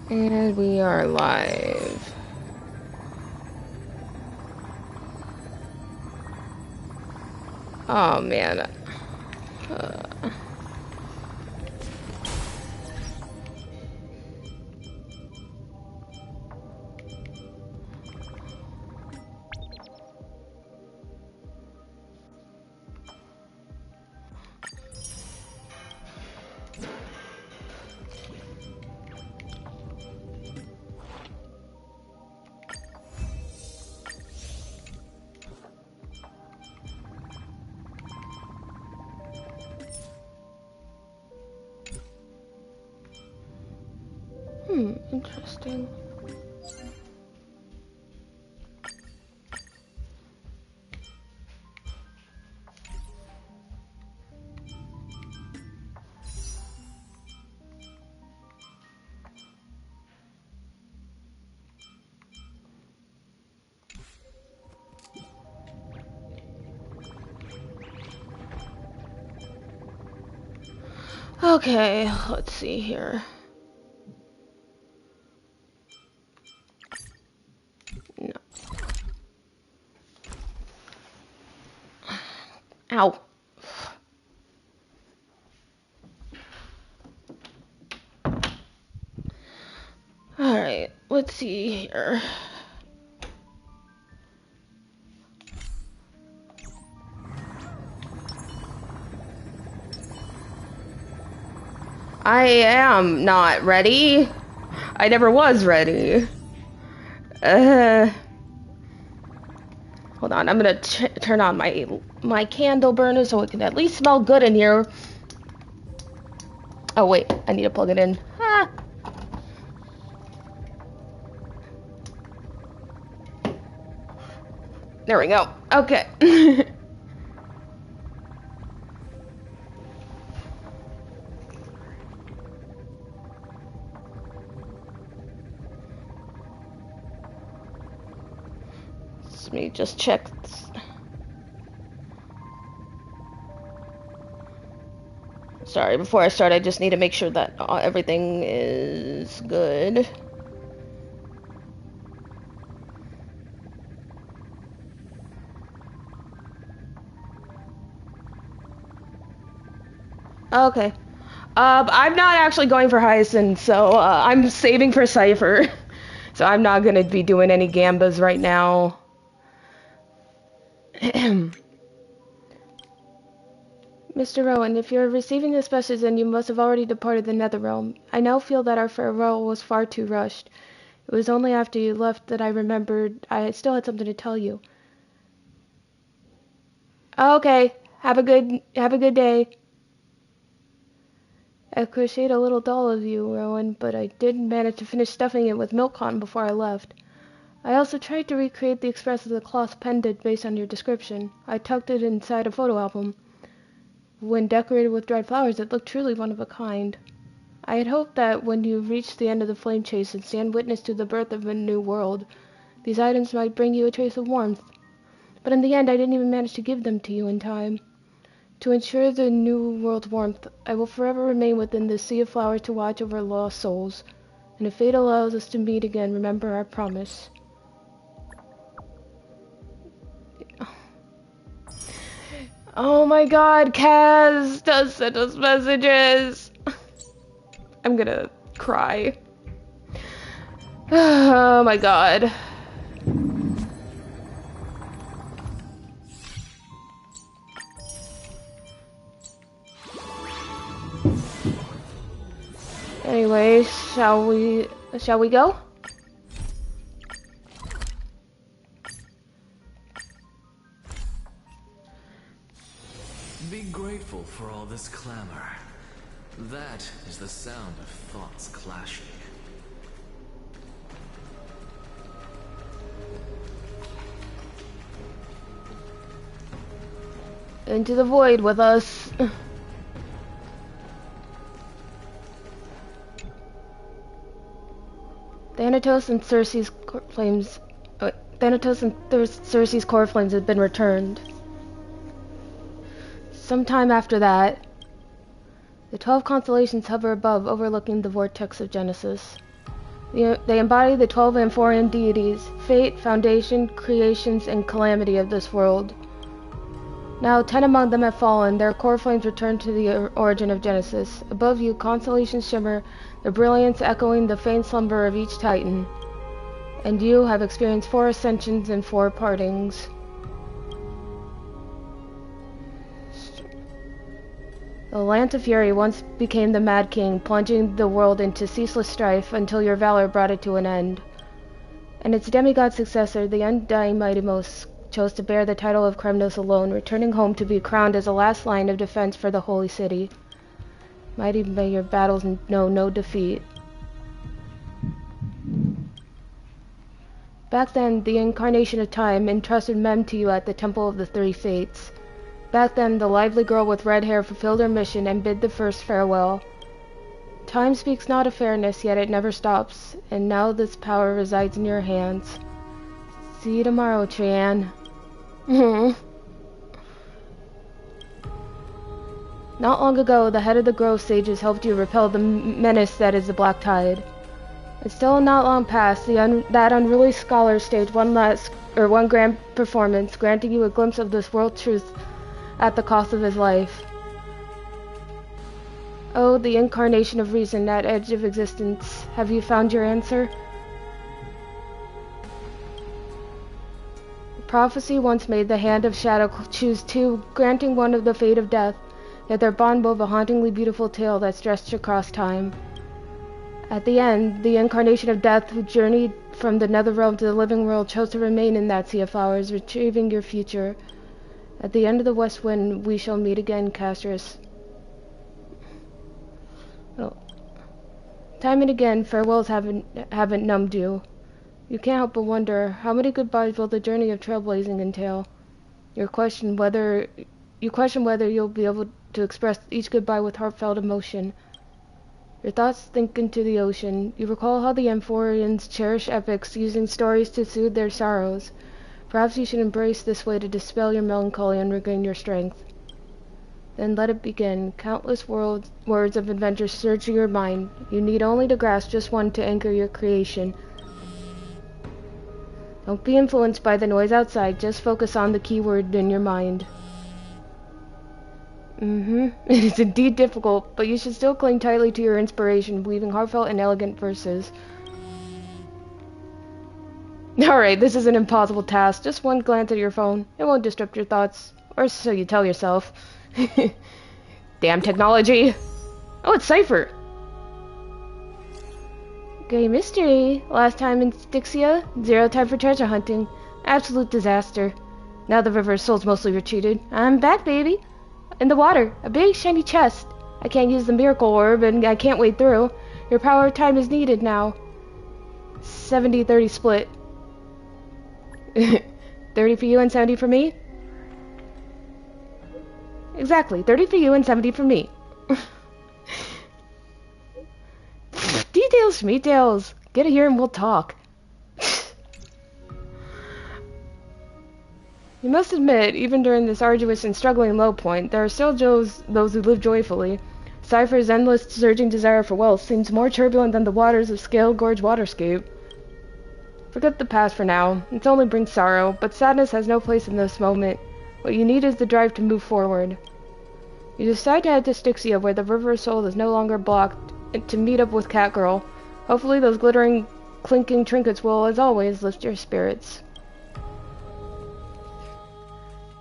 And we are live. Oh man. Interesting. Okay, let's see here. No. Ow. Alright, let's see here. I am not ready. I never was ready. Hold on, I'm gonna turn on my candle burner so it can at least smell good in here. Oh wait, I need to plug it in. Ah. There we go. Okay. Let me just check. Sorry, before I start, I just need to make sure that everything is good. Okay. I'm not actually going for Hyacinth, so I'm saving for Cypher. So I'm not gonna be doing any Gambas right now. Mr. Rowan, if you're receiving this message, then you must have already departed the Netherrealm. I now feel that our farewell was far too rushed. It was only after you left that I remembered I still had something to tell you. Okay, have a good day. I crocheted a little doll of you, Rowan, but I did manage to finish stuffing it with milk cotton before I left. I also tried to recreate the express of the cloth pendant based on your description. I tucked it inside a photo album. When decorated with dried flowers, it looked truly one of a kind. I had hoped that when you reached the end of the flame chase and stand witness to the birth of a new world, these items might bring you a trace of warmth. But in the end, I didn't even manage to give them to you in time. To ensure the new world's warmth, I will forever remain within this sea of flowers to watch over lost souls. And if fate allows us to meet again, remember our promise. Oh my god, Kaz does send us messages. I'm gonna cry. Oh my god. Anyway, shall we go? Be grateful for all this clamor. That is the sound of thoughts clashing. Into the void with us. Thanatos and Cersei's core flames. Thanatos and Cersei's core flames had been returned. Sometime after that, the 12 constellations hover above, overlooking the vortex of Genesis. They embody the 12 Amphorian deities, fate, foundation, creations, and calamity of this world. Now 10 among them have fallen, their core flames return to the origin of Genesis. Above you, constellations shimmer, their brilliance echoing the faint slumber of each titan. And you have experienced 4 ascensions and 4 partings. The Lance of Fury once became the Mad King, plunging the world into ceaseless strife until your valor brought it to an end. And its demigod successor, the undying Mightymost, chose to bear the title of Kremnos alone, returning home to be crowned as the last line of defense for the Holy City. Mighty may your battles know no defeat. Back then, the incarnation of time entrusted Mem to you at the Temple of the Three Fates. Back then, the lively girl with red hair fulfilled her mission and bid the first farewell. Time speaks not of fairness, yet it never stops, and now this power resides in your hands. See you tomorrow, Trian. Not long ago, the head of the Grove Sages helped you repel the menace that is the Black Tide. And still not long past, that unruly scholar staged one grand performance, granting you a glimpse of this world truth at the cost of his life. Oh, the incarnation of reason at edge of existence, have you found your answer? Prophecy once made the hand of shadow choose 2, granting one of the fate of death, yet their bond wove a hauntingly beautiful tale that stretched across time. At the end, the incarnation of death who journeyed from the netherrealm to the living world chose to remain in that sea of flowers, retrieving your future. At the end of the west wind, we shall meet again, Castris. Oh. Time and again, farewells haven't numbed you. You can't help but wonder, how many goodbyes will the journey of trailblazing entail? You question whether you'll be able to express each goodbye with heartfelt emotion. Your thoughts sink into the ocean. You recall how the Amphorians cherish epics, using stories to soothe their sorrows. Perhaps you should embrace this way to dispel your melancholy and regain your strength. Then let it begin. Countless words of adventure surge through your mind. You need only to grasp just one to anchor your creation. Don't be influenced by the noise outside, just focus on the key word in your mind. It is indeed difficult, but you should still cling tightly to your inspiration, weaving heartfelt and elegant verses. Alright, this is an impossible task. Just one glance at your phone. It won't disrupt your thoughts. Or so you tell yourself. Damn technology! Oh, it's Cypher! Grey mystery. Last time in Styxia, 0 time for treasure hunting. Absolute disaster. Now the River of Souls mostly retreated. I'm back, baby. In the water. A big shiny chest. I can't use the miracle orb, and I can't wade through. Your power of time is needed now. 70-30 split. 30 for you and 70 for me? Exactly. 30 for you and 70 for me. Details, schmeetails. Get it here and we'll talk. You must admit, even during this arduous and struggling low point, there are still those who live joyfully. Cypher's endless surging desire for wealth seems more turbulent than the waters of Scale Gorge Waterscape. Forget the past for now. It only brings sorrow, but sadness has no place in this moment. What you need is the drive to move forward. You decide to head to Styxia, where the River of Souls is no longer blocked, to meet up with Catgirl. Hopefully those glittering, clinking trinkets will, as always, lift your spirits.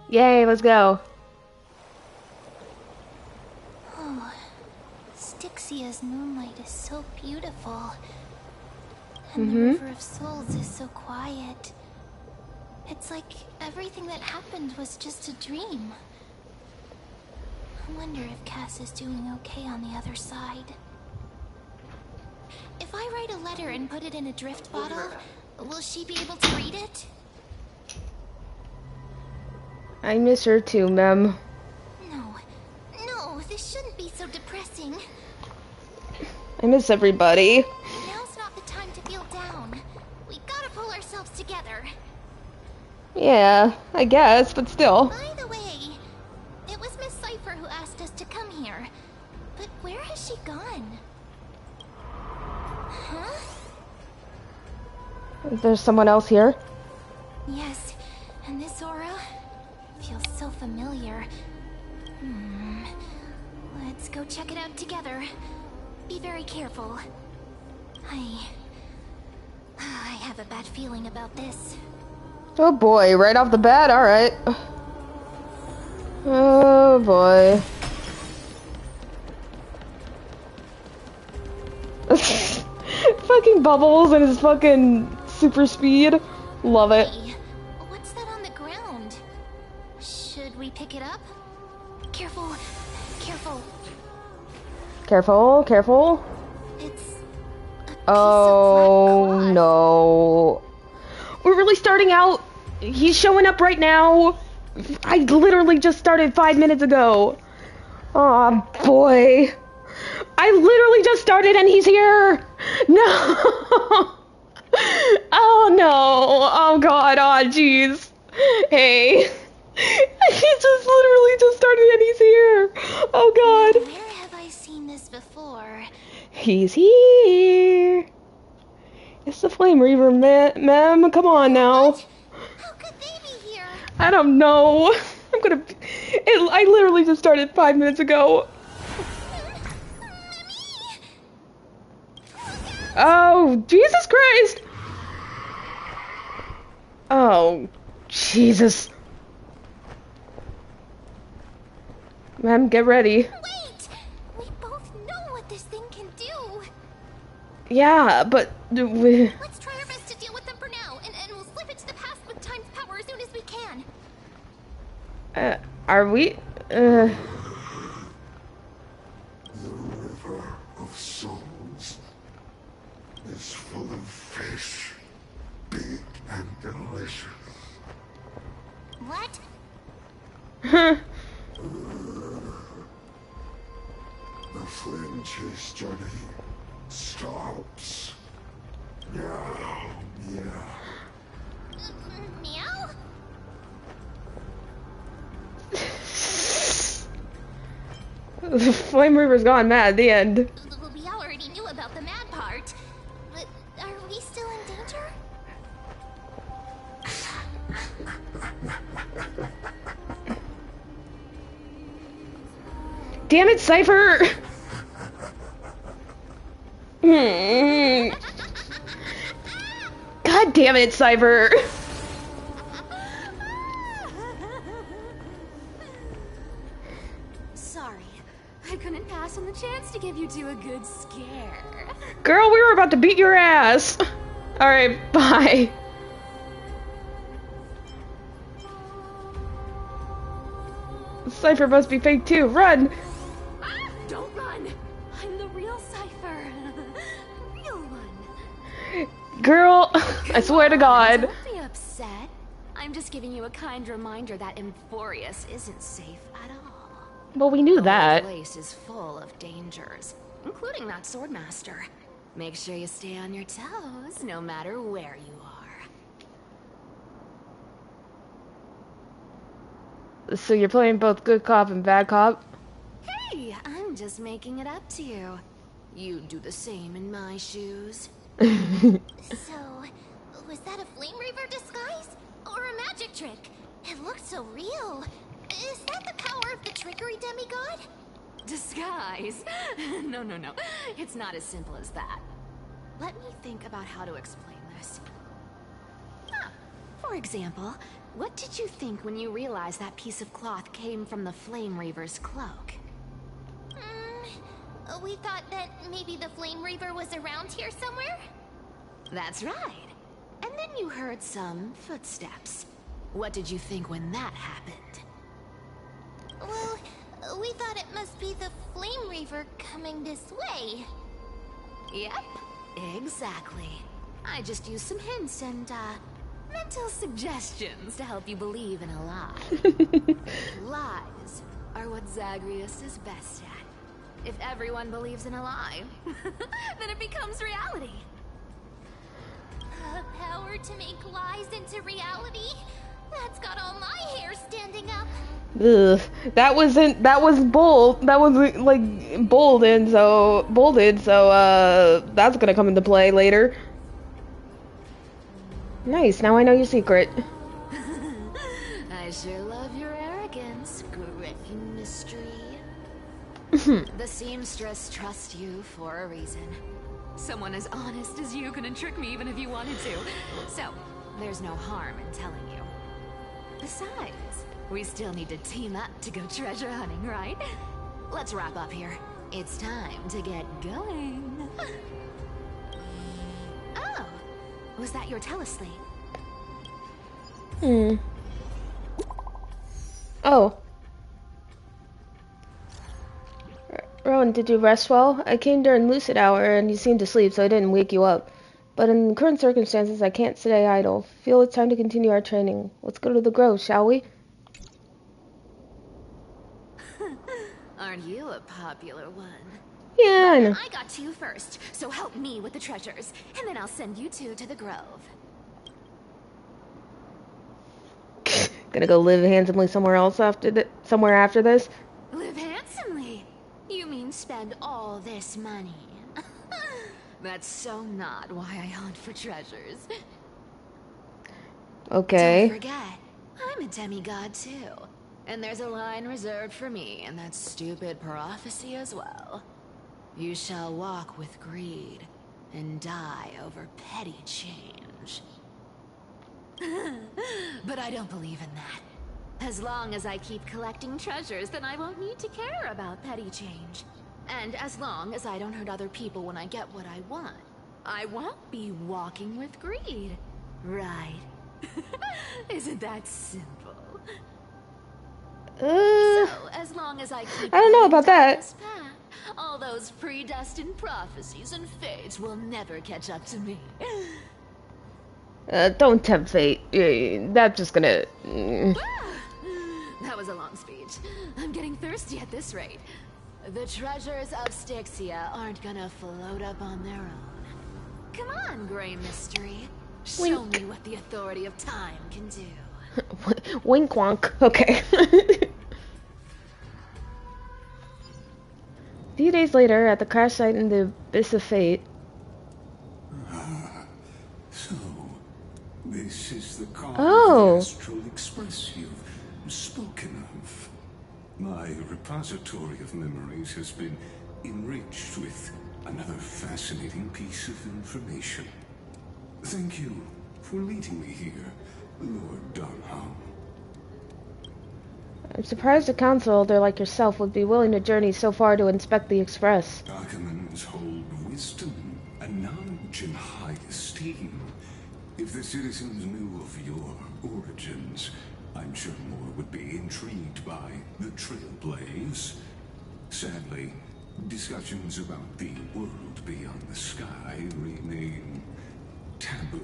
Yay, let's go. Oh, Styxia's moonlight is so beautiful. And the River of Souls is so quiet. It's like everything that happened was just a dream. I wonder if Cass is doing okay on the other side. If I write a letter and put it in a drift bottle, will she be able to read it? I miss her too, Mem. No, this shouldn't be so depressing. I miss everybody. Now's not the time to feel down. We gotta pull ourselves together. Yeah, I guess, but still. By the way, it was Miss Cypher who asked us to come here. But where has she gone? Huh? There's someone else here. Yes, and this aura feels so familiar. Let's go check it out together. Be very careful. I have a bad feeling about this. Oh boy, right off the bat, alright. Oh boy. Fucking Bubbles and his fucking super speed. Love it. Hey, what's that on the ground? Should we pick it up? Careful, careful. Careful, careful. It's a piece Oh of black cloth. no. We're really starting out. He's showing up right now. I literally just started 5 minutes ago. Oh boy. I literally just started and he's here. No. Oh no. Oh god. Oh jeez. Hey. He just literally just started and he's here. Oh god. Where have I seen this before? He's here. It's the Flame Reaver, ma'am. Come on now. How could they be here? I don't know. I literally just started 5 minutes ago. Oh, Jesus Christ. Oh, Jesus. Ma'am, get ready. Wait! We both know what this thing can do. Yeah, but we... Let's try our best to deal with them for now, and we'll slip into the past with time's power as soon as we can. Are we? The river of souls is full of fish, big and delicious. What? The flame chase journey stops. Meow, meow. Meow? The Flame Reaver's gone mad. The end. We already knew about the mad part. But are we still in danger? Damn it, Cypher! God damn it, Cypher! Sorry, I couldn't pass on the chance to give you two a good scare. Girl, we were about to beat your ass! Alright, bye. Cypher must be fake too. Run! Ah, don't run! I'm the real Cypher. Real one. Girl, I swear to God. Don't be upset. I'm just giving you a kind reminder that Emphorius isn't safe at all. Well, we knew The that. place is full of dangers, including that Swordmaster. Make sure you stay on your toes, no matter where you are. So you're playing both good cop and bad cop? Hey, I'm just making it up to you. You'd do the same in my shoes. So, was that a Flame Reaver disguise? Or a magic trick? It looked so real. Is that the power of the trickery demigod? Disguise? No. It's not as simple as that. Let me think about how to explain this. For example, what did you think when you realized that piece of cloth came from the Flame Reaver's cloak? We thought that maybe the Flame Reaver was around here somewhere? That's right. And then you heard some footsteps. What did you think when that happened? Well, we thought it must be the Flame Reaver coming this way. Yep, exactly. I just used some hints and, mental suggestions to help you believe in a lie. Lies are what Zagreus is best at. If everyone believes in a lie, then it becomes reality. Power to make lies into reality? That's got all my hair standing up. Ugh. That was bold. That was like bolded, so that's gonna come into play later. Nice, now I know your secret. I sure love your arrogance, Griffin Mystery. The seamstress trusts you for a reason. Someone as honest as you couldn't trick me even if you wanted to. So, there's no harm in telling you. Besides, we still need to team up to go treasure hunting, right? Let's wrap up here. It's time to get going. Oh, was that your teleslate? Oh. Rowan, did you rest well? I came during lucid hour and you seemed asleep, so I didn't wake you up. But in current circumstances, I can't stay idle. Feel it's time to continue our training. Let's go to the grove, shall we? Aren't you a popular one? Yeah, I know. I got to you first, so help me with the treasures, and then I'll send you two to the grove. Gonna go live handsomely somewhere else somewhere after this? Live handsomely? You mean spend all this money? That's so not why I hunt for treasures. Okay. Don't forget, I'm a demigod too. And there's a line reserved for me in that stupid prophecy as well. You shall walk with greed and die over petty change. But I don't believe in that. As long as I keep collecting treasures, then I won't need to care about petty change. And as long as I don't hurt other people when I get what I want, I won't be walking with greed. Right? Isn't that simple? So, as long as I keep I don't know about that. this path, all those predestined prophecies and fates will never catch up to me. Don't tempt fate. That's just gonna... That was a long speech. I'm getting thirsty at this rate. The treasures of Styxia aren't gonna float up on their own. Come on, Gray Mystery. Show Wink. me what the authority of time can do. Wink wonk. Okay. A few days later, at the crash site in the Abyss of Fate. So, this is the car Oh. of the Astral Express you've spoken of. My repository of memories has been enriched with another fascinating piece of information. Thank you for leading me here, Lord Dunham. I'm surprised a council elder like yourself would be willing to journey so far to inspect the Express. Archimans hold wisdom and knowledge in high esteem. If the citizens knew of your origins, I'm sure more would be intrigued by the Trailblaze. Sadly, discussions about the world beyond the sky remain taboo.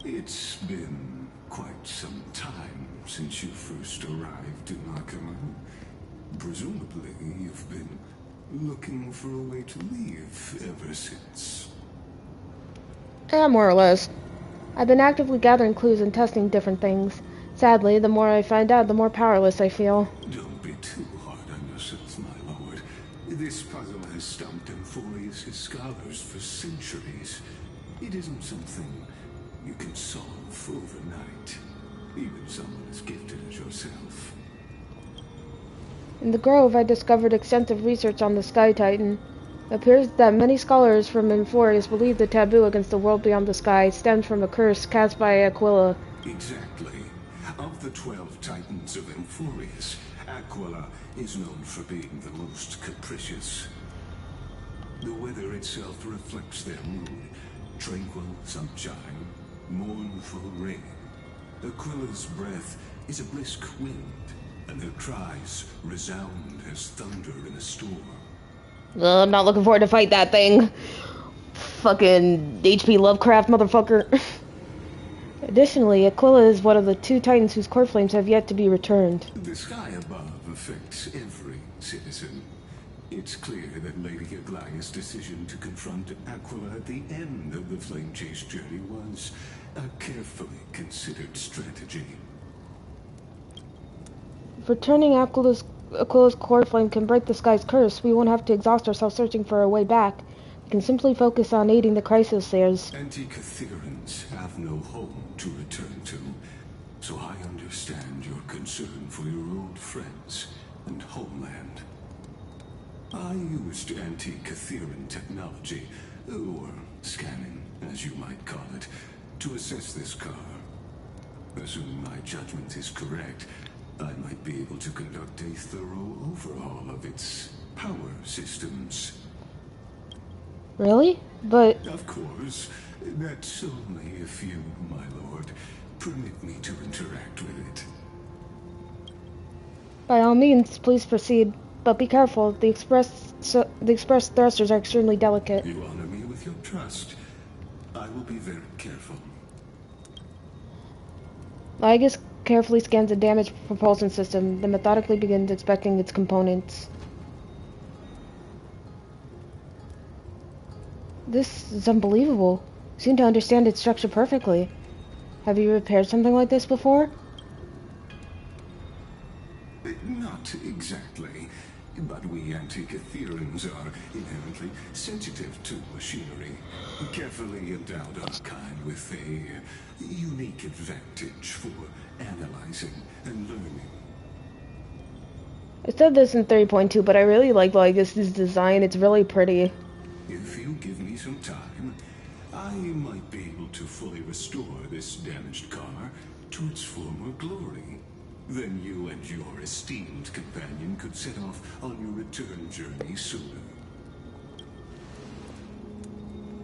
It's been quite some time since you first arrived in Arkham. Presumably, you've been looking for a way to leave ever since. More or less. I've been actively gathering clues and testing different things. Sadly, the more I find out, the more powerless I feel. Don't be too hard on yourself, my lord. This puzzle has stumped Amphorius' scholars for centuries. It isn't something you can solve overnight. Even someone as gifted as yourself. In the Grove, I discovered extensive research on the Sky Titan. It appears that many scholars from Amphorius believe the taboo against the world beyond the sky stems from a curse cast by Aquila. Exactly. Of the 12 Titans of Amphorius, Aquila is known for being the most capricious. The weather itself reflects their mood. Tranquil sunshine, mournful rain. Aquila's breath is a brisk wind, and their cries resound as thunder in a storm. I'm not looking forward to fight that thing. Fucking H.P. Lovecraft, motherfucker. Additionally, Aquila is one of the 2 Titans whose core flames have yet to be returned. The sky above affects every citizen. It's clear that Lady Aglaya's decision to confront Aquila at the end of the Flame Chase journey was a carefully considered strategy. If returning Aquila's core flame can break the sky's curse, we won't have to exhaust ourselves searching for a way back. I can simply focus on aiding the Chrysosairs. Antikytherans have no home to return to, so I understand your concern for your old friends and homeland. I used Antikytheran technology, or scanning, as you might call it, to assess this car. Assuming my judgment is correct, I might be able to conduct a thorough overhaul of its power systems. Really? But... Of course, that's only if you, my lord, permit me to interact with it. By all means, please proceed. But be careful, the express thrusters are extremely delicate. You honor me with your trust. I will be very careful. Lygus carefully scans the damaged propulsion system, then methodically begins inspecting its components. This is unbelievable. You seem to understand its structure perfectly. Have you repaired something like this before? Not exactly, but we Antikytherans are inherently sensitive to machinery. Carefully endowed our kind with a unique advantage for analyzing and learning. I said this in 3.2, but I really like Lygus's design. It's really pretty. If you give me some time, I might be able to fully restore this damaged car to its former glory. Then you and your esteemed companion could set off on your return journey sooner.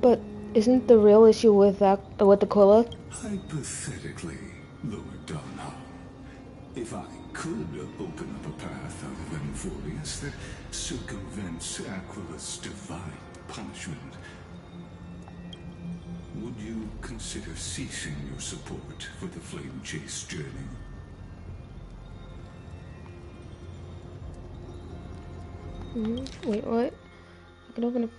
But isn't the real issue with Aquila? Hypothetically, Lord Donham, if I could open up a path out of Amphorius that circumvents Aquila's divine punishment, would you consider ceasing your support for the Flame Chase journey? Wait, what? I can open up.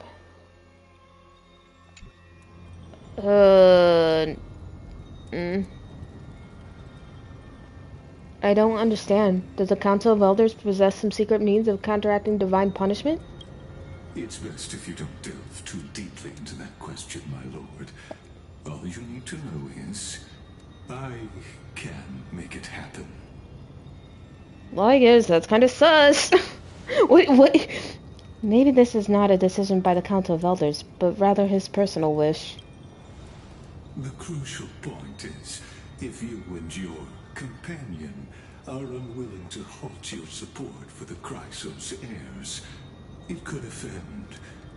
I don't understand. Does the Council of Elders possess some secret means of counteracting divine punishment? It's best if you don't delve too deeply into that question, my lord. All you need to know is, I can make it happen. Lygus, that's kind of sus. What? Maybe this is not a decision by the Council of Elders, but rather his personal wish. The crucial point is, if you and your companion are unwilling to halt your support for the Chrysos heirs, it could offend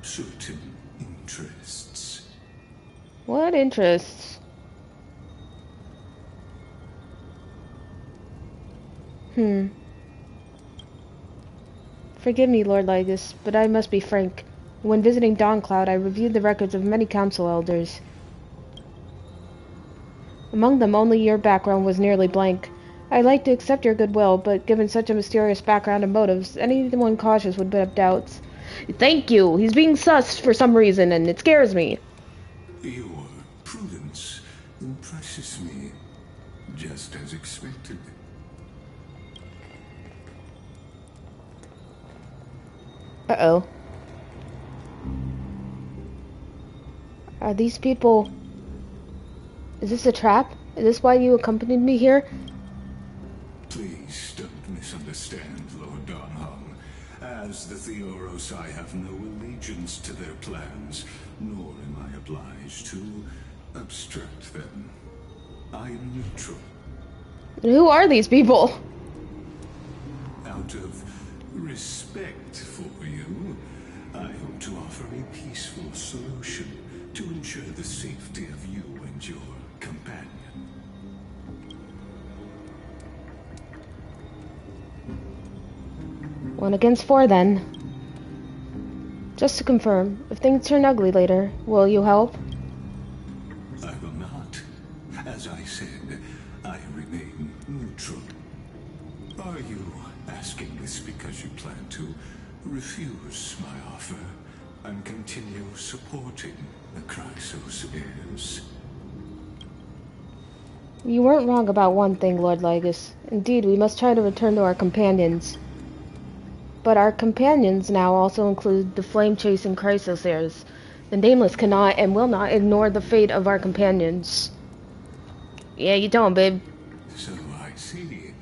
certain interests. What interests? Forgive me, Lord Lygus, but I must be frank. When visiting Dawncloud, I reviewed the records of many council elders. Among them, only your background was nearly blank. I'd like to accept your goodwill, but given such a mysterious background and motives, anyone cautious would have doubts. Thank you! He's being sus for some reason, and it scares me. Your prudence impresses me, just as expected. Uh-oh. Are these people... Is this a trap? Is this why you accompanied me here? Please don't misunderstand, Lord Donham. As the Theoros, I have no allegiance to their plans, nor am I obliged to obstruct them. I am neutral. Who are these people? Out of respect for you, I hope to offer a peaceful solution to ensure the safety of you and your companion. 1 against 4, then. Just to confirm, if things turn ugly later, will you help? I will not. As I said, I remain neutral. Are you asking this because you plan to refuse my offer and continue supporting the Chrysos heirs? You weren't wrong about one thing, Lord Lygus. Indeed, we must try to return to our companions. But our companions now also include the flame-chasing Chrysos heirs. The Nameless cannot and will not ignore the fate of our companions. Yeah, you tell him, babe. So I see.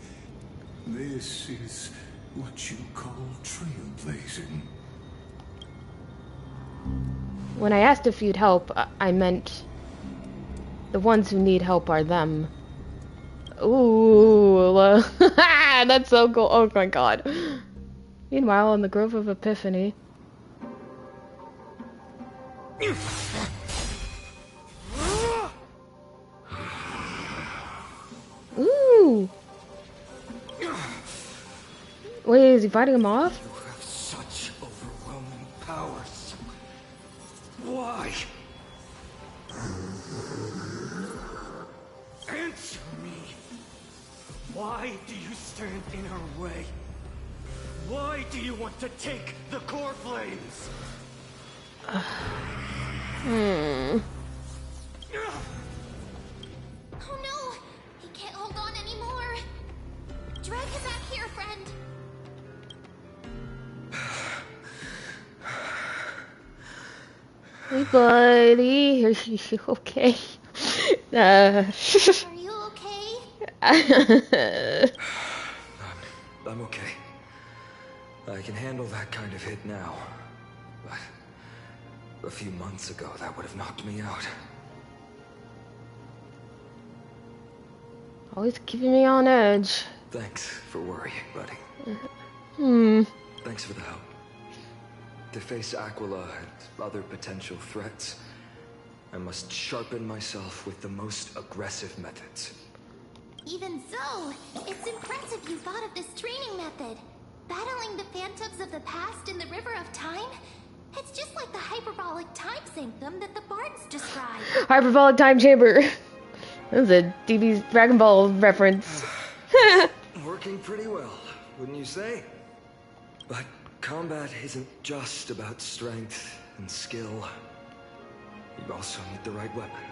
This is what you call trailblazing. When I asked if you'd help, I meant the ones who need help are them. Ooh, that's so cool. Oh my god. Meanwhile, in the Grove of Epiphany. Ooh. Wait, is he fighting him off? You have such overwhelming powers. Why? Answer me. Why do you stand in our way? Why do you want to take the core flames? Oh no! He can't hold on anymore. Drag him back here, friend. Hey, buddy. Are you okay? Are you okay? I'm okay. I can handle that kind of hit now. But a few months ago, that would have knocked me out. Always keeping me on edge. Thanks for worrying, buddy. Thanks for the help. To face Aquila and other potential threats, I must sharpen myself with the most aggressive methods. Even so, it's impressive you thought of this training method. Battling the phantoms of the past in the River of Time? It's just like the hyperbolic time sanctum that the bards describe. Hyperbolic time chamber. That was a DB's Dragon Ball reference. Working pretty well, wouldn't you say? But combat isn't just about strength and skill. You also need the right weapon.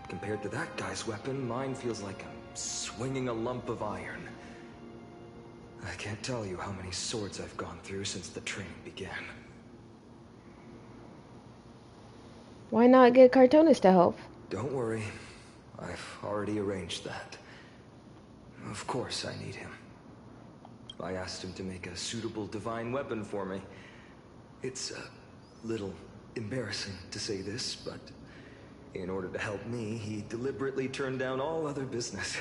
Compared to that guy's weapon, mine feels like I'm swinging a lump of iron. I can't tell you how many swords I've gone through since the training began. Why not get Cartoonist to help? Don't worry. I've already arranged that. Of course I need him. I asked him to make a suitable divine weapon for me. It's a little embarrassing to say this, but in order to help me, he deliberately turned down all other business.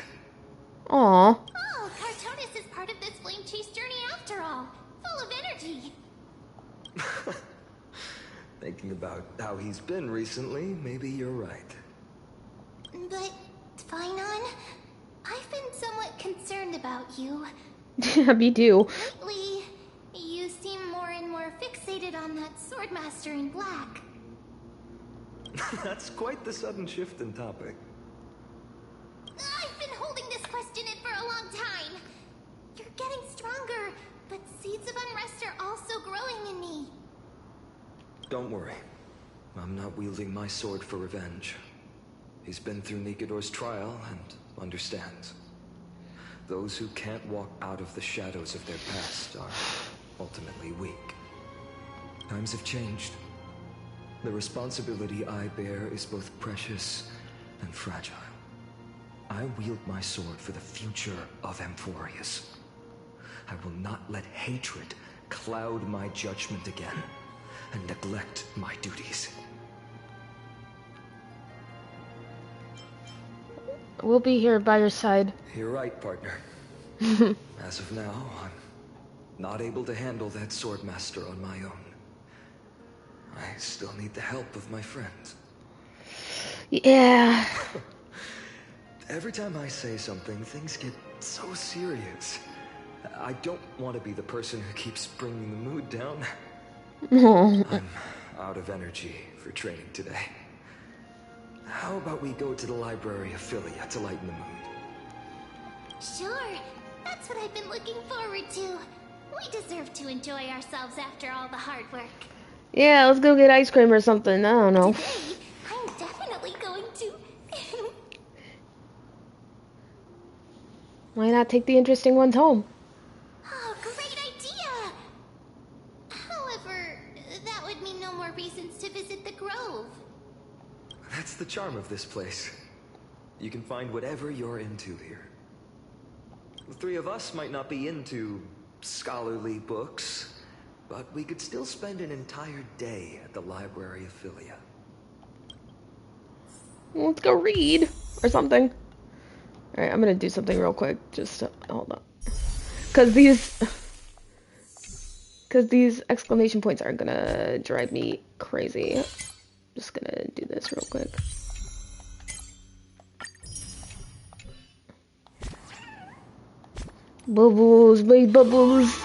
Aww. Oh, Cartoonist is part of this flame chase journey after all. Full of energy. Thinking about how he's been recently, maybe you're right. But, Finon, I've been somewhat concerned about you. Me too. Lately, you seem more and more fixated on that Swordmaster in black. That's quite the sudden shift in topic. I've been holding this question in for a long time. You're getting stronger, but seeds of unrest are also growing in me. Don't worry. I'm not wielding my sword for revenge. He's been through Nikodor's trial and understands. Those who can't walk out of the shadows of their past are ultimately weak. Times have changed. The responsibility I bear is both precious and fragile. I wield my sword for the future of Amphorius. I will not let hatred cloud my judgment again and neglect my duties. We'll be here by your side. You're right, partner. As of now, I'm not able to handle that Swordmaster on my own. I still need the help of my friends. Yeah. Every time I say something, things get so serious. I don't want to be the person who keeps bringing the mood down. I'm out of energy for training today. How about we go to the library of Philia to lighten the mood? Sure, that's what I've been looking forward to. We deserve to enjoy ourselves after all the hard work. Yeah, let's go get ice cream or something. I don't know. Today, I'm definitely going to. Why not take the interesting ones home? Oh, great idea! However, that would mean no more reasons to That's the charm of this place. You can find whatever you're into here. The three of us might not be into scholarly books, but we could still spend an entire day at the Library of Philia. Let's go read or something. Alright, I'm gonna do something real quick. Just hold on. Cause these exclamation points are gonna drive me crazy. Just gonna do this real quick. Bubbles, big bubbles.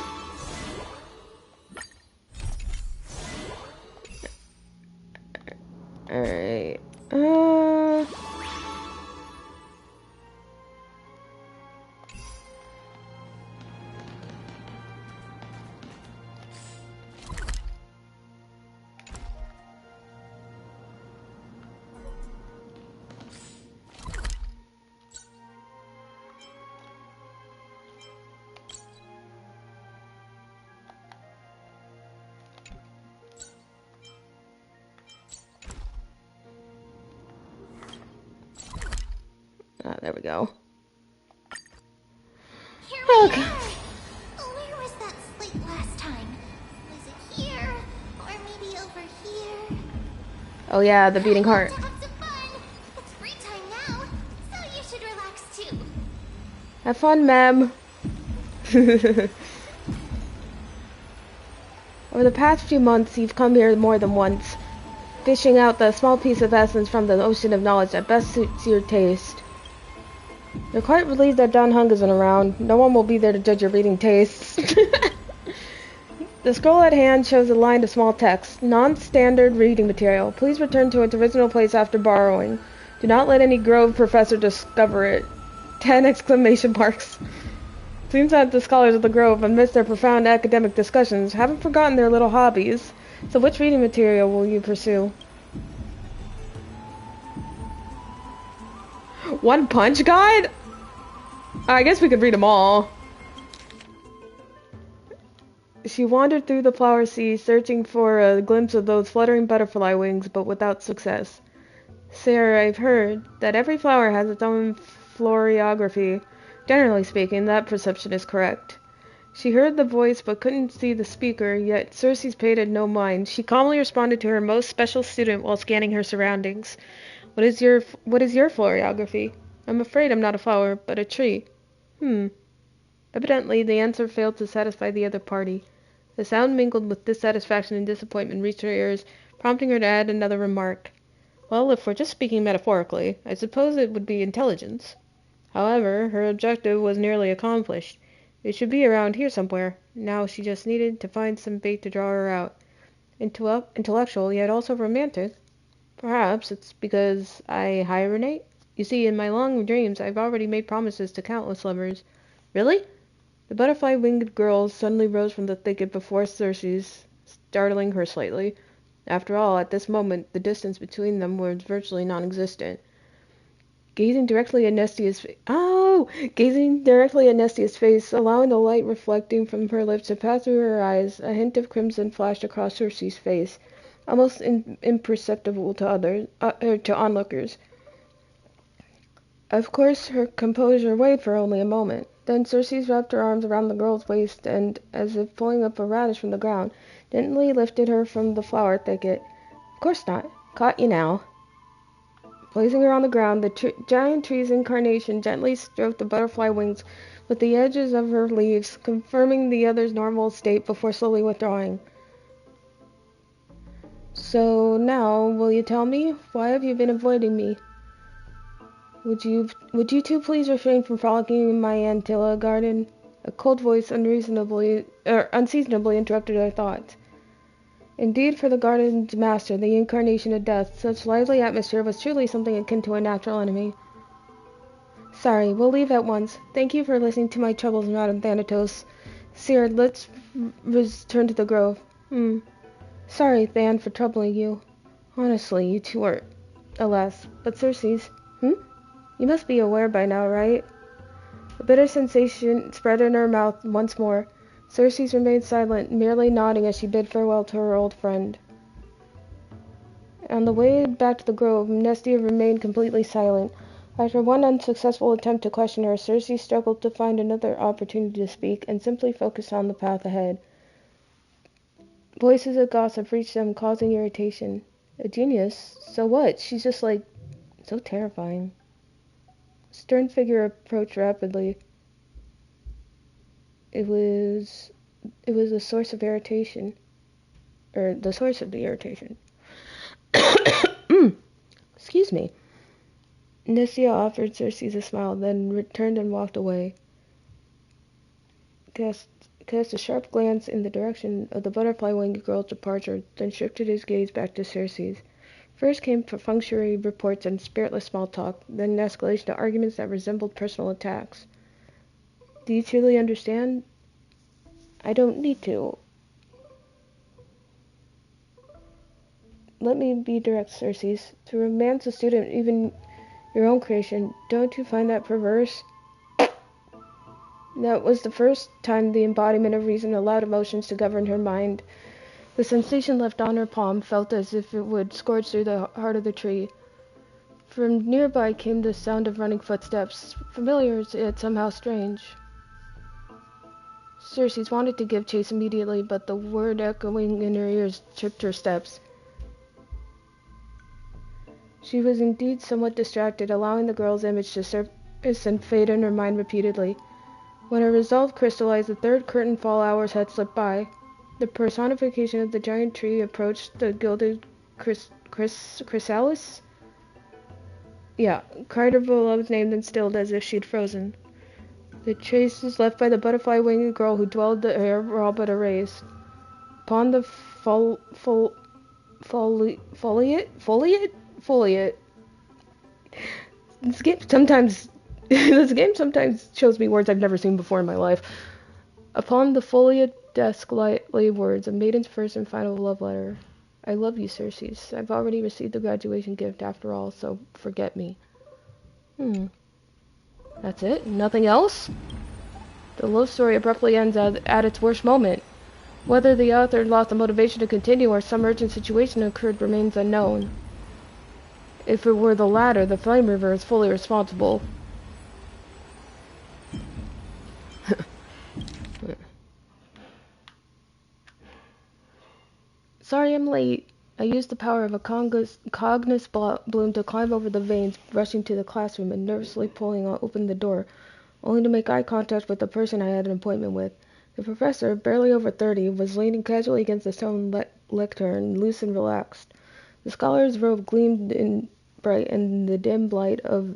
Alright. There we go. Here we Okay. are. Where was that slate last time? Was it here? Or maybe over here? Oh yeah, the beating heart. To have some fun. It's free time now, so you should relax too. Have fun, ma'am. Over the past few months, you've come here more than once, fishing out the small piece of essence from the ocean of knowledge that best suits your taste. You're quite relieved that Don Hung isn't around. No one will be there to judge your reading tastes. The scroll at hand shows a line of small text. Non-standard reading material. Please return to its original place after borrowing. Do not let any Grove professor discover it. 10 exclamation marks. Seems that the scholars of the Grove, amidst their profound academic discussions, haven't forgotten their little hobbies. So which reading material will you pursue? One Punch Guide? I guess we could read them all. She wandered through the flower sea, searching for a glimpse of those fluttering butterfly wings, but without success. Sir, I've heard that every flower has its own florography. Generally speaking, that perception is correct. She heard the voice but couldn't see the speaker, yet Circe's paid it no mind. She calmly responded to her most special student while scanning her surroundings. What is your florography? I'm afraid I'm not a flower, but a tree. Evidently, the answer failed to satisfy the other party. The sound mingled with dissatisfaction and disappointment reached her ears, prompting her to add another remark. Well, if we're just speaking metaphorically, I suppose it would be intelligence. However, her objective was nearly accomplished. It should be around here somewhere. Now she just needed to find some bait to draw her out. Intellectual, yet also romantic. Perhaps it's because I hibernate? You see, in my long dreams, I've already made promises to countless lovers. Really? The butterfly-winged girl suddenly rose from the thicket before Circe, startling her slightly. After all, at this moment, the distance between them was virtually non-existent. Gazing directly at Nestia's face, allowing the light reflecting from her lips to pass through her eyes, a hint of crimson flashed across Circe's face, almost imperceptible to onlookers. Of course, her composure weighed for only a moment. Then Circe wrapped her arms around the girl's waist and, as if pulling up a radish from the ground, gently lifted her from the flower thicket. Of course not. Caught you now. Placing her on the ground, the giant tree's incarnation gently stroked the butterfly wings with the edges of her leaves, confirming the other's normal state before slowly withdrawing. So now, will you tell me? Why have you been avoiding me? Would you two please refrain from frolicking in my Antilla garden? A cold voice unseasonably interrupted her thoughts. Indeed, for the garden's master, the incarnation of death, such lively atmosphere was truly something akin to a natural enemy. Sorry, we'll leave at once. Thank you for listening to my troubles, Madame Thanatos. Sir, let's return to the grove. Sorry, Than, for troubling you. Honestly, you two are... Alas, but Circe's... You must be aware by now, right? A bitter sensation spread in her mouth once more. Circe remained silent, merely nodding as she bid farewell to her old friend. On the way back to the grove, Nestia remained completely silent. After one unsuccessful attempt to question her, Cersei struggled to find another opportunity to speak and simply focused on the path ahead. Voices of gossip reached them, causing irritation. A genius? So what? She's just like, so terrifying. Stern figure approached rapidly. It was the source of irritation. Or the source of the irritation. Excuse me. Nestia offered Cersei a smile, then turned and walked away. Cast a sharp glance in the direction of the butterfly-winged girl's departure, then shifted his gaze back to Cersei's. First came perfunctory reports and spiritless small talk, then an escalation to arguments that resembled personal attacks. Do you truly understand? I don't need to. Let me be direct, Cersei. To romance a student, even your own creation, don't you find that perverse? That was the first time the embodiment of reason allowed emotions to govern her mind. The sensation left on her palm felt as if it would scorch through the heart of the tree. From nearby came the sound of running footsteps, familiar yet somehow strange. Cersei wanted to give chase immediately, but the word echoing in her ears tripped her steps. She was indeed somewhat distracted, allowing the girl's image to surface and fade in her mind repeatedly. When her resolve crystallized, the third curtain fall hours had slipped by. The personification of the giant tree approached the gilded chrysalis? Yeah, cried her beloved name, then stilled as if she'd frozen. The traces left by the butterfly-winged girl who dwelled the air were all but erased. Upon the foliate. This game sometimes shows me words I've never seen before in my life. Upon the foliate desk lay words, a maiden's first and final love letter. I love you, Cersei. I've already received the graduation gift after all, so forget me. That's it? Nothing else? The love story abruptly ends at its worst moment. Whether the author lost the motivation to continue or some urgent situation occurred remains unknown. If it were the latter, the Flame River is fully responsible. Sorry I'm late. I used the power of a Cognos bloom to climb over the veins, rushing to the classroom and nervously pulling open the door, only to make eye contact with the person I had an appointment with. The professor, barely over 30, was leaning casually against the stone lectern, loose and relaxed. The scholar's robe gleamed bright in the dim light of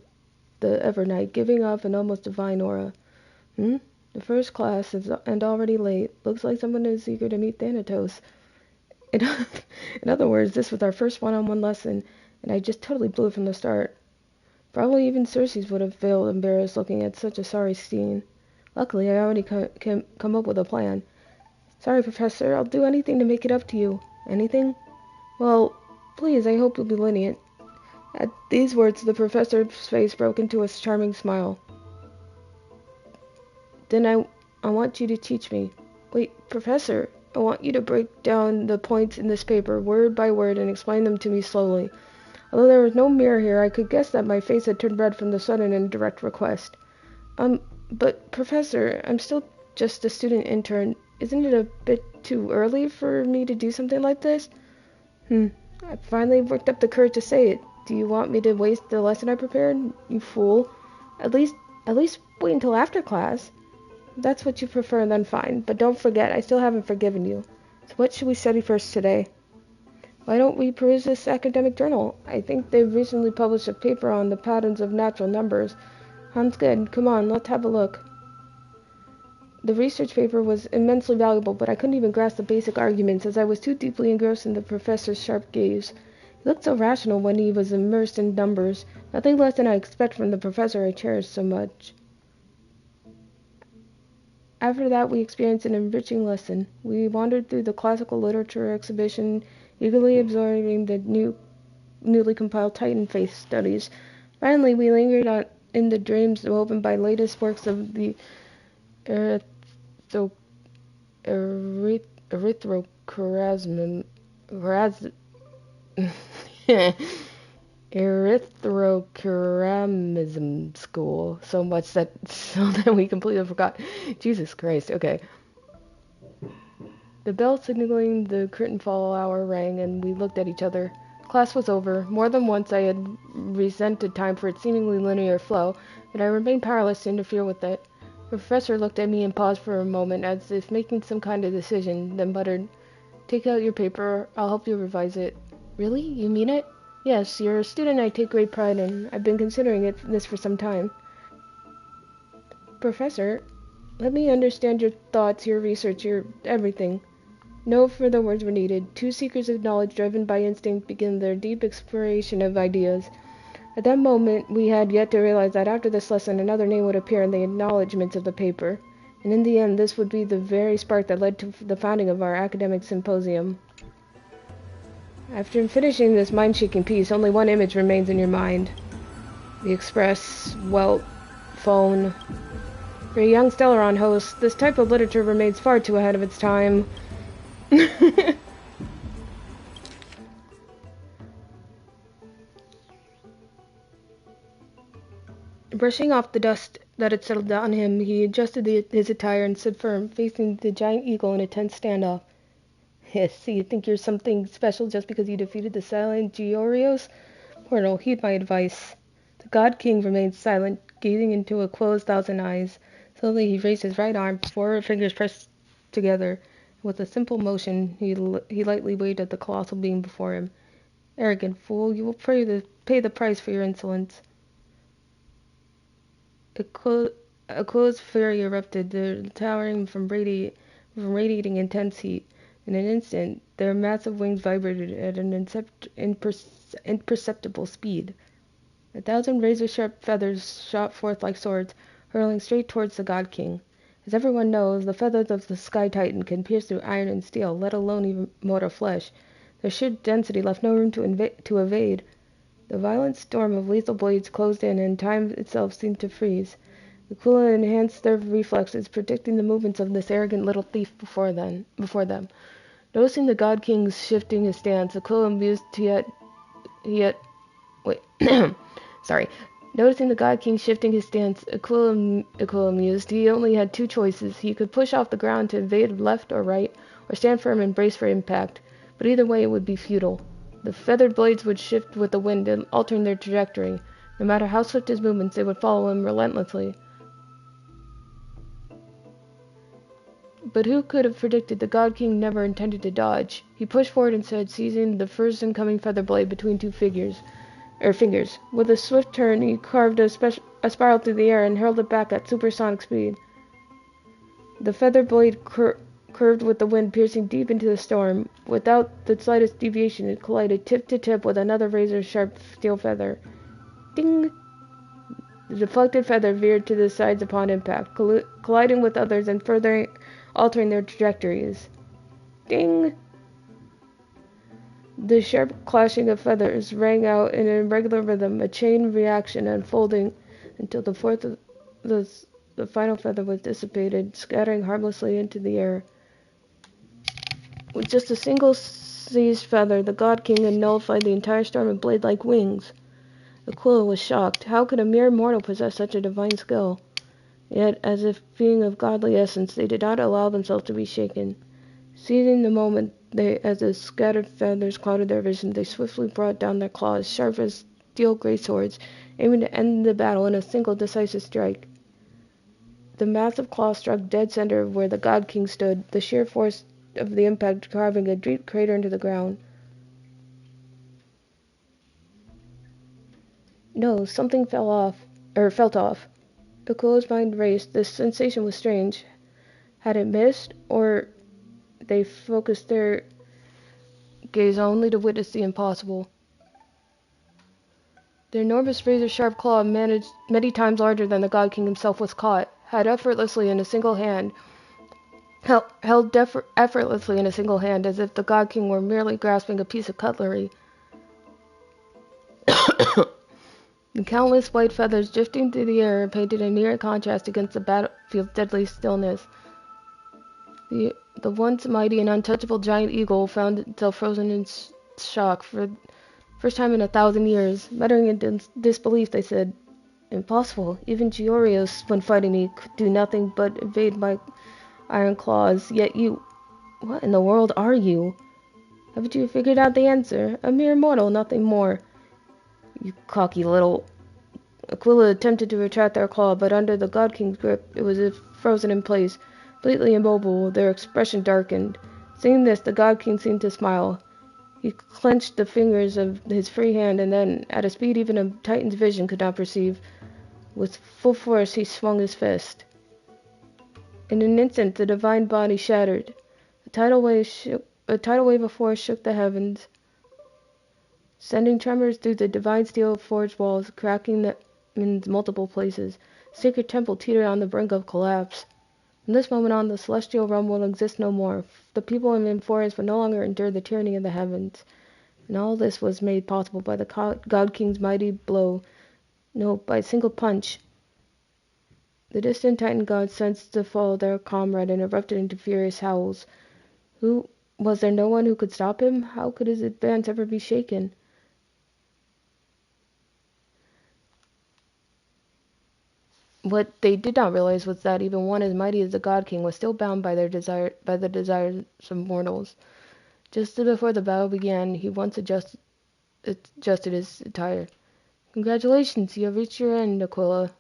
the Evernight, giving off an almost divine aura. The first class and already late. Looks like someone is eager to meet Thanatos. In other words, this was our first one-on-one lesson, and I just totally blew it from the start. Probably even Cersei would have felt embarrassed looking at such a sorry scene. Luckily, I already come up with a plan. Sorry, Professor, I'll do anything to make it up to you. Anything? Well, please, I hope you'll be lenient. At these words, the professor's face broke into a charming smile. Then I want you to teach me. Wait, Professor, I want you to break down the points in this paper, word by word, and explain them to me slowly. Although there was no mirror here, I could guess that my face had turned red from the sudden and direct request. But Professor, I'm still just a student intern. Isn't it a bit too early for me to do something like this? I finally worked up the courage to say it. Do you want me to waste the lesson I prepared? You fool. At least wait until after class. If that's what you prefer, then fine. But don't forget, I still haven't forgiven you. So what should we study first today? Why don't we peruse this academic journal? I think they've recently published a paper on the patterns of natural numbers. Sounds good. Come on, let's have a look. The research paper was immensely valuable, but I couldn't even grasp the basic arguments as I was too deeply engrossed in the professor's sharp gaze. He looked so rational when he was immersed in numbers, nothing less than I expect from the professor I cherished so much. After that, we experienced an enriching lesson. We wandered through the classical literature exhibition, eagerly absorbing the newly compiled Titan faith studies. Finally, we lingered in the dreams woven by latest works of the erythrochorasm. Erythroceramism school. So that we completely forgot. Jesus Christ. Okay. The bell signaling the curtain fall hour rang, and we looked at each other. Class was over. More than once I had resented time for its seemingly linear flow, but I remained powerless to interfere with it. The professor looked at me and paused for a moment, as if making some kind of decision, then muttered, "Take out your paper. I'll help you revise it." "Really? You mean it?" "Yes, you're a student I take great pride in. I've been considering this for some time." "Professor, let me understand your thoughts, your research, your everything." No further words were needed. Two seekers of knowledge driven by instinct begin their deep exploration of ideas. At that moment we had yet to realize that after this lesson another name would appear in the acknowledgments of the paper, and in the end this would be the very spark that led to the founding of our academic symposium. After finishing this mind-shaking piece, only one image remains in your mind. The Express, Welt, phone. For a young Stellaron host, this type of literature remains far too ahead of its time. Brushing off the dust that had settled on him, he adjusted his attire and stood firm, facing the giant eagle in a tense standoff. "Yes, so you think you're something special just because you defeated the silent Georios? Mortal, heed my advice." The God King remained silent, gazing into a closed thousand eyes. Slowly he raised his right arm, 4 fingers pressed together. With a simple motion, he lightly waved at the colossal being before him. "Arrogant fool, you will pay the price for your insolence." A closed fury erupted, towering from radiating intense heat. In an instant, their massive wings vibrated at an imperceptible speed. 1,000 razor-sharp feathers shot forth like swords, hurling straight towards the God King. As everyone knows, the feathers of the Sky Titan can pierce through iron and steel, let alone even mortal flesh. Their sheer density left no room to evade. The violent storm of lethal blades closed in, and time itself seemed to freeze. Aquila enhanced their reflexes, predicting the movements of this arrogant little thief before them. Noticing the God King shifting his stance, Aquila mused Noticing the God King shifting his stance, Aquila mused he only had 2 choices. He could push off the ground to evade left or right, or stand firm and brace for impact. But either way it would be futile. The feathered blades would shift with the wind, altering their trajectory. No matter how swift his movements, they would follow him relentlessly. But who could have predicted the God King never intended to dodge? He pushed forward instead, seizing the first incoming feather blade between 2 fingers. With a swift turn, he carved a spiral through the air and hurled it back at supersonic speed. The feather blade curved with the wind piercing deep into the storm. Without the slightest deviation, it collided tip to tip with another razor-sharp steel feather. Ding! The deflected feather veered to the sides upon impact, colliding with others and further altering their trajectories. Ding! The sharp clashing of feathers rang out in an irregular rhythm, a chain reaction unfolding until the final feather was dissipated, scattering harmlessly into the air. With just a single seized feather, the God King had nullified the entire storm of blade-like wings. Aquila was shocked. How could a mere mortal possess such a divine skill? Yet, as if being of godly essence, they did not allow themselves to be shaken. Seizing the moment as the scattered feathers clouded their vision, they swiftly brought down their claws, sharp as steel gray swords, aiming to end the battle in a single decisive strike. The massive claw struck dead center of where the God King stood, the sheer force of the impact carving a deep crater into the ground. No, something felt off. Aquila's mind raced. This sensation was strange. Had it missed, or they focused their gaze only to witness the impossible? The enormous razor-sharp claw, many times larger than the God King himself, was caught, held effortlessly in a single hand, as if the God King were merely grasping a piece of cutlery. The countless white feathers drifting through the air painted a near contrast against the battlefield's deadly stillness. The once mighty and untouchable giant eagle found itself frozen in shock, for First time in 1,000 years. Muttering in disbelief, they said, "Impossible. Even Giorios, when fighting me, could do nothing but evade my iron claws. Yet you... What in the world are you? Haven't you figured out the answer? A mere mortal, nothing more." "You cocky little..." Aquila attempted to retract their claw, but under the God King's grip, it was as if frozen in place. Completely immobile, their expression darkened. Seeing this, the God King seemed to smile. He clenched the fingers of his free hand, and then, at a speed even a Titan's vision could not perceive, with full force he swung his fist. In an instant, the divine body shattered. A tidal wave of force shook the heavens, sending tremors through the divine steel forged walls, cracking them in multiple places. The sacred temple teetered on the brink of collapse. From this moment on, the celestial realm will exist no more. The people in Emphorius would no longer endure the tyranny of the heavens. And all this was made possible by the God King's mighty blow. No, by a single punch. The distant Titan gods sensed the fall of their comrade and erupted into furious howls. Was there no one who could stop him? How could his advance ever be shaken? What they did not realize was that even one as mighty as the God King was still bound by the desires of mortals. Just before the battle began, he once adjusted his attire. "Congratulations, you have reached your end, Aquila.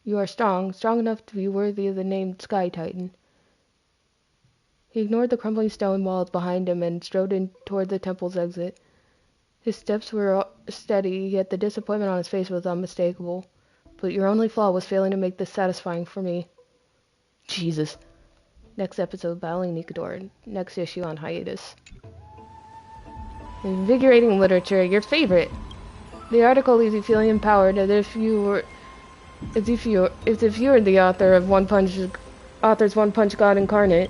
You are strong enough to be worthy of the name Sky Titan." He ignored the crumbling stone walls behind him and strode in toward the temple's exit. His steps were steady, yet the disappointment on his face was unmistakable. "But your only flaw was failing to make this satisfying for me." Jesus. Next episode, Battling Nikador. Next issue on hiatus. Invigorating literature, your favorite. The article leaves you feeling empowered, as if you were the author of author's One Punch God Incarnate.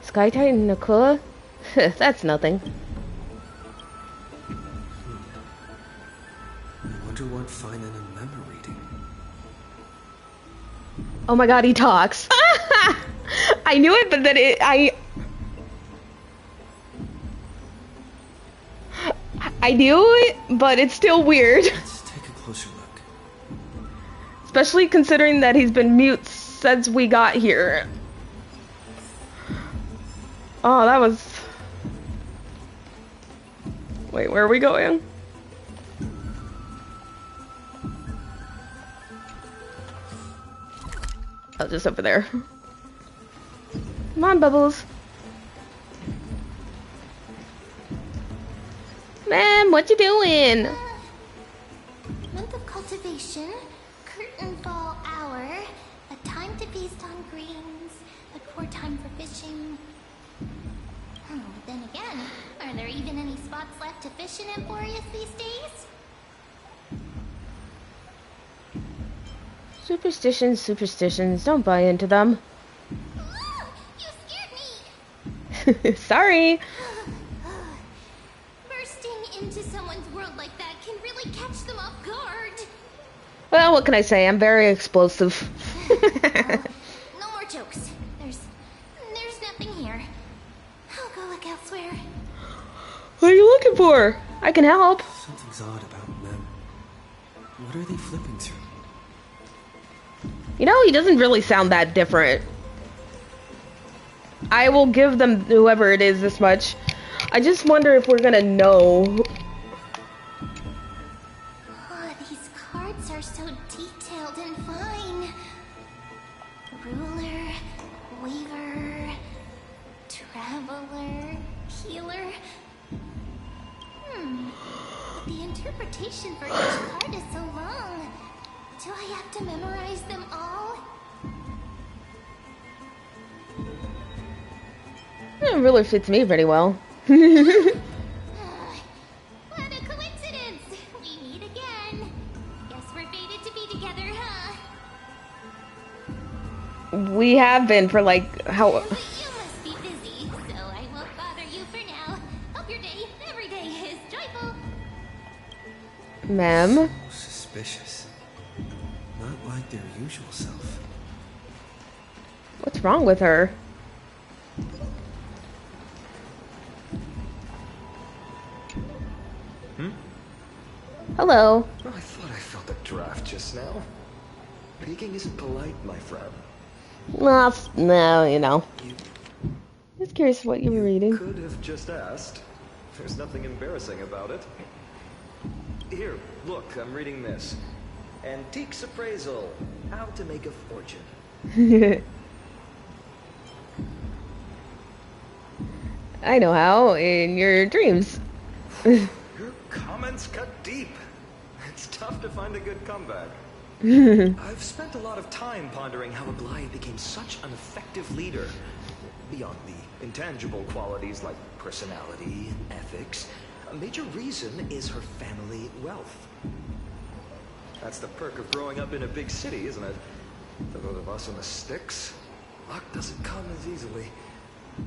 Sky Titan Aquila? That's nothing. I wonder what Finan and Mem are reading. Oh my god, he talks. I knew it, but then I knew it, but it's still weird. Let's take a closer look. Especially considering that he's been mute since we got here. Oh, that was... Wait, where are we going? Oh, just over there. Come on, Bubbles. Ma'am, what you doing? Month of cultivation, curtain fall hour, a time to feast on greens, a poor time for fishing. Oh, but then again, are there even any spots left to fish in Emphorius these days? Superstitions, don't buy into them. You scared me! Sorry. Bursting into someone's world like that can really catch them off guard. Well, what can I say? I'm very explosive. No more jokes. There's nothing here. I'll go look elsewhere. What are you looking for? I can help. Something's odd about Mem. What are they flipping through? You know, he doesn't really sound that different. I will give them, whoever it is, this much. I just wonder if we're gonna know. Oh, these cards are so detailed and fine. Ruler, weaver, traveler, healer. The interpretation for each card is so long. Do I have to memorize them all? It really fits me pretty well. What a coincidence! We meet again. Guess we're fated to be together, huh? We have been for like how... You must be busy, so I won't bother you for now. Hope your day, every day, is joyful. Ma'am? Suspicious. Not like their usual self. What's wrong with her? Hello. Oh, I thought I felt a draft just now. Peeking isn't polite, my friend. No, you know. You Just curious what you were reading. could have just asked. There's nothing embarrassing about it. Here, look, I'm reading this. Antiques Appraisal. How to make a fortune. I know how, in your dreams. Your comments cut deep. It's tough to find a good comeback. I've spent a lot of time pondering how Aglaya became such an effective leader. Beyond the intangible qualities like personality and ethics, a major reason is her family wealth. That's the perk of growing up in a big city, isn't it? For those of us in the sticks, luck doesn't come as easily.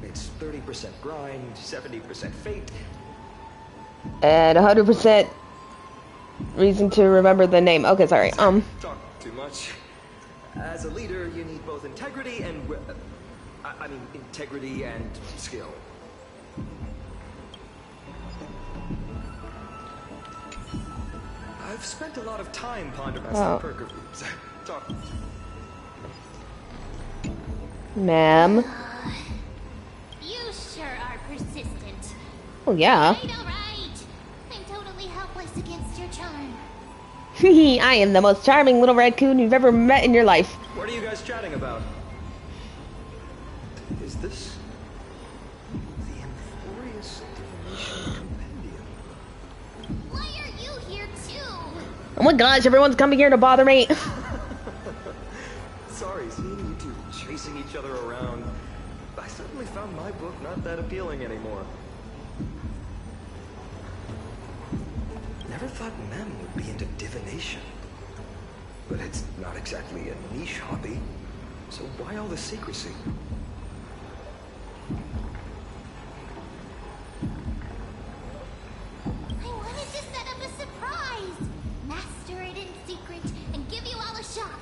It's 30% grind, 70% fate. And 100% reason to remember the name. Okay, sorry. Talk too much. As a leader, you need both integrity and integrity and skill. I've spent a lot of time pondering the perk of talk. Ma'am. You sure are persistent. Oh, yeah. All right. I'm totally helpless against your charm. I am the most charming little raccoon you've ever met in your life. What are you guys chatting about? Is this the Amphorius Divination Compendium? Why are you here too? Oh my gosh, everyone's coming here to bother me. Sorry, seeing you two chasing each other around. I suddenly found my book not that appealing anymore. Never thought Mem would be into divination. But it's not exactly a niche hobby. So why all the secrecy? I wanted to set up a surprise. Master it in secret and give you all a shock.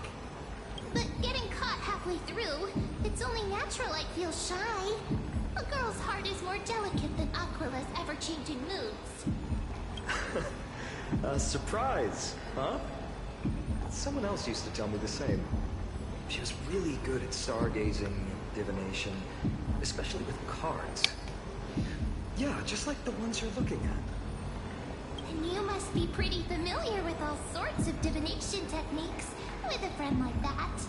But getting caught halfway through, it's only natural I feel shy. A girl's heart is more delicate than Aquila's ever-changing moods. A surprise, huh? Someone else used to tell me the same. She was really good at stargazing and divination, especially with cards. Yeah, just like the ones you're looking at. And you must be pretty familiar with all sorts of divination techniques with a friend like that.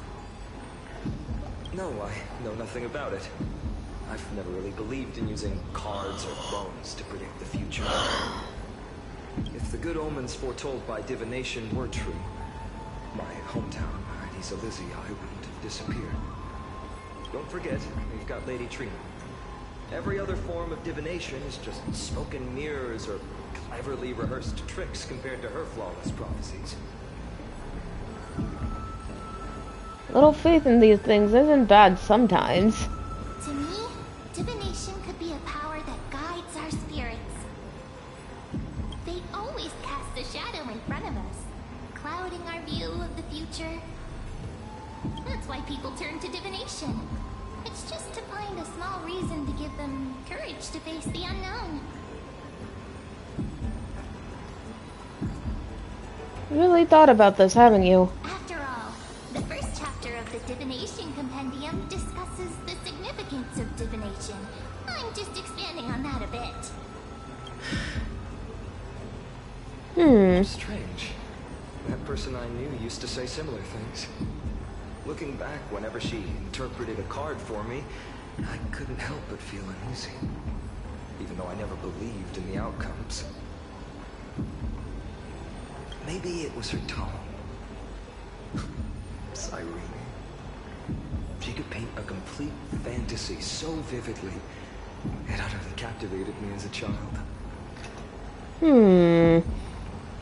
No, I know nothing about it. I've never really believed in using cards or bones to predict the future. If the good omens foretold by divination were true, my hometown, Ardis Elysiae, wouldn't have disappeared. Don't forget, we've got Lady Trina. Every other form of divination is just smoke and mirrors or cleverly rehearsed tricks compared to her flawless prophecies. Little faith in these things isn't bad sometimes. To me, divination could be a power that guides our spirits. They always cast a shadow in front of us, clouding our view of the future. That's why people turn to divination. It's just to find a small reason to give them courage to face the unknown. You really thought about this, haven't you? After all, the first chapter of the Divination Compendium discusses the significance of divination. I'm just expanding on that a bit. Strange. That person I knew used to say similar things. Looking back, whenever she interpreted a card for me, I couldn't help but feel uneasy. Even though I never believed in the outcomes. Maybe it was her tone. Cyrene. She could paint a complete fantasy so vividly, it utterly captivated me as a child.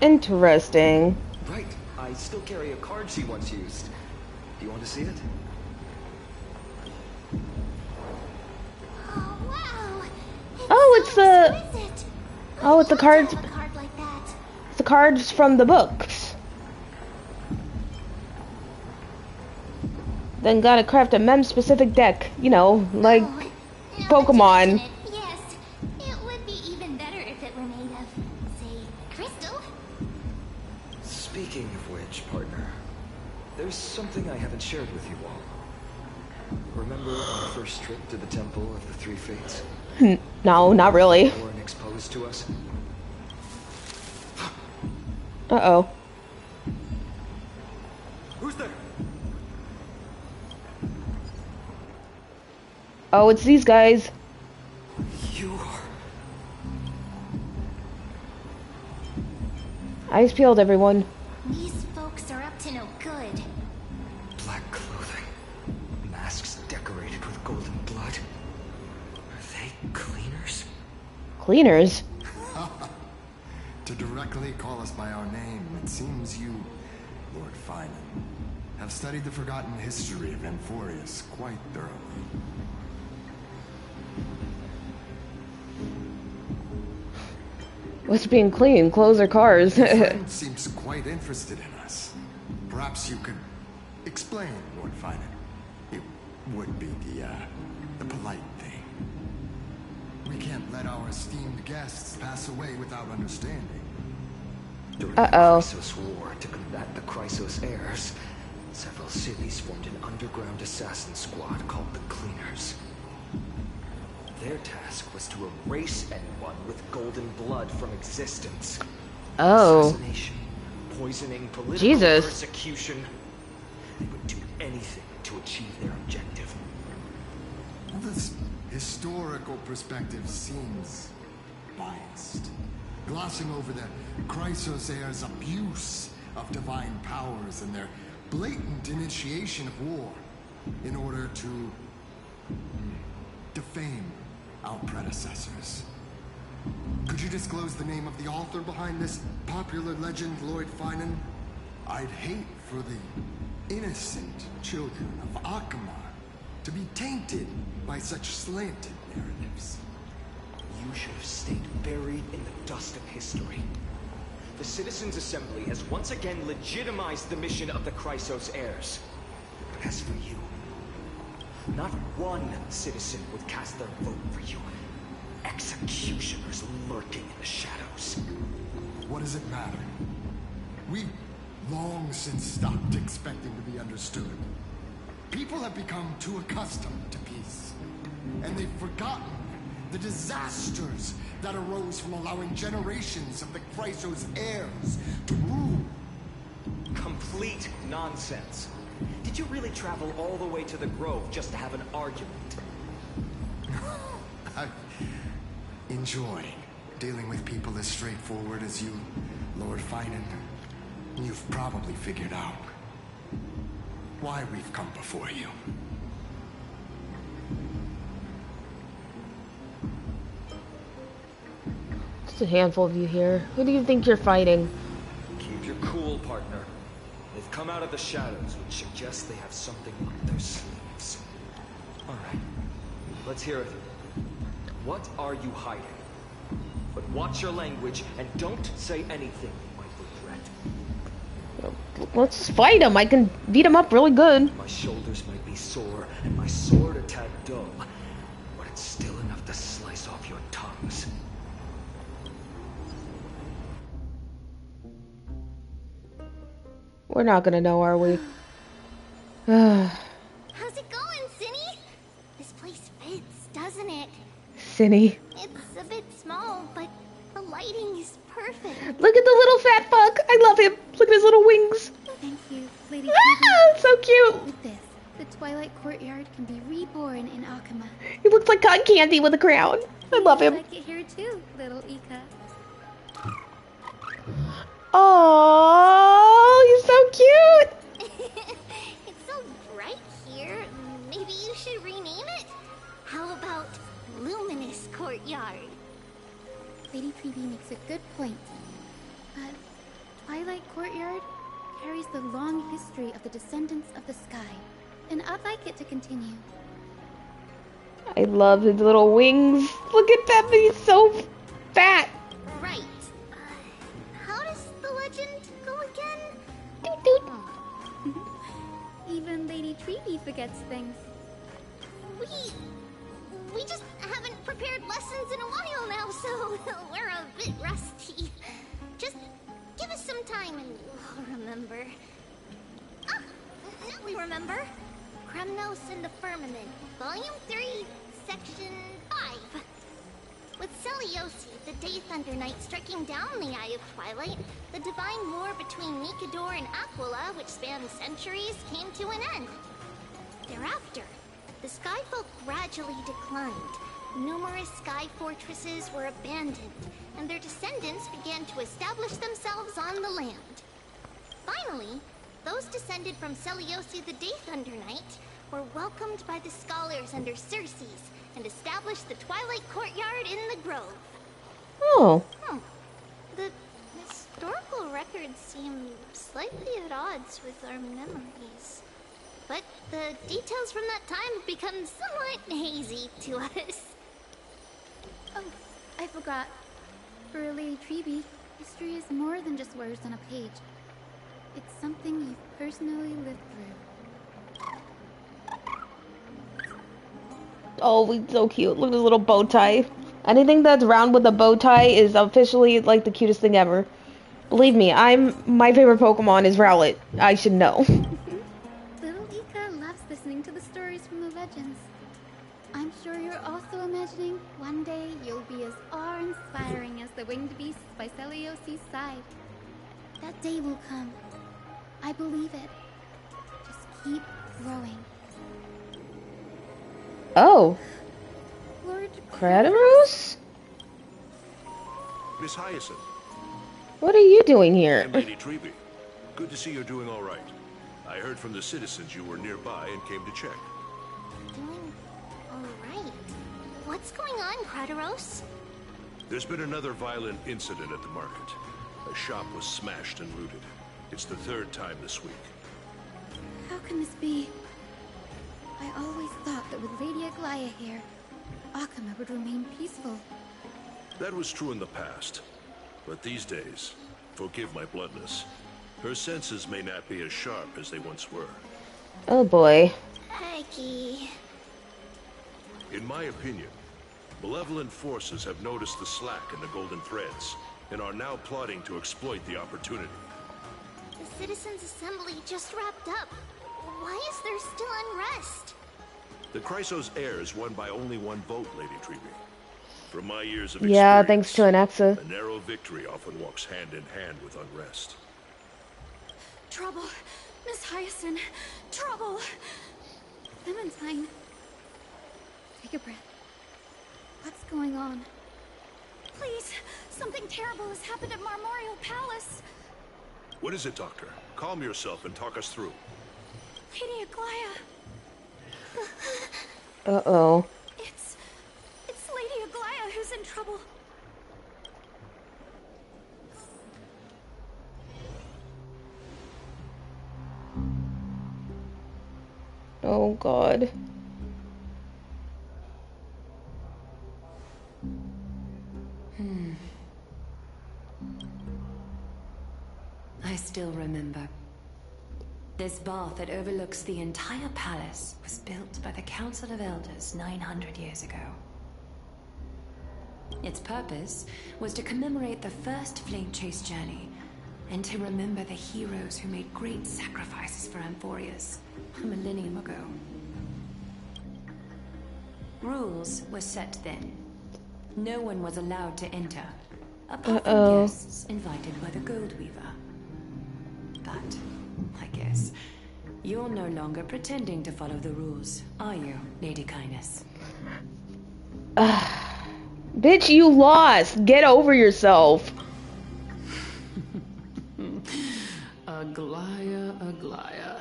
Interesting. Right. I still carry a card she once used. Do you want to see it? Oh, wow! Oh, Exquisite. Oh, it's the cards. A card like that. It's the cards from the books. Then gotta craft a mem-specific deck. You know, like Oh, now Pokemon. that you mention it, yes, it would be even better if it were made of, say, crystal. something I haven't shared with you all. Remember our first trip to the Temple of the Three Fates? No, not really. Weren't exposed to us? Uh-oh. Who's there? Oh, it's these guys. You are... Eyes peeled, everyone. These folks are up to no good. Black clothing. Masks decorated with golden blood. Are they cleaners? Cleaners? To directly call us by our name, it seems you, Lord Finan, have studied the forgotten history of Amphorius quite thoroughly. What's being clean? Clothes or cars? Your friend seems quite interested in us. Perhaps you could explain, Lord Finan. It would be the polite thing. We can't let our esteemed guests pass away without understanding. During the Chrysos War to combat the Chrysos heirs, several cities formed an underground assassin squad called the Cleaners. Their task was to erase anyone with golden blood from existence. Oh. Assassination, poisoning, political Jesus. persecution. They would do anything to achieve their objective. Well, this historical perspective seems biased, glossing over the Chrysos heirs' abuse of divine powers and their blatant initiation of war in order to defame our predecessors. Could you disclose the name of the author behind this popular legend, Lord Finan? I'd hate for the innocent children of Akamar to be tainted by such slanted narratives. You should have stayed buried in the dust of history. The Citizens' Assembly has once again legitimized the mission of the Chrysos heirs. But as for you, not one citizen would cast their vote for you. Executioners lurking in the shadows. What does it matter? We've long since stopped expecting to be understood. People have become too accustomed to peace, and they've forgotten the disasters that arose from allowing generations of the Chrysos heirs to rule. Complete nonsense. Did you really travel all the way to the Grove just to have an argument? I enjoy dealing with people as straightforward as you, Lord Finan. You've probably figured out why we've come before you. Just a handful of you here. Who do you think you're fighting? Keep your cool, partner. They've come out of the shadows, which suggests they have something up their sleeves. Alright, let's hear it. What are you hiding? But watch your language, and don't say anything you might regret. Let's just fight him. I can beat him up really good. My shoulders might be sore, and my sword a tad dull, but it's still enough to slice off your tongues. We're not gonna know, are we? How's it going, Cinny? This place fits, doesn't it? Cinny. It's a bit small, but the lighting is perfect. Look at the little fat fuck. I love him. Look at his little wings. Thank you, Lady Ah, so cute. With this, the Twilight Courtyard can be reborn in Akama. He looks like cotton candy with a crown. I love him. I like it here too, little Ika. Oh, he's so cute. It's so bright here. Maybe you should rename it? How about Luminous Courtyard? Lady Treevee makes a good point. But Twilight Courtyard carries the long history of the descendants of the sky, and I'd like it to continue. I love his little wings. Look at them. He's so fat. Right. How does the legend go again? Doot doot. Even Lady Treevee forgets things. We just haven't prepared lessons in a while now, so we're a bit rusty. Just give us some time and we'll remember. Ah, remember? Kremnos in the Firmament, Volume 3, Section 5. With Celiosi, the Day Thunder Knight, striking down the Eye of Twilight, the divine war between Nikador and Aquila, which spanned centuries, came to an end. Thereafter, the Skyfolk gradually declined. Numerous sky fortresses were abandoned, and their descendants began to establish themselves on the land. Finally, those descended from Celiosi the Day Thunder Knight were welcomed by the scholars under Circes and established the Twilight Courtyard in the Grove. Oh. The historical records seem slightly at odds with our memories. But the details from that time have become somewhat hazy to us. Oh, I forgot. For Lady Treby, history is more than just words on a page. It's something you've personally lived through. Oh, he's so cute. Look at his little bow tie. Anything that's round with a bow tie is officially like the cutest thing ever. Believe me, my favorite Pokemon is Rowlet. I should know. Little Ika loves listening to the stories from the legends. I'm sure you're also imagining one day you'll be as awe-inspiring as the winged beasts by Celiosi's side. That day will come. I believe it. Just keep growing. Oh. Lord Kratos? Miss Hyacinth. What are you doing here? I'm Lady Treby. Good to see you're doing all right. I heard from the citizens you were nearby and came to check. Doing alright. What's going on, Kratoros? There's been another violent incident at the market. A shop was smashed and looted. It's the third time this week. How can this be? I always thought that with Lady Aglaya here, Akama would remain peaceful. That was true in the past. But these days, forgive my bluntness, her senses may not be as sharp as they once were. Oh boy. Hecky. In my opinion, malevolent forces have noticed the slack in the Golden Threads and are now plotting to exploit the opportunity. The Citizens' Assembly just wrapped up. Why is there still unrest? The Chrysos heir is won by only one vote, Lady Treby. From my years of experience, Yeah, thanks to Anaxa. a narrow victory often walks hand in hand with unrest. Trouble! Miss Hyacinth! Trouble! Clementine. Take a breath. What's going on? Please! Something terrible has happened at Marmorial Palace! What is it, Doctor? Calm yourself and talk us through. Lady Aglaya! Uh-oh. It's Lady Aglaya who's in trouble. Oh god. I still remember. This bath that overlooks the entire palace was built by the Council of Elders 900 years ago. Its purpose was to commemorate the first Flame Chase journey, and to remember the heroes who made great sacrifices for Amphorius a millennium ago. Rules were set then. No one was allowed to enter, apart from guests invited by the Gold Weaver. But, I guess, you're no longer pretending to follow the rules, are you, Lady Kindness? Bitch, you lost! Get over yourself! Aglaya, Aglaya.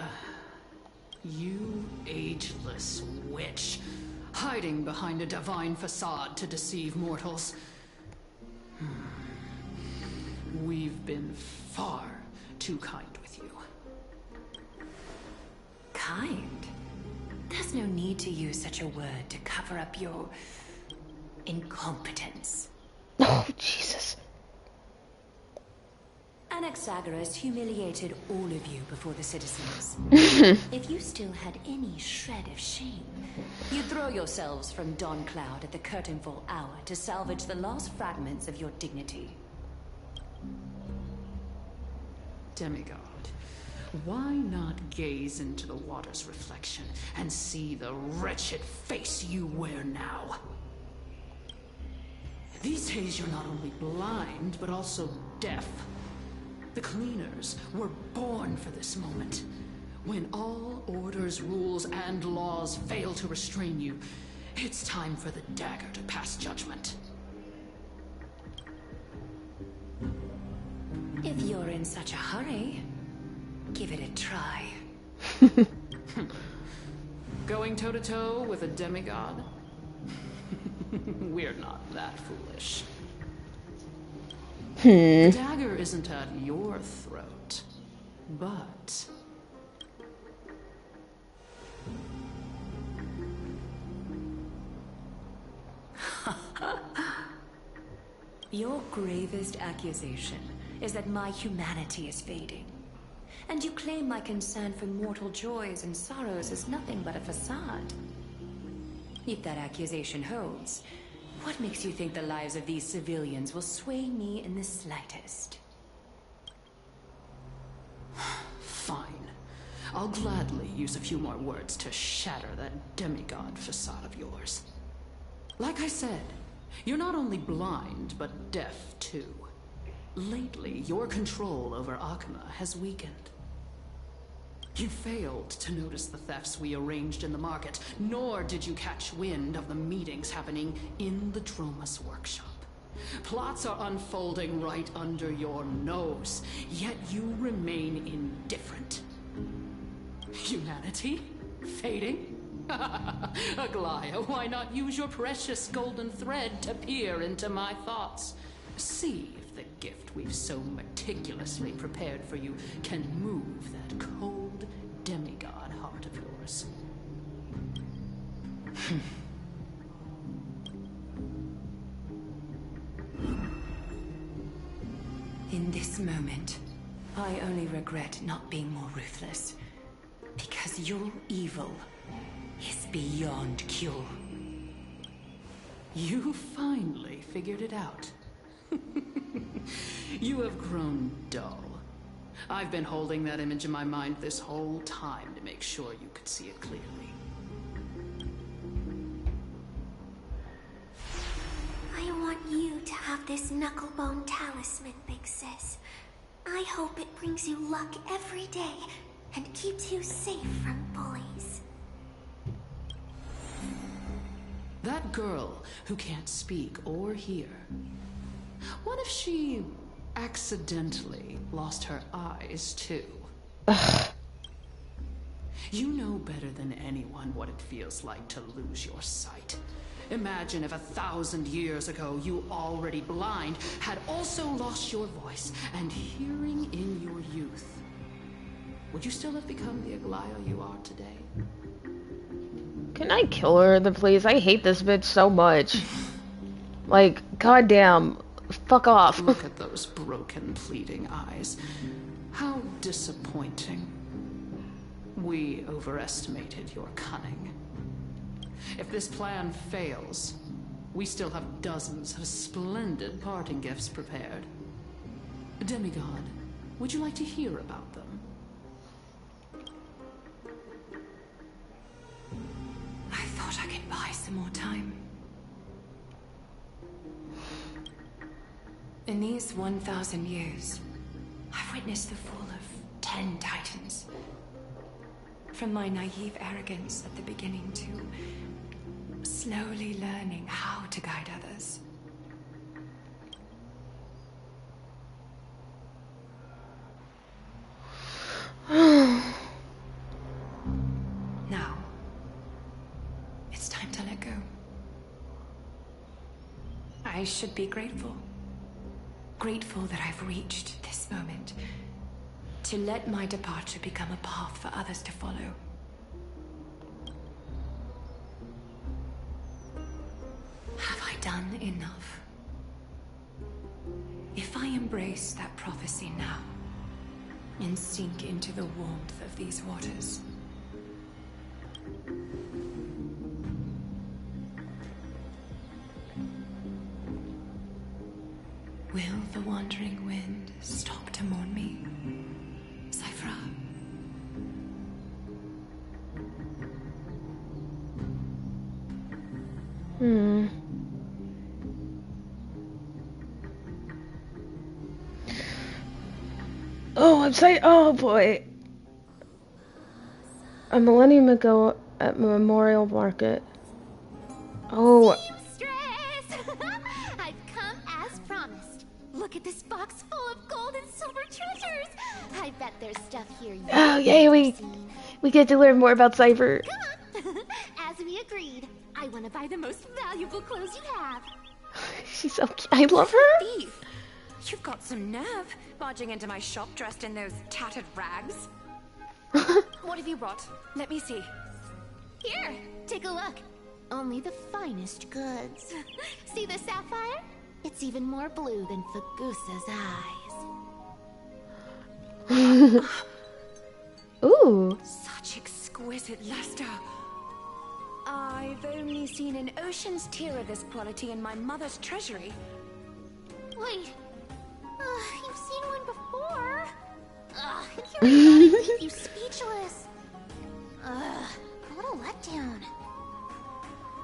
You ageless witch, hiding behind a divine facade to deceive mortals. We've been far too kind with you. Kind? There's no need to use such a word to cover up your incompetence. Oh, Jesus. Anaxagoras humiliated all of you before the citizens. If you still had any shred of shame, you'd throw yourselves from Dawn Cloud at the curtainfall hour to salvage the last fragments of your dignity. Demigod, Why not gaze into the water's reflection and see the wretched face you wear now? These days you're not only blind, but also deaf. The cleaners were born for this moment. When all orders, rules, and laws fail to restrain you, it's time for the dagger to pass judgment. If you're in such a hurry, give it a try. Going toe-to-toe with a demigod? We're not that foolish. The dagger isn't at your throat, but... Your gravest accusation is that my humanity is fading. And you claim my concern for mortal joys and sorrows is nothing but a facade. If that accusation holds, what makes you think the lives of these civilians will sway me in the slightest? Fine. I'll gladly use a few more words to shatter that demigod facade of yours. Like I said, you're not only blind, but deaf too. Lately, your control over Akuma has weakened. You failed to notice the thefts we arranged in the market, nor did you catch wind of the meetings happening in the Dromus workshop. Plots are unfolding right under your nose, yet you remain indifferent. Humanity? Fading? Aglaya, why not use your precious golden thread to peer into my thoughts? See if the gift we've so meticulously prepared for you can move that cold demigod heart of yours. In this moment, I only regret not being more ruthless. Because your evil is beyond cure. You finally figured it out. You have grown dull. I've been holding that image in my mind this whole time to make sure you could see it clearly. I want you to have this knucklebone talisman, Big Sis. I hope it brings you luck every day and keeps you safe from bullies. That girl who can't speak or hear. What if she accidentally lost her eyes too? You know better than anyone what it feels like to lose your sight. Imagine if 1,000 years ago you, already blind, had also lost your voice and hearing in your youth. Would you still have become the Aglaya you are today? Can I kill her, please? I hate this bitch so much. Like, goddamn, fuck off. Look at those broken, pleading eyes. How disappointing. We overestimated your cunning. If this plan fails, we still have dozens of splendid parting gifts prepared. Demigod, would you like to hear about them? I thought I could buy some more time. In these 1,000 years, I've witnessed the fall of 10 titans. From my naive arrogance at the beginning to slowly learning how to guide others. Now, it's time to let go. I should be grateful. Grateful that I've reached this moment. To let my departure become a path for others to follow. Have I done enough? If I embrace that prophecy now, and sink into the warmth of these waters, will the wandering wind stop to mourn me? Cyphra, Hmm. Oh, I'm sorry. Oh boy. A millennium ago at Memorial Market. Oh. Seamstress! I've come as promised. Look at this box full of gold and silver treasures. I bet there's stuff here you Oh yay, we get to learn more about Cypher. Come on. As we agreed, I want to buy the most valuable clothes you have. She's so cute. I love her. Thief! You've got some nerve, barging into my shop dressed in those tattered rags. What have you brought? Let me see. Here, take a look. Only the finest goods. See the sapphire? It's even more blue than Fagusa's eyes. Ooh. Such exquisite luster. I've only seen an ocean's tear of this quality in my mother's treasury. Wait. You've seen one before. Hearing that leave you speechless. What a letdown.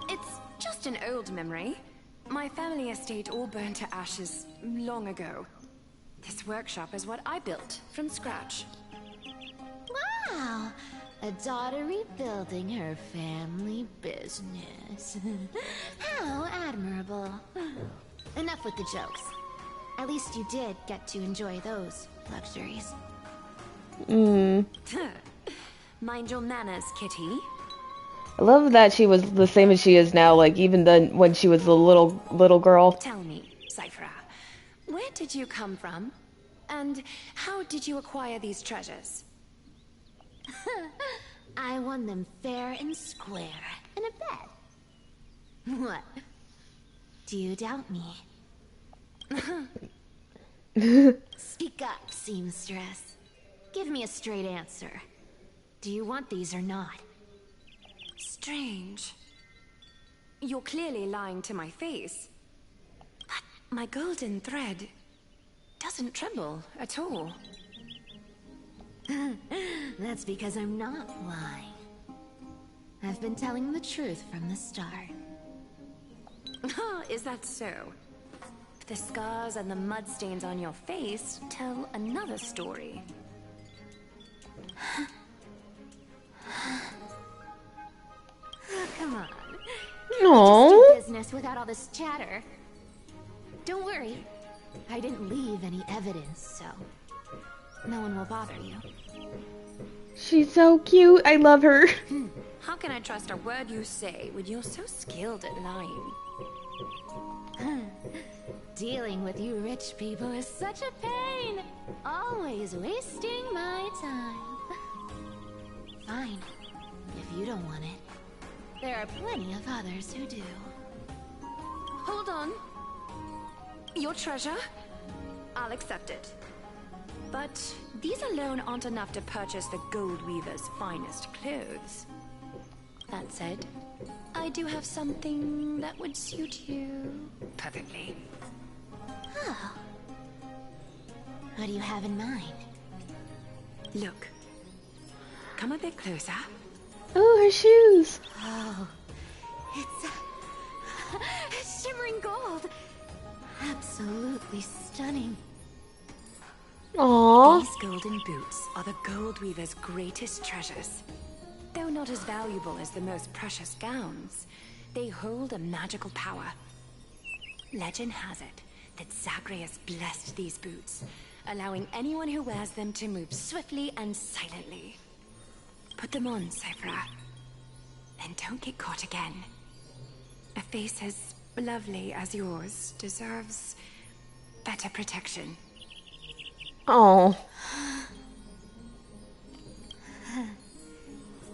It's just an old memory. My family estate all burned to ashes long ago. This workshop is what I built from scratch. Wow. A daughter rebuilding her family business. How admirable. Enough with the jokes. At least you did get to enjoy those luxuries. Mind your manners, Kitty. I love that she was the same as she is now, like even then when she was the little girl. Tell me, Cyphra, where did you come from? And how did you acquire these treasures? I won them fair and square in a bet. What? Do you doubt me? Speak up, seamstress. Give me a straight answer. Do you want these or not? Strange. You're clearly lying to my face. But my golden thread doesn't tremble at all. That's because I'm not lying. I've been telling the truth from the start. Is that so? The scars and the mud stains on your face tell another story. Come on. No. Just do business without all this chatter. Don't worry. I didn't leave any evidence, so no one will bother you. She's so cute. I love her. How can I trust a word you say when you're so skilled at lying? Dealing with you rich people is such a pain. Always wasting my time. Fine. If you don't want it. There are plenty of others who do. Hold on. Your treasure? I'll accept it. But these alone aren't enough to purchase the Gold Weaver's finest clothes. That said, I do have something that would suit you perfectly. Oh. What do you have in mind? Look. Come a bit closer. Oh, her shoes. Oh, it's shimmering gold. Absolutely stunning. Aww. These golden boots are the Gold Weaver's greatest treasures. Though not as valuable as the most precious gowns, they hold a magical power. Legend has it that Zagreus blessed these boots, allowing anyone who wears them to move swiftly and silently. Put them on, Cyphra, and don't get caught again. A face as lovely as yours deserves better protection. Oh.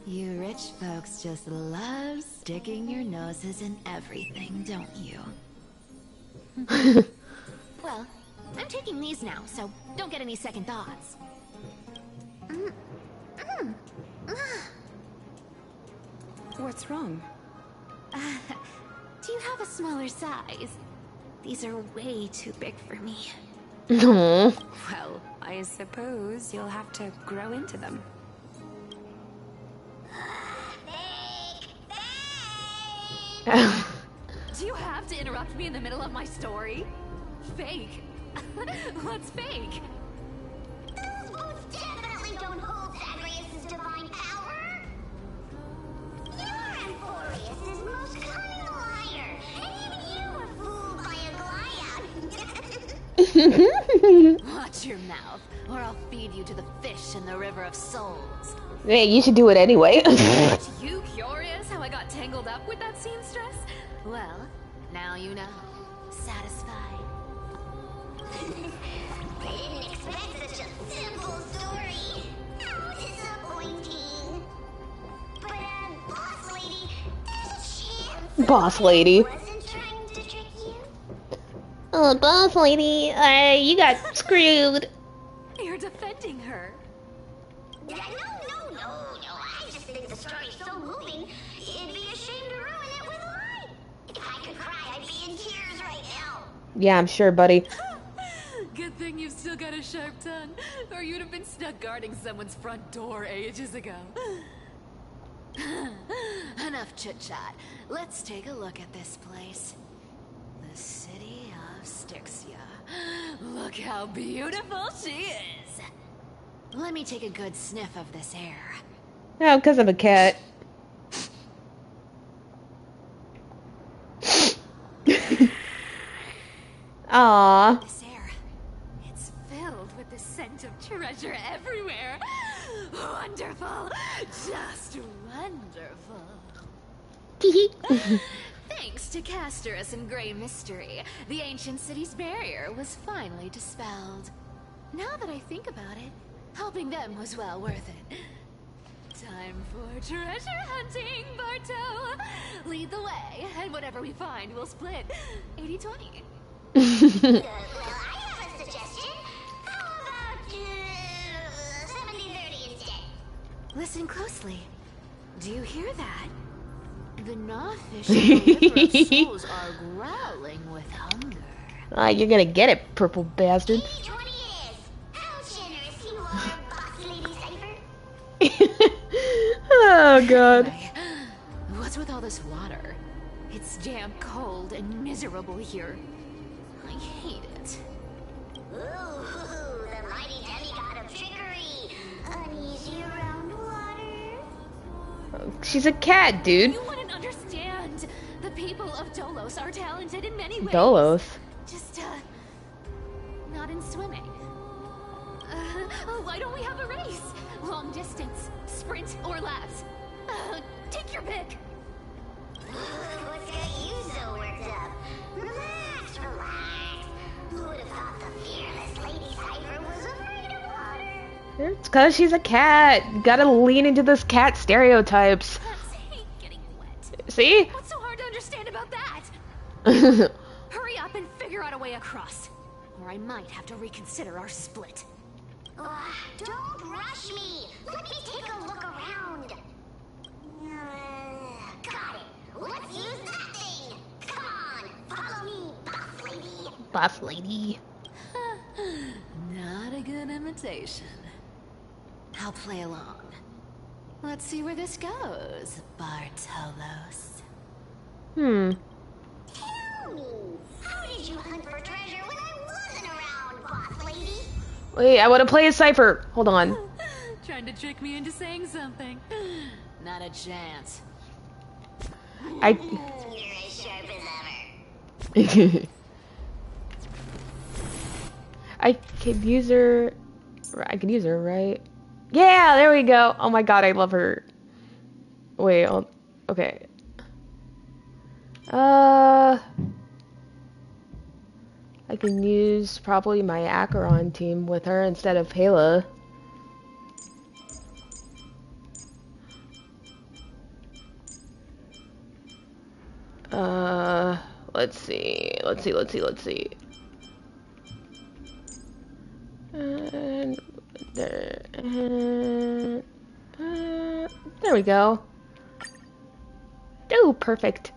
You rich folks just love sticking your noses in everything, don't you? Well, I'm taking these now, so don't get any second thoughts. What's wrong? Do you have a smaller size? These are way too big for me. No. Well, I suppose you'll have to grow into them. stopped me in the middle of my story? Fake. What's fake? Those boots definitely don't hold Zagreus' divine power. You're Amphorius' most cunning liar, and even you were fooled by a Goliath. Watch your mouth, or I'll feed you to the fish in the River of Souls. Hey, you should do it anyway. You curious how I got tangled up with that seamstress? Well, now you know. Satisfied? I didn't expect such a simple story. How disappointing. But, boss lady, there's a chance. Boss lady. I wasn't trying to trick you. Oh, boss lady, you got screwed. You're defending her. No. I just think the story's so moving, it'd be a shame to ruin it with a lie. If I could cry, I'd be in tears right now. Yeah, I'm sure, buddy. Good thing you've still got a sharp tongue, or you'd have been stuck guarding someone's front door ages ago. Enough chit-chat. Let's take a look at this place. The city of Styxia. Look how beautiful she is. Let me take a good sniff of this air. Oh, because I'm a cat. Aww. This air, it's filled with the scent of treasure everywhere. Wonderful. Just wonderful. Thanks to Castorus and Grey Mystery, the ancient city's barrier was finally dispelled. Now that I think about it, helping them was well worth it. Time for treasure hunting, Barto! Lead the way, and whatever we find, we'll split 80-20. Well, I have a suggestion. How about 70-30 instead? Listen closely. Do you hear that? The Gnawfish in the River of Souls are growling with hunger. Ah, you're gonna get it, purple bastard. 80-20 is. How generous you are, boss lady Cypher. Oh, God. Anyway, what's with all this water? It's damp, cold, and miserable here. I hate it. Ooh, the mighty demigod of trickery. Uneasy around water. She's a cat, dude. You wouldn't understand. The people of Dolos are talented in many ways. Dolos? Just, not in swimming. Why don't we have a race? Long distance, sprint, or laps? Take your pick. What's got you so worked up? Relax. Who would have thought the fearless Lady Cypher was afraid of water? It's because she's a cat. Gotta lean into those cat stereotypes. Cats hate getting wet. See? What's so hard to understand about that? Hurry up and figure out a way across, or I might have to reconsider our split. Don't rush me. Let me take a look around. Got it. Let's use that thing. Come on, follow me, boss lady. Boss lady. Not a good imitation. I'll play along. Let's see where this goes, Bartolos. Hmm. Tell me, how did you hunt for treasure when I wasn't around, boss lady? Wait, I want to play a Cypher. Hold on. Trying to trick me into saying something. Not a chance. I... You're as sharp as ever. I could use her... I could use her, right? Yeah, there we go. Oh my god, I love her. Wait, okay. I can use probably my Acheron team with her instead of Hela. Let's see. And there we go. Oh, perfect.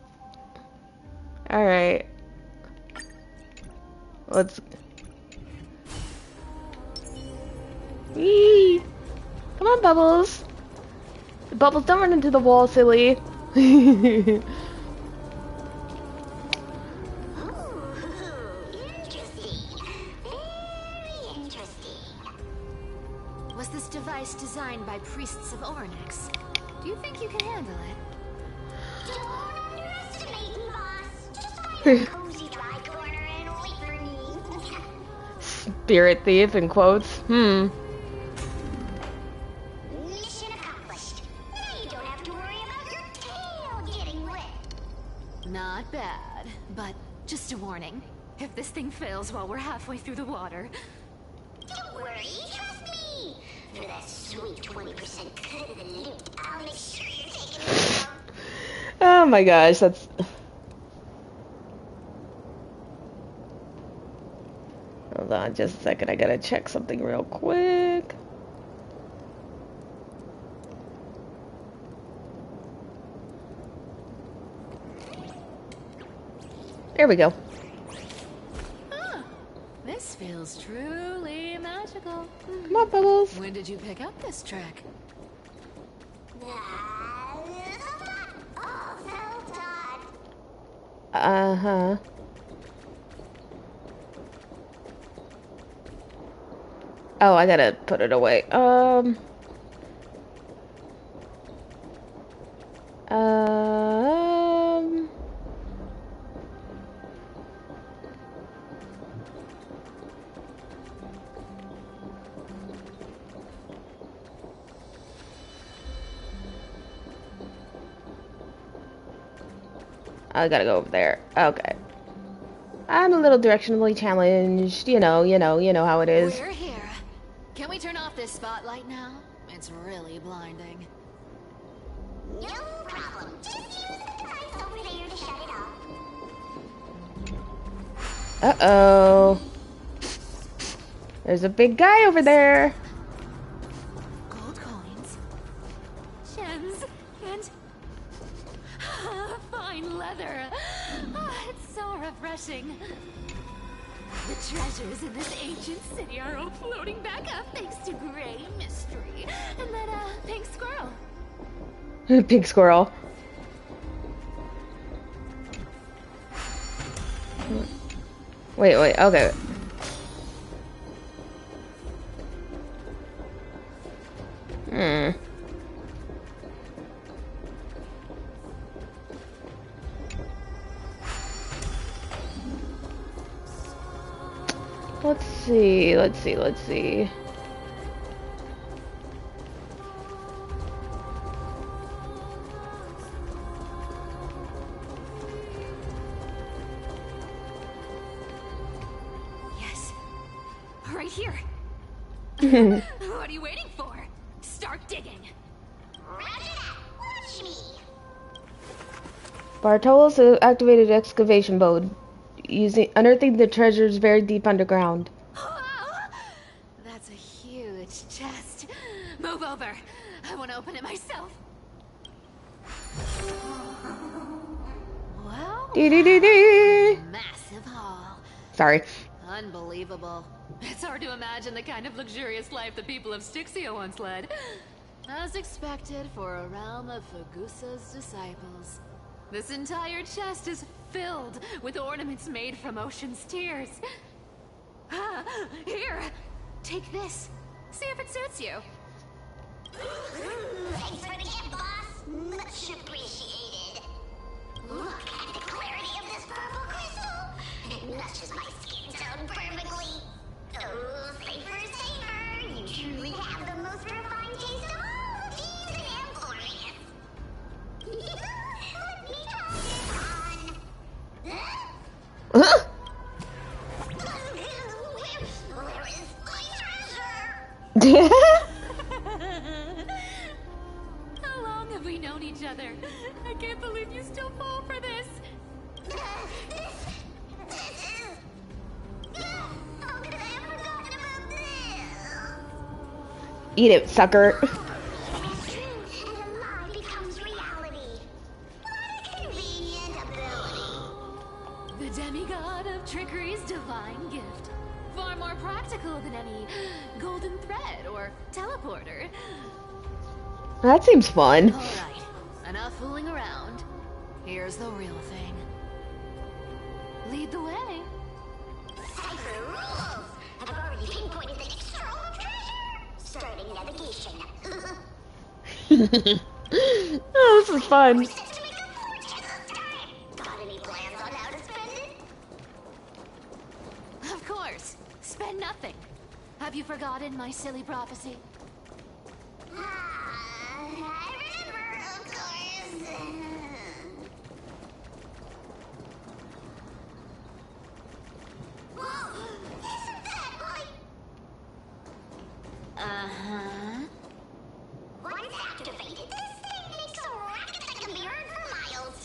Alright. Let's... Whee! Come on, Bubbles! Bubbles, don't run into the wall, silly! High Priests of Orynyx. Do you think you can handle it? Don't underestimate me, boss. Just find a cozy dry corner and wait for me. Spirit thief in quotes. Mission accomplished. Now you don't have to worry about your tail getting wet. Not bad, but just a warning. If this thing fails while we're halfway through the water... Don't worry, trust me. For that sweet 20% cut of the loot, I'll make sure you're taken care of. Oh my gosh, that's... Hold on just a second, I gotta check something real quick. There we go. This feels truly magical. Come on, Bubbles. When did you pick up this trick? Uh-huh. Oh, I gotta put it away. I gotta go over there. Okay. I'm a little directionally challenged. You know how it is. We're here. Can we turn off this spotlight now? It's really blinding. No problem. Just use the device over there to shut it off. Uh-oh. There's a big guy over there. Gold coins, gems, and fine leather. It's so refreshing. The treasures in this ancient city are all floating back up thanks to Grey Mystery and that pink squirrel. Pink squirrel. Wait, okay. Let's see. Yes. Right here. What are you waiting for? Start digging. Roger that. Watch me. Bartolos activated excavation mode, unearthing the treasures very deep underground. That's a huge chest. Move over. I want to open it myself. Wow. Massive haul. Sorry. Unbelievable. It's hard to imagine the kind of luxurious life the people of Styxia once led. As expected for a realm of Fagusa's disciples. This entire chest is filled with ornaments made from ocean's tears. Here, take this. See if it suits you. Thanks for the gift, boss. Much appreciated. Look at the clarity of this purple crystal. It matches my skin tone perfectly. Oh, safer. You truly have the most refined taste of all thieves in Amphorius. Let me try it on. Where is my treasure? How long have we known each other? I can't believe you still fall for this. How could I have forgotten about this? Eat it, sucker. And a lie becomes reality. What a convenient ability. The demigod of trickery's divine gift. Far more practical than any golden thread or teleporter. That seems fun. Alright, enough fooling around. Here's the real thing. Lead the way. Cypher rules. I've already pinpointed the next trove of treasure. Starting navigation. Oh, this is fun. Of course. Spend nothing. Have you forgotten my silly prophecy? I remember, of course. Whoa! Isn't that like... Uh-huh. Once activated, this thing makes a racket that can be heard for miles.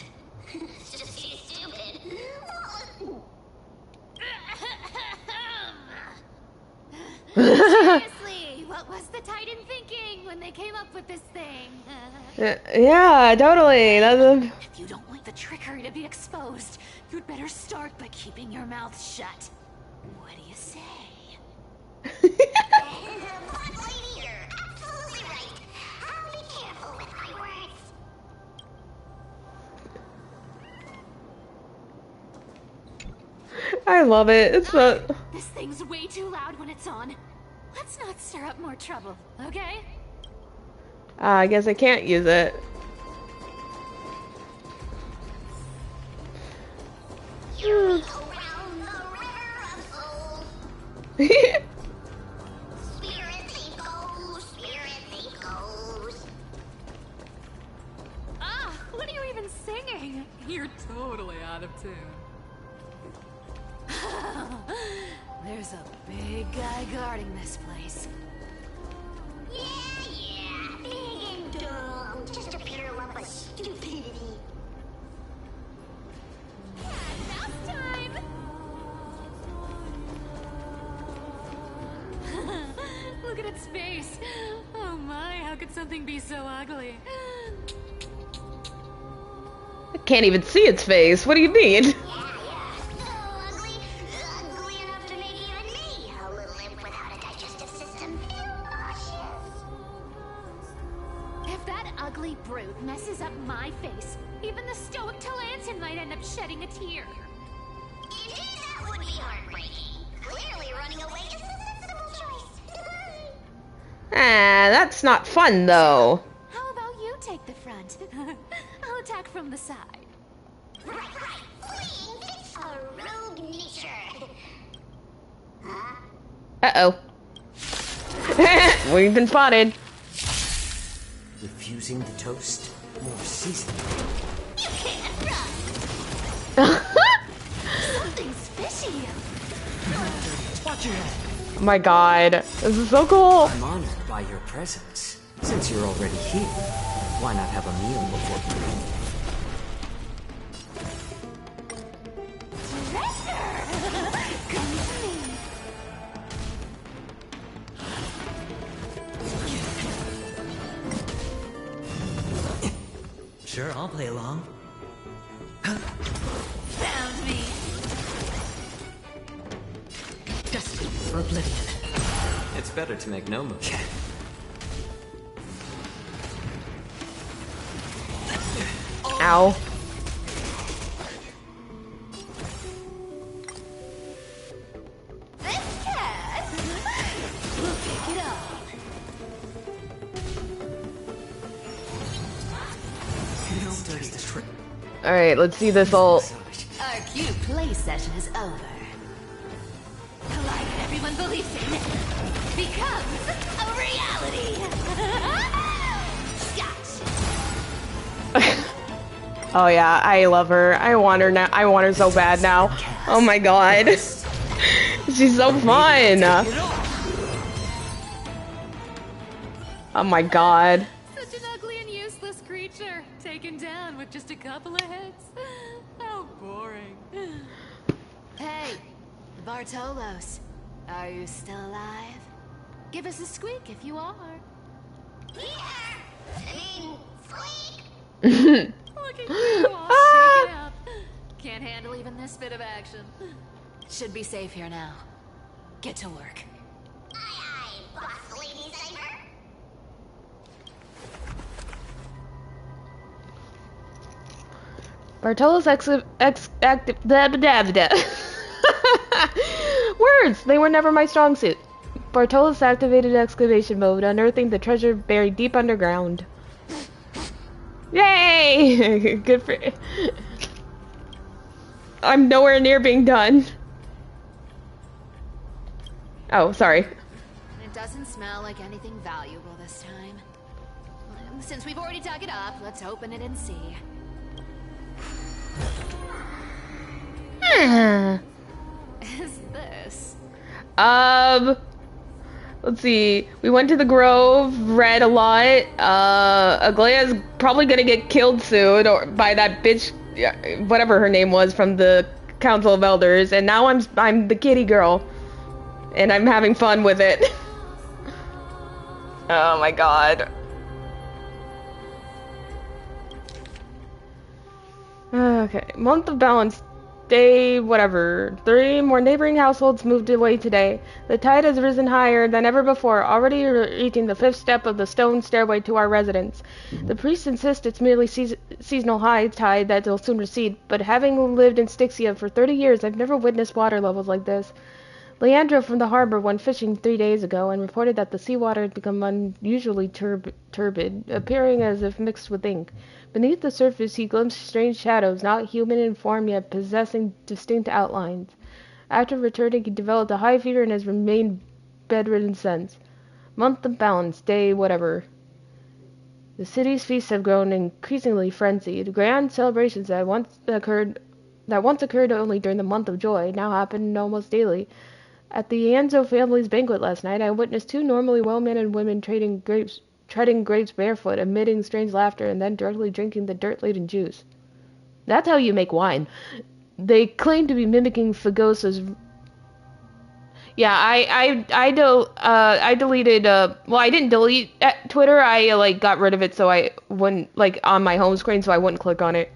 It's just too stupid. Seriously, what was the Titan thinking when they came up with this thing? Yeah, totally. If you don't want the trickery to be exposed, you'd better start by keeping your mouth shut. What do you say? Black Lady, you're absolutely right. I'll be careful with my words. I love it. It's a... This thing's way too loud when it's on. Let's not stir up more trouble, okay? I guess I can't use it. Around the river of souls. Spirit goes. Ah, what are you even singing? You're totally out of tune. There's a big guy guarding this place. Yeah, big and dumb. Just a pure lump of stupidity. Mouse time! Look at its face. Oh my, how could something be so ugly? I can't even see its face. What do you mean? So ugly. Ugly enough to make even me, a little imp without a digestive system, feel nauseous. If that ugly brute messes up my face, even the stoic Talantin might end up shedding a tear. Indeed, that would be heartbreaking. Clearly, running away is the sensible choice. That's not fun, though. How about you take the front? I'll attack from the side. Right. Fleeing fits a rogue nature. Huh? Uh-oh. We've been spotted. Refusing the toast, more seasoning. You can't run. Something's fishy. Watch your head. Oh my god. This is so cool. I'm honored by your presence. Since you're already here, why not have a meal before you? Come to me. Sure, I'll play along. Found me. Destined for oblivion. It's better to make no move. Ow. This cat will pick it up. Alright, let's see this ult. Our cute play session is over. The life everyone believes in becomes a reality. Gotcha. Oh yeah, I love her. I want her now. I want her so bad now. Oh my god. She's so fun. Oh my god. Such an ugly and useless creature, taken down with just a couple of hits. How boring. Hey, Bartolos, are you still alive? Give us a squeak if you are. Squeak. Look at you, all shaken up. Can't handle even this bit of action. Should be safe here now. Get to work. Aye, boss lady Cypher. Bartolo's active. Words! They were never my strong suit. Bartolus activated excavation mode, unearthing the treasure buried deep underground. Yay! Good for... I'm nowhere near being done. Oh, sorry. It doesn't smell like anything valuable this time. Since we've already dug it up, let's open it and see. Is this? Let's see. We went to the Grove, read a lot. Aglaea's probably gonna get killed soon, or by that bitch, whatever her name was, from the Council of Elders. And now I'm the kitty girl, and I'm having fun with it. Oh my god. Okay, month of balance. Day, whatever. 3 more neighboring households moved away today. The tide has risen higher than ever before, already reaching the 5th step of the stone stairway to our residence. The priests insist it's merely seasonal high tide that will soon recede, but having lived in Styxia for 30 years, I've never witnessed water levels like this. Leandro from the harbor went fishing 3 days ago and reported that the seawater had become unusually turbid, appearing as if mixed with ink. Beneath the surface he glimpsed strange shadows, not human in form yet possessing distinct outlines. After returning he developed a high fever and has remained bedridden since. Month of balance, day whatever. The city's feasts have grown increasingly frenzied. Grand celebrations that once occurred only during the month of joy now happen almost daily. At the Anzo family's banquet last night I witnessed 2 normally well-mannered women treading grapes barefoot, emitting strange laughter, and then directly drinking the dirt-laden juice. That's how you make wine. They claim to be mimicking Fagosa's... Yeah, I deleted, well, I didn't delete Twitter, I, got rid of it so I wouldn't, on my home screen so I wouldn't click on it.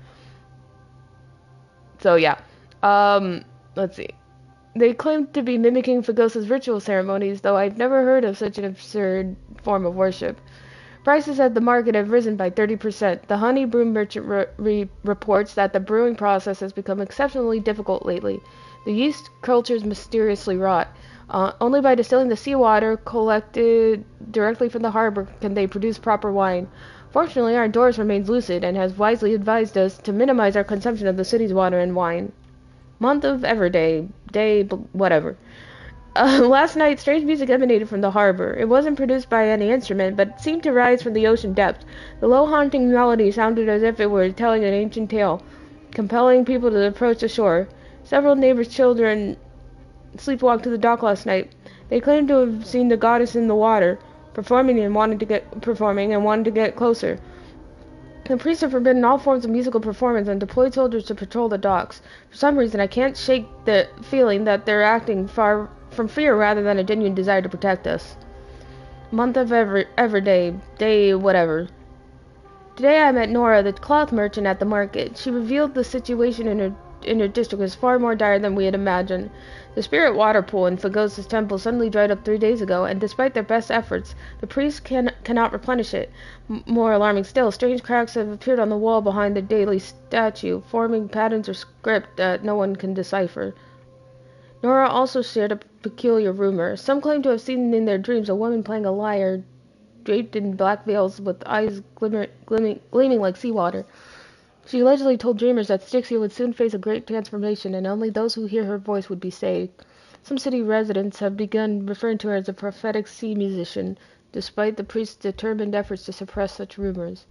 So, yeah. Let's see. They claim to be mimicking Fagosa's ritual ceremonies, though I've never heard of such an absurd form of worship. Prices at the market have risen by 30%. The honey brew merchant reports that the brewing process has become exceptionally difficult lately. The yeast cultures mysteriously rot. Only by distilling the seawater collected directly from the harbor can they produce proper wine. Fortunately, our Doris remains lucid and has wisely advised us to minimize our consumption of the city's water and wine. Month of Everday. Day whatever. Last night, strange music emanated from the harbor. It wasn't produced by any instrument, but seemed to rise from the ocean depths. The low, haunting melody sounded as if it were telling an ancient tale, compelling people to approach the shore. Several neighbors' children sleepwalked to the dock last night. They claimed to have seen the goddess in the water, performing and wanted to get closer. The priests have forbidden all forms of musical performance and deployed soldiers to patrol the docks. For some reason, I can't shake the feeling that they're acting from fear rather than a genuine desire to protect us. Month of Everday. Day whatever. Today I met Nora, the cloth merchant at the market. She revealed the situation in her district was far more dire than we had imagined. The spirit water pool in Fagosa's temple suddenly dried up 3 days ago, and despite their best efforts, the priests cannot replenish it. More alarming still, strange cracks have appeared on the wall behind the daily statue, forming patterns or script that no one can decipher. Nora also shared a peculiar rumor. Some claim to have seen in their dreams a woman playing a lyre, draped in black veils with eyes gleaming like seawater. She allegedly told dreamers that Styxia would soon face a great transformation, and only those who hear her voice would be saved. Some city residents have begun referring to her as a prophetic sea musician, despite the priest's determined efforts to suppress such rumors.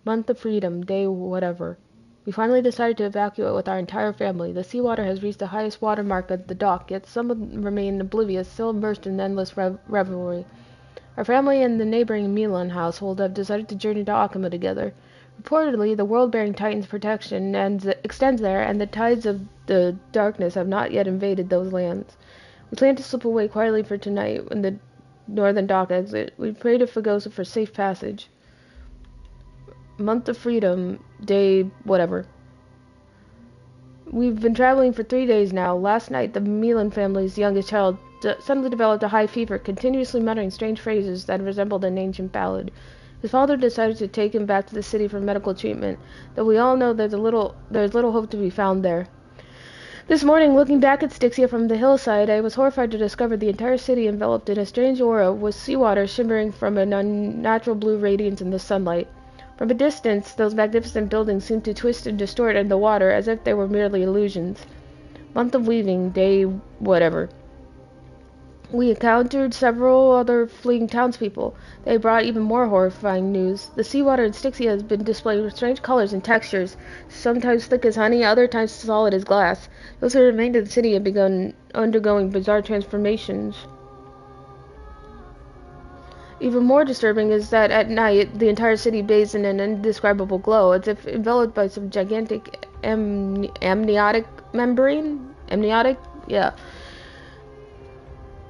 Month of Freedom, day whatever. We finally decided to evacuate with our entire family. The seawater has reached the highest water mark at the dock, yet some remain oblivious, still immersed in endless revelry. Our family and the neighboring Milan household have decided to journey to Akama together. Reportedly, the world-bearing Titan's protection extends there, and the tides of the darkness have not yet invaded those lands. We plan to slip away quietly for tonight when the northern dock exit. We pray to Fagosa for safe passage. Month of Freedom, day whatever. We've been traveling for 3 days now. Last night, the Milan family's youngest child suddenly developed a high fever, continuously muttering strange phrases that resembled an ancient ballad. His father decided to take him back to the city for medical treatment, though we all know there's little hope to be found there. This morning, looking back at Styxia from the hillside, I was horrified to discover the entire city enveloped in a strange aura, with seawater shimmering from an unnatural blue radiance in the sunlight. From a distance, those magnificent buildings seemed to twist and distort in the water as if they were merely illusions. Month of weaving, day whatever. We encountered several other fleeing townspeople. They brought even more horrifying news. The seawater in Styxia has been displaying strange colors and textures, sometimes thick as honey, other times solid as glass. Those who remained in the city had begun undergoing bizarre transformations. Even more disturbing is that at night, the entire city bathes in an indescribable glow, as if enveloped by some gigantic amniotic membrane? Amniotic? Yeah.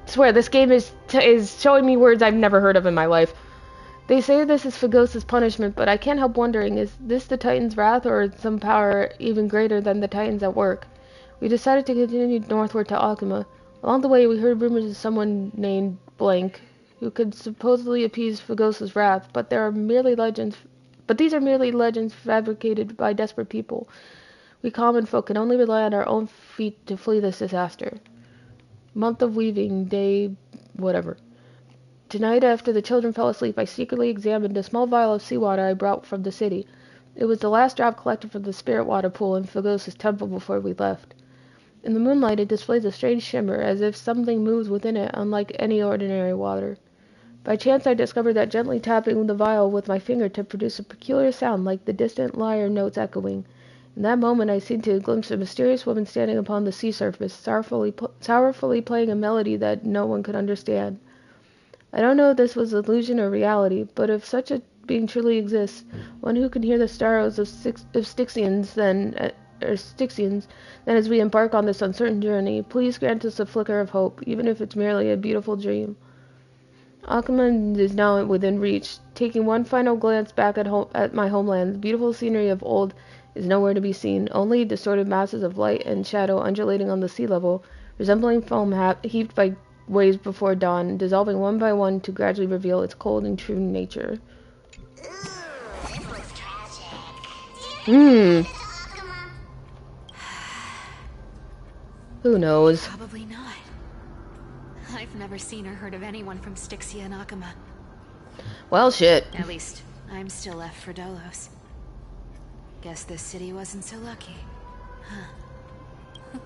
I swear, this game is showing me words I've never heard of in my life. They say this is Phagos' punishment, but I can't help wondering, is this the Titan's wrath, or some power even greater than the Titans at work? We decided to continue northward to Akuma. Along the way, we heard rumors of someone named Blank, who could supposedly appease Phagos' wrath, but these are merely legends fabricated by desperate people. We common folk can only rely on our own feet to flee this disaster. Month of weaving, day whatever. Tonight, after the children fell asleep, I secretly examined a small vial of seawater I brought from the city. It was the last drop collected from the spirit water pool in Phagos' temple before we left. In the moonlight, it displays a strange shimmer, as if something moves within it, unlike any ordinary water. By chance, I discovered that gently tapping the vial with my fingertip produced a peculiar sound, like the distant lyre notes echoing. In that moment, I seemed to glimpse a mysterious woman standing upon the sea surface, sorrowfully playing a melody that no one could understand. I don't know if this was illusion or reality, but if such a being truly exists, one who can hear the sorrows of Styxians, then as we embark on this uncertain journey, please grant us a flicker of hope, even if it's merely a beautiful dream. Akuma is now within reach. Taking one final glance back at my homeland, the beautiful scenery of old is nowhere to be seen, only distorted masses of light and shadow undulating on the sea level, resembling foam heaped by waves before dawn, dissolving one by one to gradually reveal its cold and true nature. Who knows? Probably not. I've never seen or heard of anyone from Styxia and Akuma. Well, shit. At least, I'm still left for Dolos. Guess this city wasn't so lucky. Huh.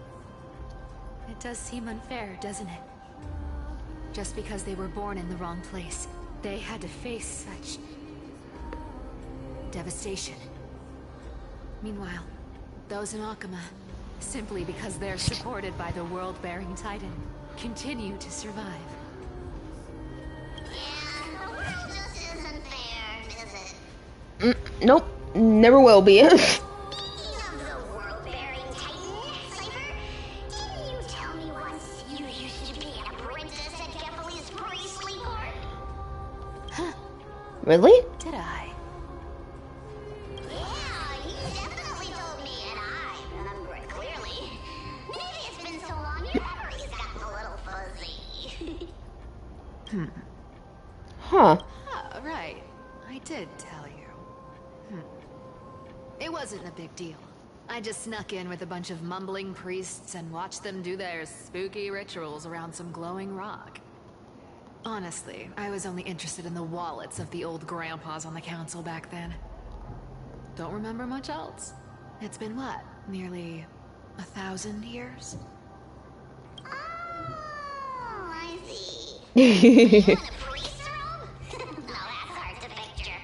It does seem unfair, doesn't it? Just because they were born in the wrong place, they had to face such devastation. Meanwhile, those in Akuma, simply because they're supported by the world-bearing Titan, continue to survive. Yeah, the world just isn't fair, is it? Nope, never will be. Speaking of the world-bearing Titan, Cypher, didn't you tell me once you used to be an apprentice at Kefali's priestly court? Huh. Really? Did I? Yeah, you definitely told me, and I remember it clearly. Maybe it's been so long your memory's gotten a little fuzzy. Huh. Oh, right. I did tell you. It wasn't a big deal. I just snuck in with a bunch of mumbling priests and watched them do their spooky rituals around some glowing rock. Honestly, I was only interested in the wallets of the old grandpas on the council back then. Don't remember much else. It's been what? Nearly 1,000 years? Oh, I see. You in a priest's robe? No, that's hard to picture.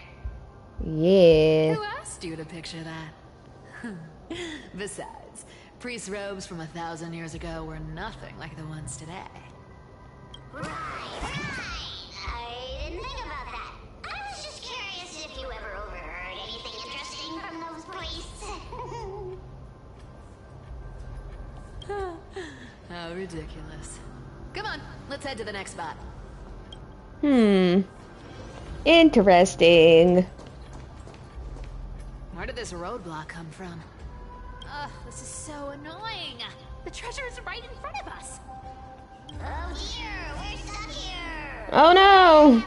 Yeah. Who asked you to picture that? Besides, priest robes from 1,000 years ago were nothing like the ones today. Right. I didn't think about that. I was just curious if you ever overheard anything interesting from those priests. How ridiculous. Come on, let's head to the next spot. Interesting. Where did this roadblock come from? Ugh, this is so annoying. The treasure is right in front of us. Oh dear, we're stuck here. Oh no.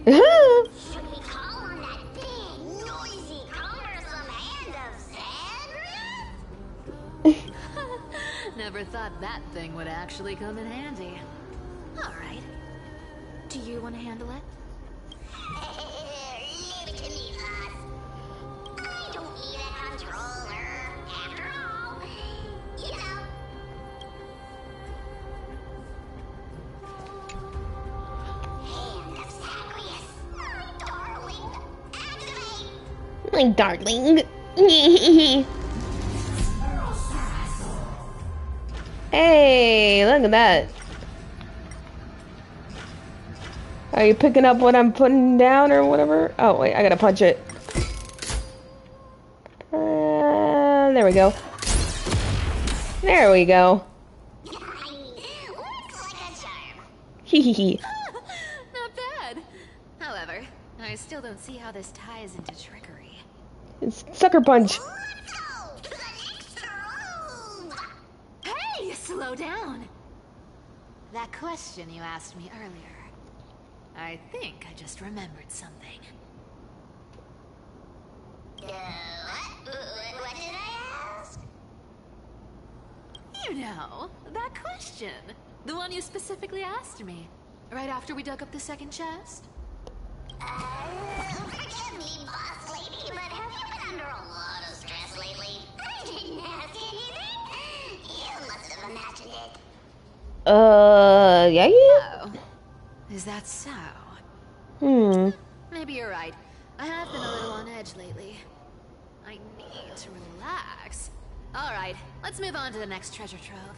Should we call on that big, noisy, cumbersome hand of Sandria? Never thought that thing would actually come in handy. Alright. Do you want to handle it? Leave it to me, My darling. Hey, look at that. Are you picking up what I'm putting down or whatever? Oh, wait, I gotta punch it. There we go. There we go. Hehehe. Not bad. However, I still don't see how this ties into trickery. It's sucker punch. Hey, slow down. That question you asked me earlier. I think I just remembered something. What did I ask? You know, that question. The one you specifically asked me. Right after we dug up the second chest. Forgive me, boss lady, but have you been under a lot of stress lately? I didn't ask anything. You must have imagined it. Yeah. Oh. Is that so? Maybe you're right. I have been a little on edge lately. I need to relax. Alright, let's move on to the next treasure trove.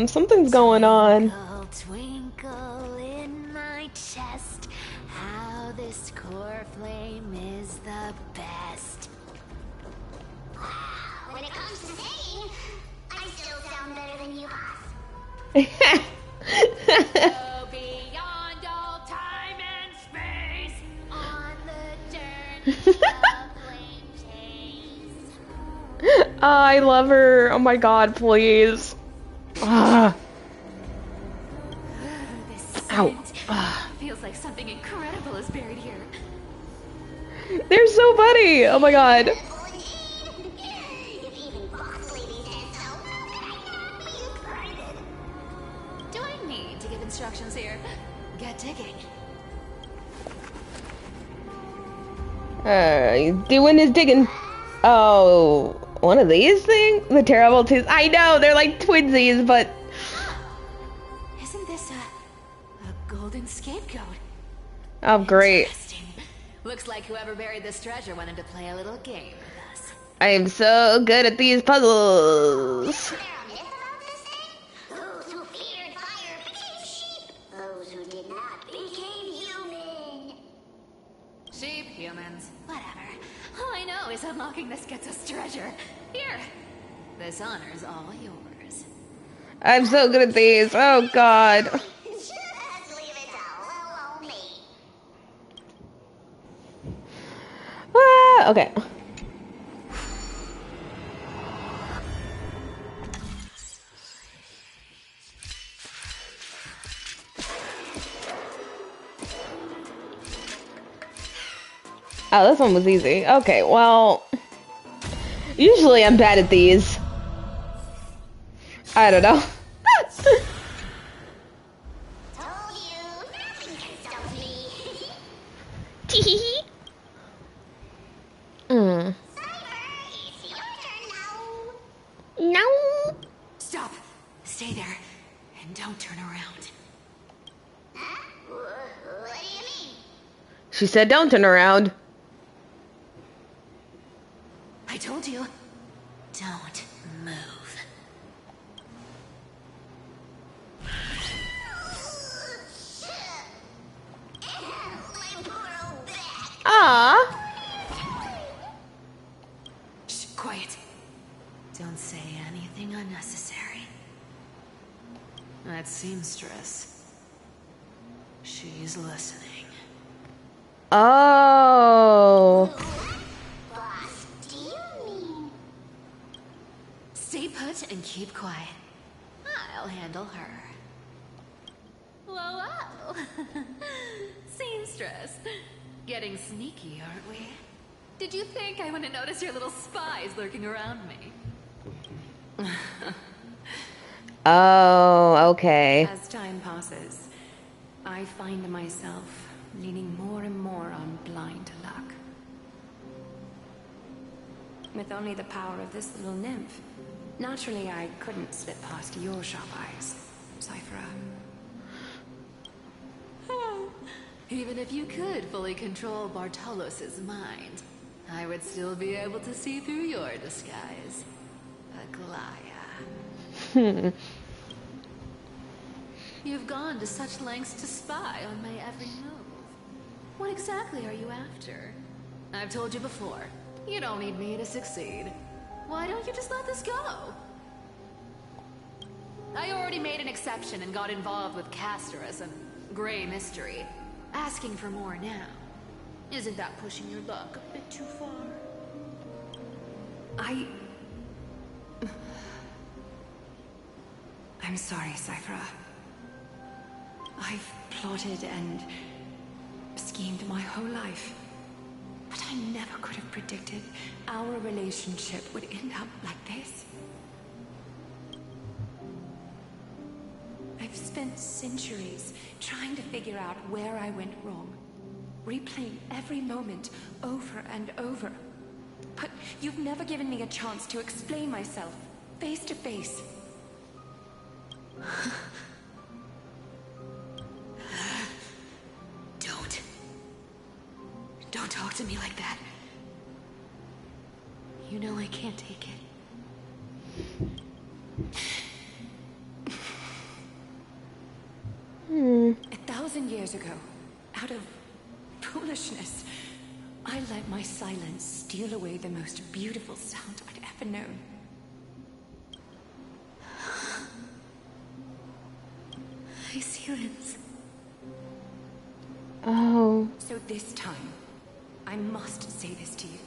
Something's going on. Twinkle, twinkle in my chest, how this core flame is the best. When it comes to singing, I still sound better than you, boss. Go beyond all time and space on the journey of flame chase. I love her. Oh my god, please. Ah. This Ow. scent feels like something incredible is buried here. They're so funny. Oh my god. Do I need to give instructions here? Get digging. Doing his digging. Oh, one of these things? The terrible twos. I know, they're like twinsies, but... Isn't this a golden scapegoat? Oh, great. Interesting. Looks like whoever buried this treasure wanted to play a little game with us. I am so good at these puzzles. Those who feared fire became sheep. Those who did not became human. Sheep, humans, whatever. All I know is unlocking this gets us treasure. Here. This honor's all yours. I'm so good at these. Oh, God. Just leave it all alone, me. Ah, okay. Oh, this one was easy. Okay, well... Usually I'm bad at these. I don't know. Told you, nothing can stop me. Teehee. Cyber, it's your turn now. No. Stop. Stay there. And don't turn around. Huh? What do you mean? She said don't turn around. I told you. Don't move. Ah. Shh, quiet. Don't say anything unnecessary. That seamstress. She's listening. Oh. Boss, do you mean? Stay put and keep quiet. I'll handle her. Whoa, whoa. Seamstress. Getting sneaky, aren't we? Did you think I wouldn't notice your little spies lurking around me? Oh, okay. As time passes, I find myself leaning more and more on blind luck. With only the power of this little nymph, naturally I couldn't slip past your sharp eyes. Cyphera. Even if you could fully control Bartolos' mind, I would still be able to see through your disguise. Aglaya. You've gone to such lengths to spy on my every move. What exactly are you after? I've told you before, you don't need me to succeed. Why don't you just let this go? I already made an exception and got involved with Castor as a gray mystery. Asking for more now. Isn't that pushing your luck a bit too far? I'm sorry, Cyphera. I've plotted and schemed my whole life. But I never could have predicted our relationship would end up like this. I've spent centuries trying to figure out where I went wrong, replaying every moment over and over. But you've never given me a chance to explain myself, face to face. Don't talk to me like that. You know I can't take it. 1,000 years ago, out of foolishness, I let my silence steal away the most beautiful sound I'd ever known. My silence. Oh. So this time, I must say this to you,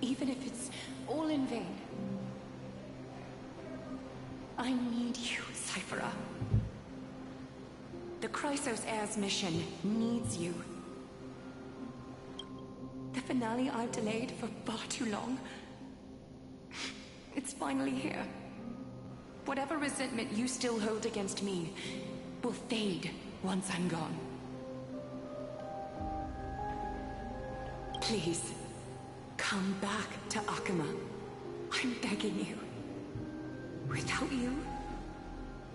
even if it's all in vain. I need you, Cyphera. The Chrysos Heirs mission needs you. The finale I've delayed for far too long. It's finally here. Whatever resentment you still hold against me will fade once I'm gone. Please, come back to Akama. I'm begging you. Without you,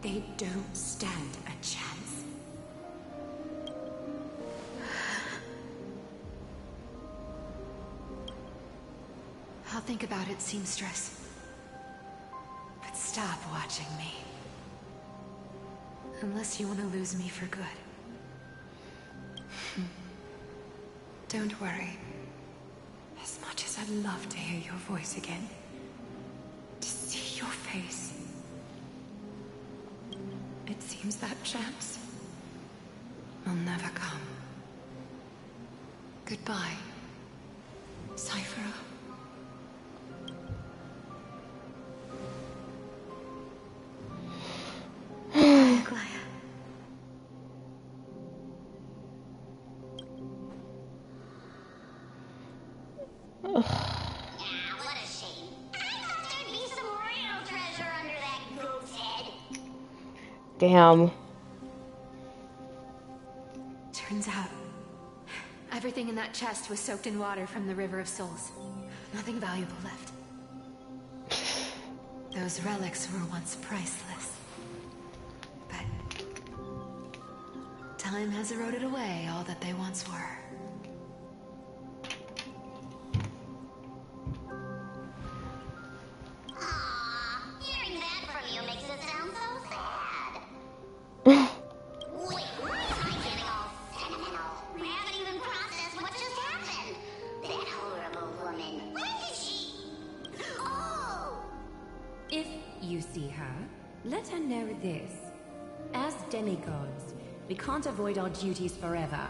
they don't stand a chance. I'll think about it, seamstress. But stop watching me. Unless you want to lose me for good. Don't worry. As much as I'd love to hear your voice again, to see your face, it seems that chance will never come. Goodbye, Cyphera. Damn. Turns out, everything in that chest was soaked in water from the River of Souls. Nothing valuable left. Those relics were once priceless. But time has eroded away all that they once were. Let her know this. As demigods, we can't avoid our duties forever.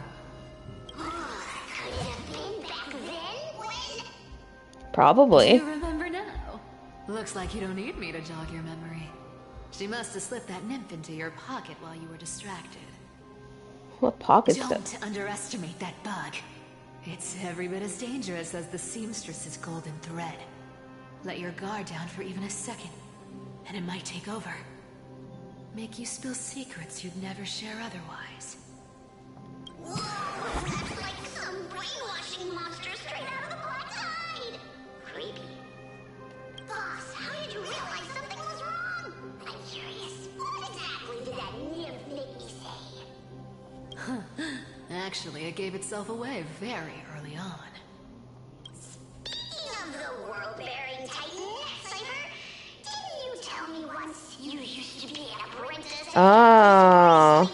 Probably. You remember now? Looks like you don't need me to jog your memory. She must have slipped that nymph into your pocket while you were distracted. What pocket Don't stuff? underestimate that bug. It's every bit as dangerous as the seamstress's golden thread. Let your guard down for even a second, and it might take over. Make you spill secrets you'd never share otherwise. Whoa, that's like some brainwashing monster straight out of the Black Tide! Creepy. Boss, how did you realize something was wrong? I'm curious. What exactly did Actually, it gave itself away very early on. Speaking of the world-bearing Titan, Cypher, didn't you tell me once you used to be an apprentice? Ah.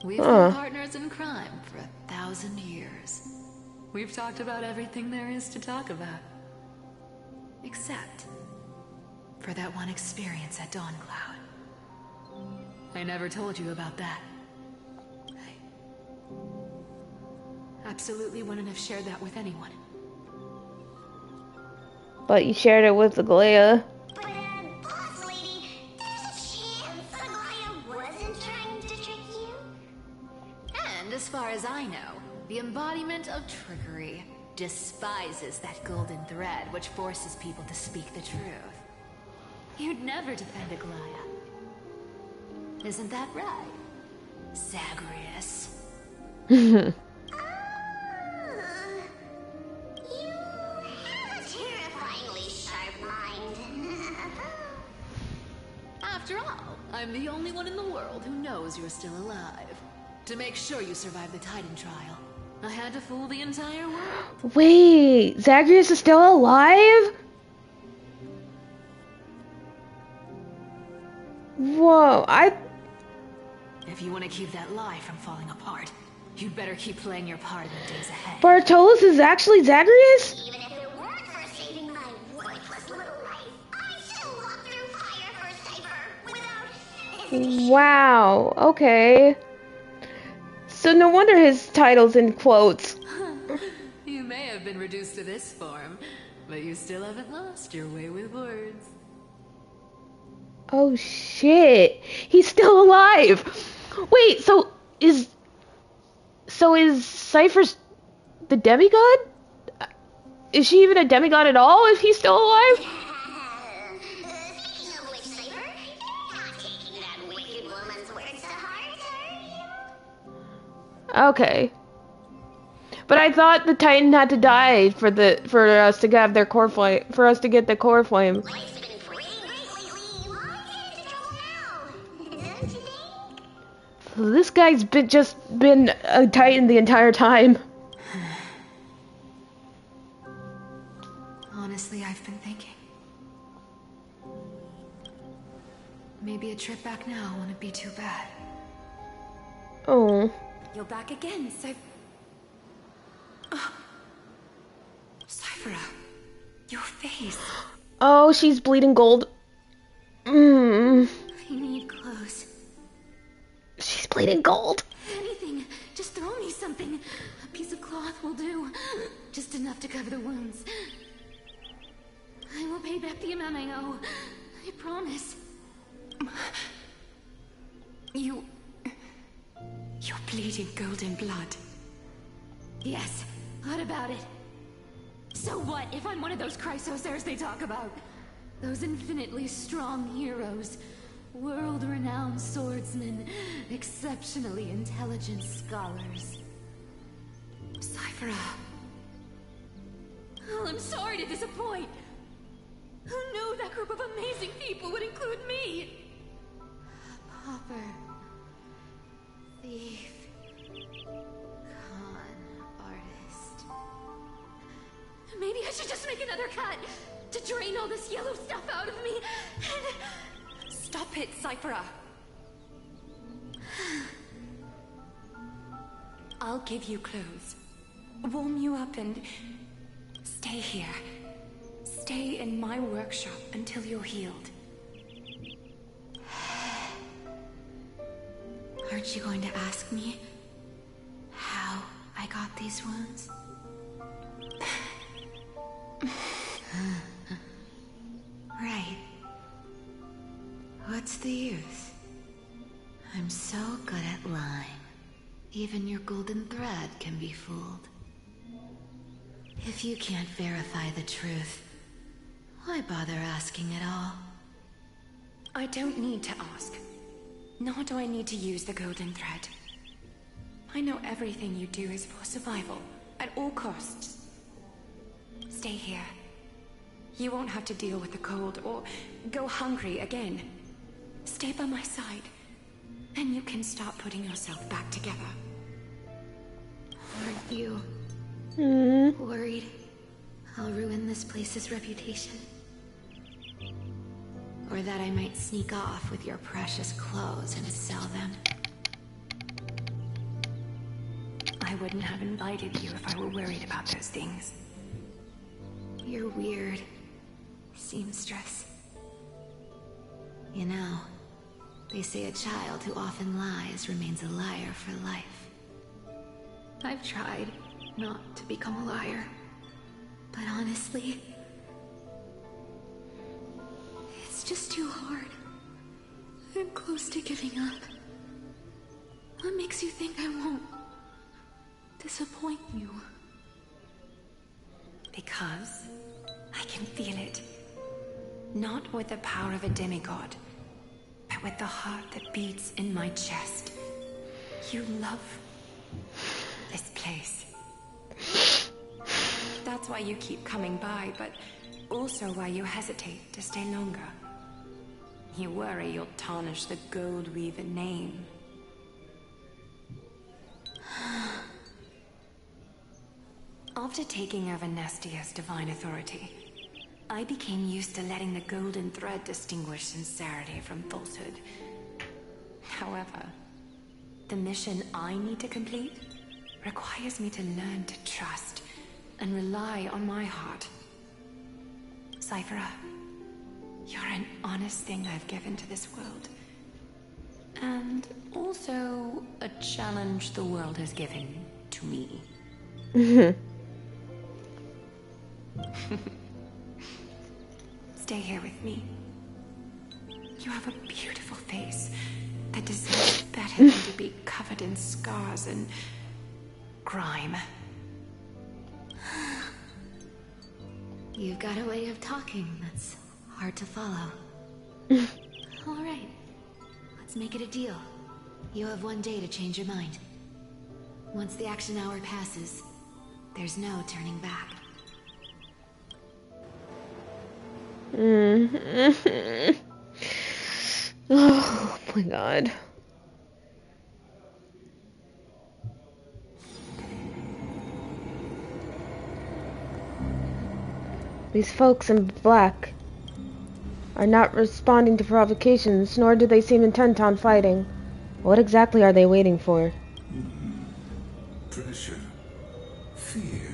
We've been partners in crime for 1,000 years. We've talked about everything there is to talk about. Except for that one experience at Dawncloud. I never told you about that. I absolutely wouldn't have shared that with anyone. But you shared it with Aglaia. But, boss lady, there's a chance Aglaia wasn't trying to trick you? And as far as I know, the embodiment of trickery despises that golden thread which forces people to speak the truth. You'd never defend Aglaia. Isn't that right, Zagreus? You have a terrifyingly sharp mind. After all, I'm the only one in the world who knows you're still alive. To make sure you survive the Titan trial, I had to fool the entire world. Wait, Zagreus is still alive? Whoa, If you want to keep that lie from falling apart, you'd better keep playing your part in the days ahead. Bartolus is actually Zagreus? Even if it weren't for saving my worthless little life, I still walk through fire for Cypher without hesitation. Wow, okay. So no wonder his title's in quotes. You may have been reduced to this form, but you still haven't lost your way with words. Oh shit, he's still alive. Wait, so is Cypher's the demigod? Is she even a demigod at all if he's still alive? Speaking of which, Cypher, you're not taking that wicked woman's words to heart, are you? Okay. But I thought the Titan had to die for us to have their core flame, for us to get the core flame. Life's been pretty great lately. Why get into trouble now? Don't you think? So this guy's been a Titan the entire time. Honestly, I've been thinking. Maybe a trip back now wouldn't be too bad. Oh. You're back again, Cyphera, your face. Oh, she's bleeding gold. I need clothes. She's bleeding gold. Anything. Just throw me something. A piece of cloth will do. Just enough to cover the wounds. I will pay back the amount I owe. I promise. You're bleeding golden blood. Yes. What about it? So what if I'm one of those Chrysosairs they talk about? Those infinitely strong heroes. World-renowned swordsmen. Exceptionally intelligent scholars. Cyphera. Oh, I'm sorry to disappoint. Who knew that group of amazing people would include me? Pauper. Thief. Con artist. Maybe I should just make another cut to drain all this yellow stuff out of me and... Stop it, Cyphera. I'll give you clothes. Warm you up and... stay here. Stay in my workshop until you're healed. Aren't you going to ask me how I got these wounds? Right. What's the use? I'm so good at lying. Even your golden thread can be fooled. If you can't verify the truth, why bother asking at all? I don't need to ask. Nor do I need to use the golden thread. I know everything you do is for survival, at all costs. Stay here. You won't have to deal with the cold or go hungry again. Stay by my side, and you can start putting yourself back together. with you. Mm-hmm. Worried I'll ruin this place's reputation. Or that I might sneak off with your precious clothes and sell them. I wouldn't have invited you if I were worried about those things. You're weird, seamstress. You know, they say a child who often lies remains a liar for life. I've tried not to become a liar, but honestly, it's just too hard. I'm close to giving up. What makes you think I won't disappoint you? Because I can feel it. Not with the power of a demigod, but with the heart that beats in my chest. You love this place. That's why you keep coming by, but also why you hesitate to stay longer. You worry you'll tarnish the Goldweaver name. After taking over Nestia's divine authority, I became used to letting the golden thread distinguish sincerity from falsehood. However, the mission I need to complete requires me to learn to trust and rely on my heart. Cyphera, you're an honest thing I've given to this world. And also a challenge the world has given to me. Stay here with me. You have a beautiful face that deserves better than to be covered in scars and grime. You've got a way of talking that's hard to follow. All right, let's make it a deal. You have 1 day to change your mind. Once the action hour passes, there's no turning back. Oh my god. These folks in black are not responding to provocations, nor do they seem intent on fighting. What exactly are they waiting for? Pressure. Fear.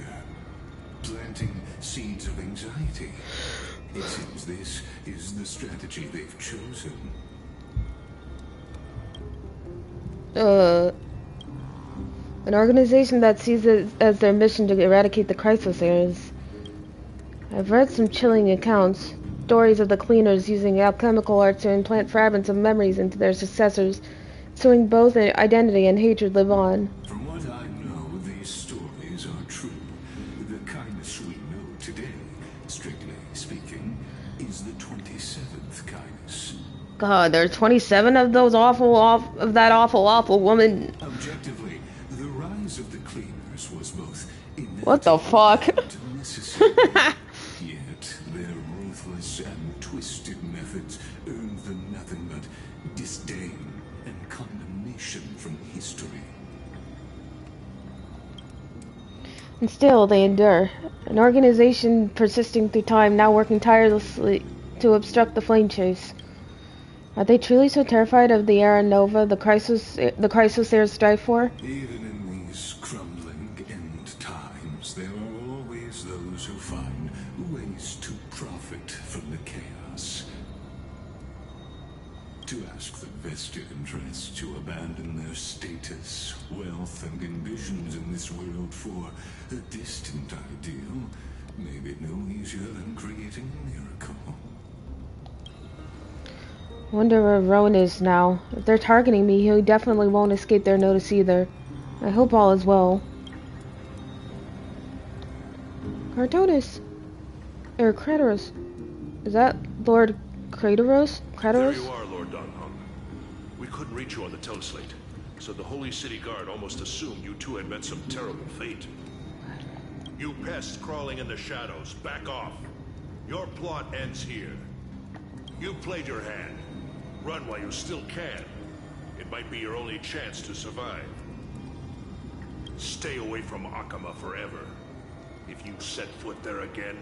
Planting seeds of anxiety. It seems this is the strategy they've chosen. An organization that sees it as their mission to eradicate the Chrysosairs. I've read some chilling accounts, stories of the cleaners using alchemical arts to implant fragments of memories into their successors, so both identity and hatred live on. From what I know, these stories are true. The kindness we know today, strictly speaking, is the 27th kindness. God, there are 27 of those that awful woman. Objectively, the rise of the cleaners was both what the fuck? necessary. Yet their ruthless and twisted methods earned them nothing but disdain and condemnation from history. And still, they endure. An organization persisting through time, now working tirelessly to obstruct the flame chase. Are they truly so terrified of the Era Nova the Chrysosairs strive for? Even in these crumbling end times, there are always those who find ways to profit from the chaos. To ask the vested interests to abandon their status, wealth, and ambitions in this world for a distant ideal may be no easier than creating a miracle. Wonder where Rowan is now. If they're targeting me, he definitely won't escape their notice either. I hope all is well. Cartonis. Or Kratos. Is that Lord Kratos? There you are, Lord Donghong. We couldn't reach you on the teleslate, so the Holy City Guard almost assumed you two had met some terrible fate. You pests crawling in the shadows, back off. Your plot ends here. You played your hand. Run while you still can. It might be your only chance to survive. Stay away from Akama forever. If you set foot there again,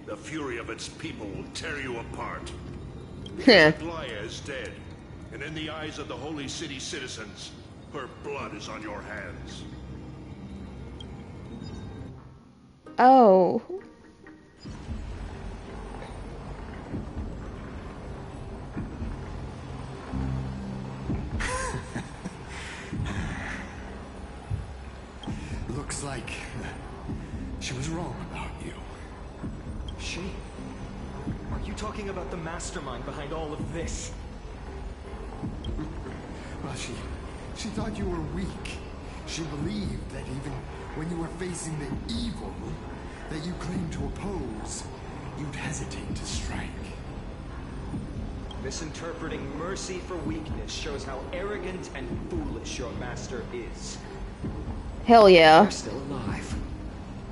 the fury of its people will tear you apart. Aglaya is dead, and in the eyes of the Holy City citizens, her blood is on your hands. Oh. Looks like she was wrong about you. She? Are you talking about the mastermind behind all of this? Well, she thought you were weak. She believed that even when you were facing the evil that you claimed to oppose, you'd hesitate to strike. Misinterpreting mercy for weakness shows how arrogant and foolish your master is. Hell yeah. They're still alive.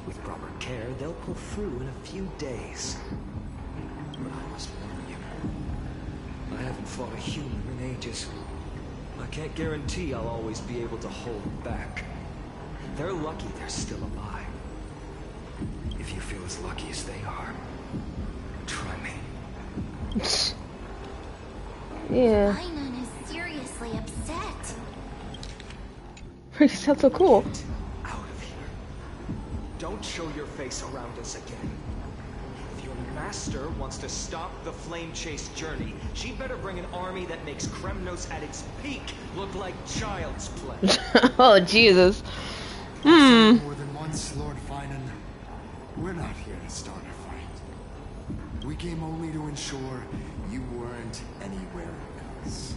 With proper care, they'll pull through in a few days. But I must warn you, I haven't fought a human in ages. I can't guarantee I'll always be able to hold back. They're lucky they're still alive. If you feel as lucky as they are, try me. Yeah. Paimon is seriously upset. You sound so cool. Out of here. Don't show your face around us again. If your master wants to stop the Flame Chase journey, she'd better bring an army that makes Kremnos at its peak look like child's play. Oh, Jesus. More than once, Lord Finan. We're not here to start a fight. We came only to ensure you weren't anywhere else.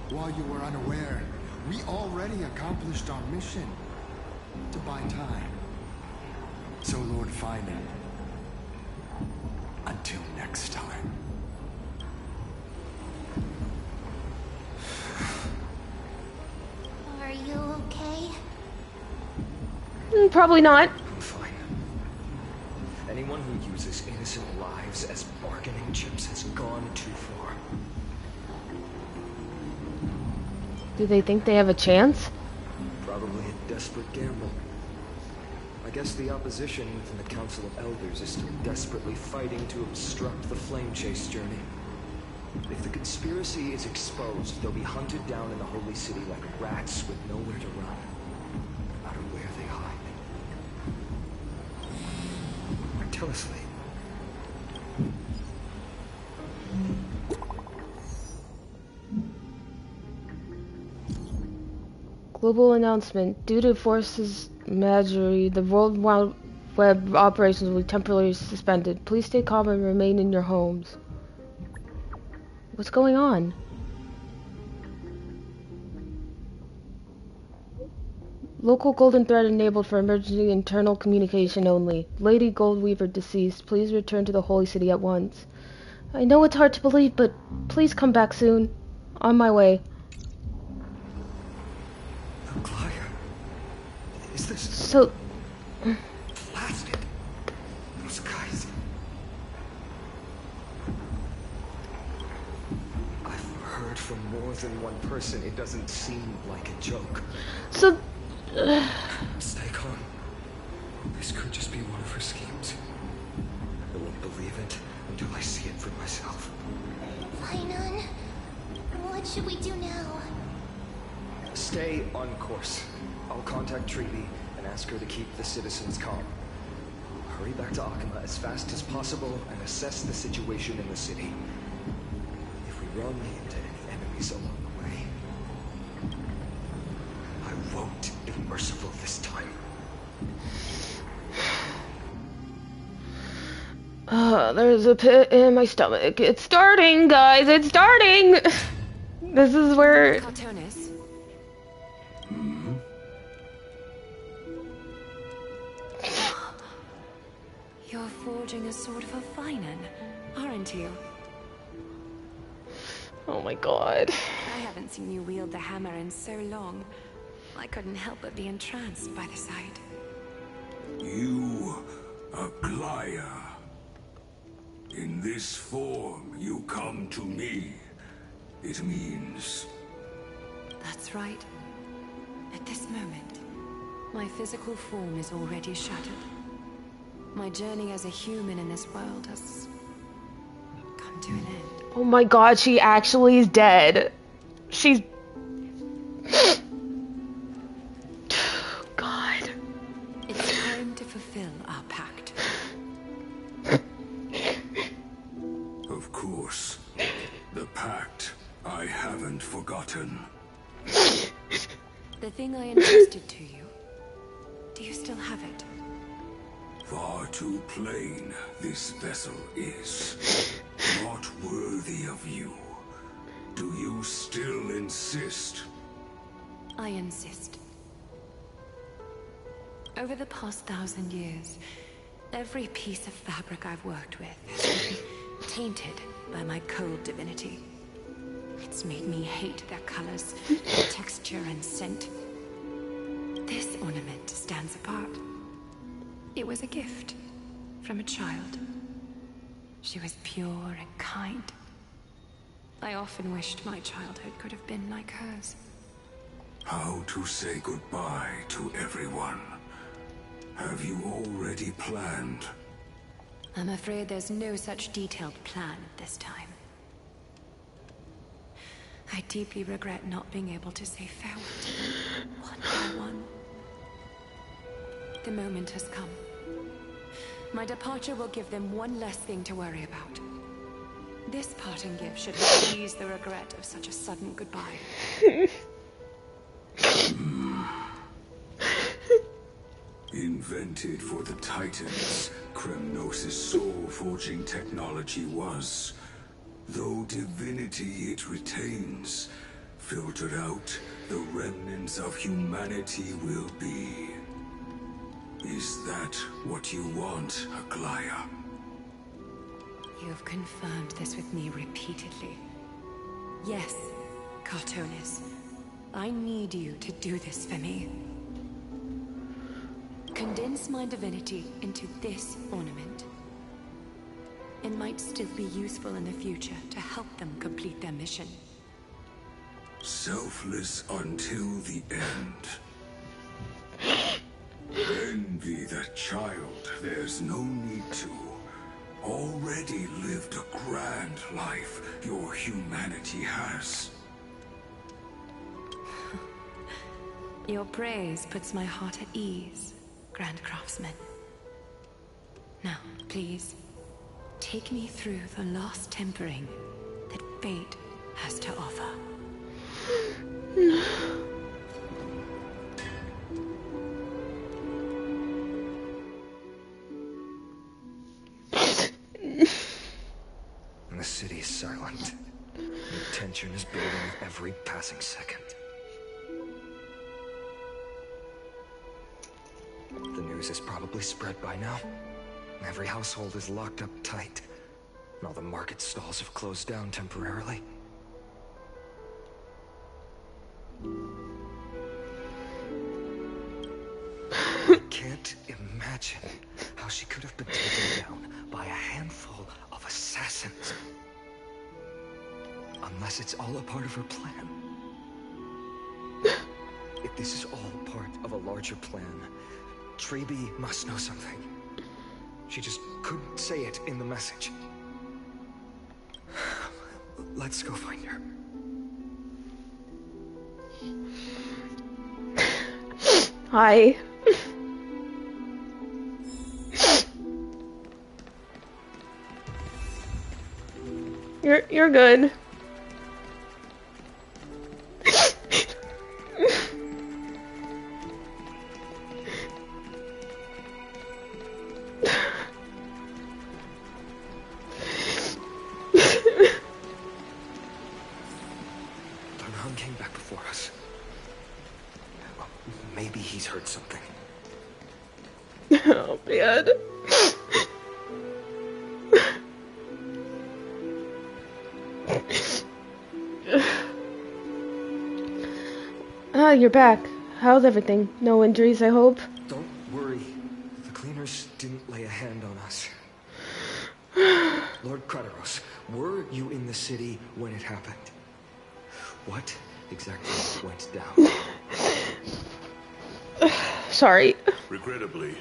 While you were unaware, we already accomplished our mission to buy time. So, Lord Finan, until next time. Are you okay? Probably not. I'm fine. Anyone who uses innocent lives as bargaining chips has gone too far. Do they think they have a chance? Probably a desperate gamble. I guess the opposition within the Council of Elders is still desperately fighting to obstruct the Flame Chase journey. If the conspiracy is exposed, they'll be hunted down in the Holy City like rats with nowhere to run, no matter where they hide. Tell us, Lee. Global announcement. Due to Forces Majory, the World Wide Web operations will be temporarily suspended. Please stay calm and remain in your homes. What's going on? Local Golden Thread enabled for emergency internal communication only. Lady Goldweaver deceased. Please return to the Holy City at once. I know it's hard to believe, but please come back soon. On my way. Aglaya? Is this... So... blasted? Those guys... I've heard from more than one person. It doesn't seem like a joke. So... Stay calm. This could just be one of her schemes. I won't believe it until I see it for myself. Finan, what should we do now? Stay on course. I'll contact Treaty and ask her to keep the citizens calm. Hurry back to Akama as fast as possible and assess the situation in the city. If we run into any enemies along the way, I won't be merciful this time. There's a pit in my stomach. It's starting, guys. It's starting. This is where... Cartonis. You're forging a sword for Finan, aren't you? Oh my god. I haven't seen you wield the hammer in so long. I couldn't help but be entranced by the sight. You, Aglaya. In this form, you come to me. It means... That's right. At this moment, my physical form is already shattered. My journey as a human in this world has come to an end. Oh my god, she actually is dead. She's... God. It's time to fulfill our pact. Of course. The pact. I haven't forgotten. The thing I entrusted to you. Do you still have it? Far too plain this vessel is. Not worthy of you. Do you still insist? I insist. Over the past 1,000 years, every piece of fabric I've worked with has been tainted by my cold divinity. It's made me hate their colors, texture, and scent. This ornament stands apart. It was a gift from a child. She was pure and kind. I often wished my childhood could have been like hers. How to say goodbye to everyone? Have you already planned? I'm afraid there's no such detailed plan at this time. I deeply regret not being able to say farewell to them, one by one. The moment has come. My departure will give them one less thing to worry about. This parting gift should help ease the regret of such a sudden goodbye. Invented for the Titans, Kremnos' soul-forging technology was. Though divinity it retains, filtered out, the remnants of humanity will be. Is that what you want, Aglaya? You've confirmed this with me repeatedly. Yes, Cartonis. I need you to do this for me. Condense my divinity into this ornament. It might still be useful in the future to help them complete their mission. Selfless until the end. Envy that child, there's no need to. Already lived a grand life your humanity has. Your praise puts my heart at ease, Grand Craftsman. Now, please, take me through the last tempering that fate has to offer. The city is silent. The tension is building with every passing second. The news is probably spread by now. Every household is locked up tight. And all the market stalls have closed down temporarily. I can't imagine how she could have been taken down by a handful of assassins. Unless it's all a part of her plan. If this is all part of a larger plan, Trebi must know something. She just couldn't say it in the message. Let's go find her. Hi. You're good. Dunham came back before us. Maybe he's heard something. Oh, man. You're back. How's everything? No injuries, I hope? Don't worry. The cleaners didn't lay a hand on us. Lord Crateros, were you in the city when it happened? What exactly went down? Sorry. Regrettably,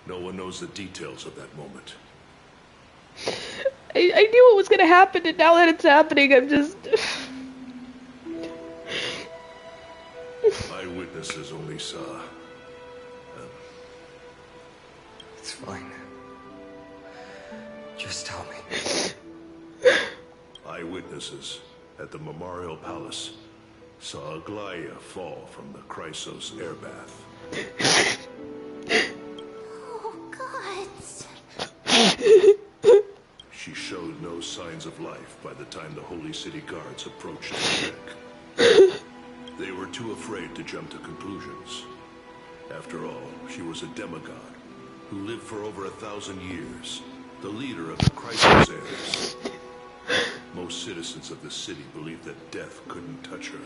no one knows the details of that moment. I knew it was gonna happen, and now that it's happening, I'm just... Eyewitnesses only saw... It's fine. Just tell me. Eyewitnesses at the Memorial Palace saw Aglaya fall from the Chrysos airbath. Oh, gods. She showed no signs of life by the time the Holy City Guards approached to check. They were too afraid to jump to conclusions. After all, she was a demigod who lived for over 1,000 years, the leader of the Chrysos heirs. Most citizens of the city believed that death couldn't touch her.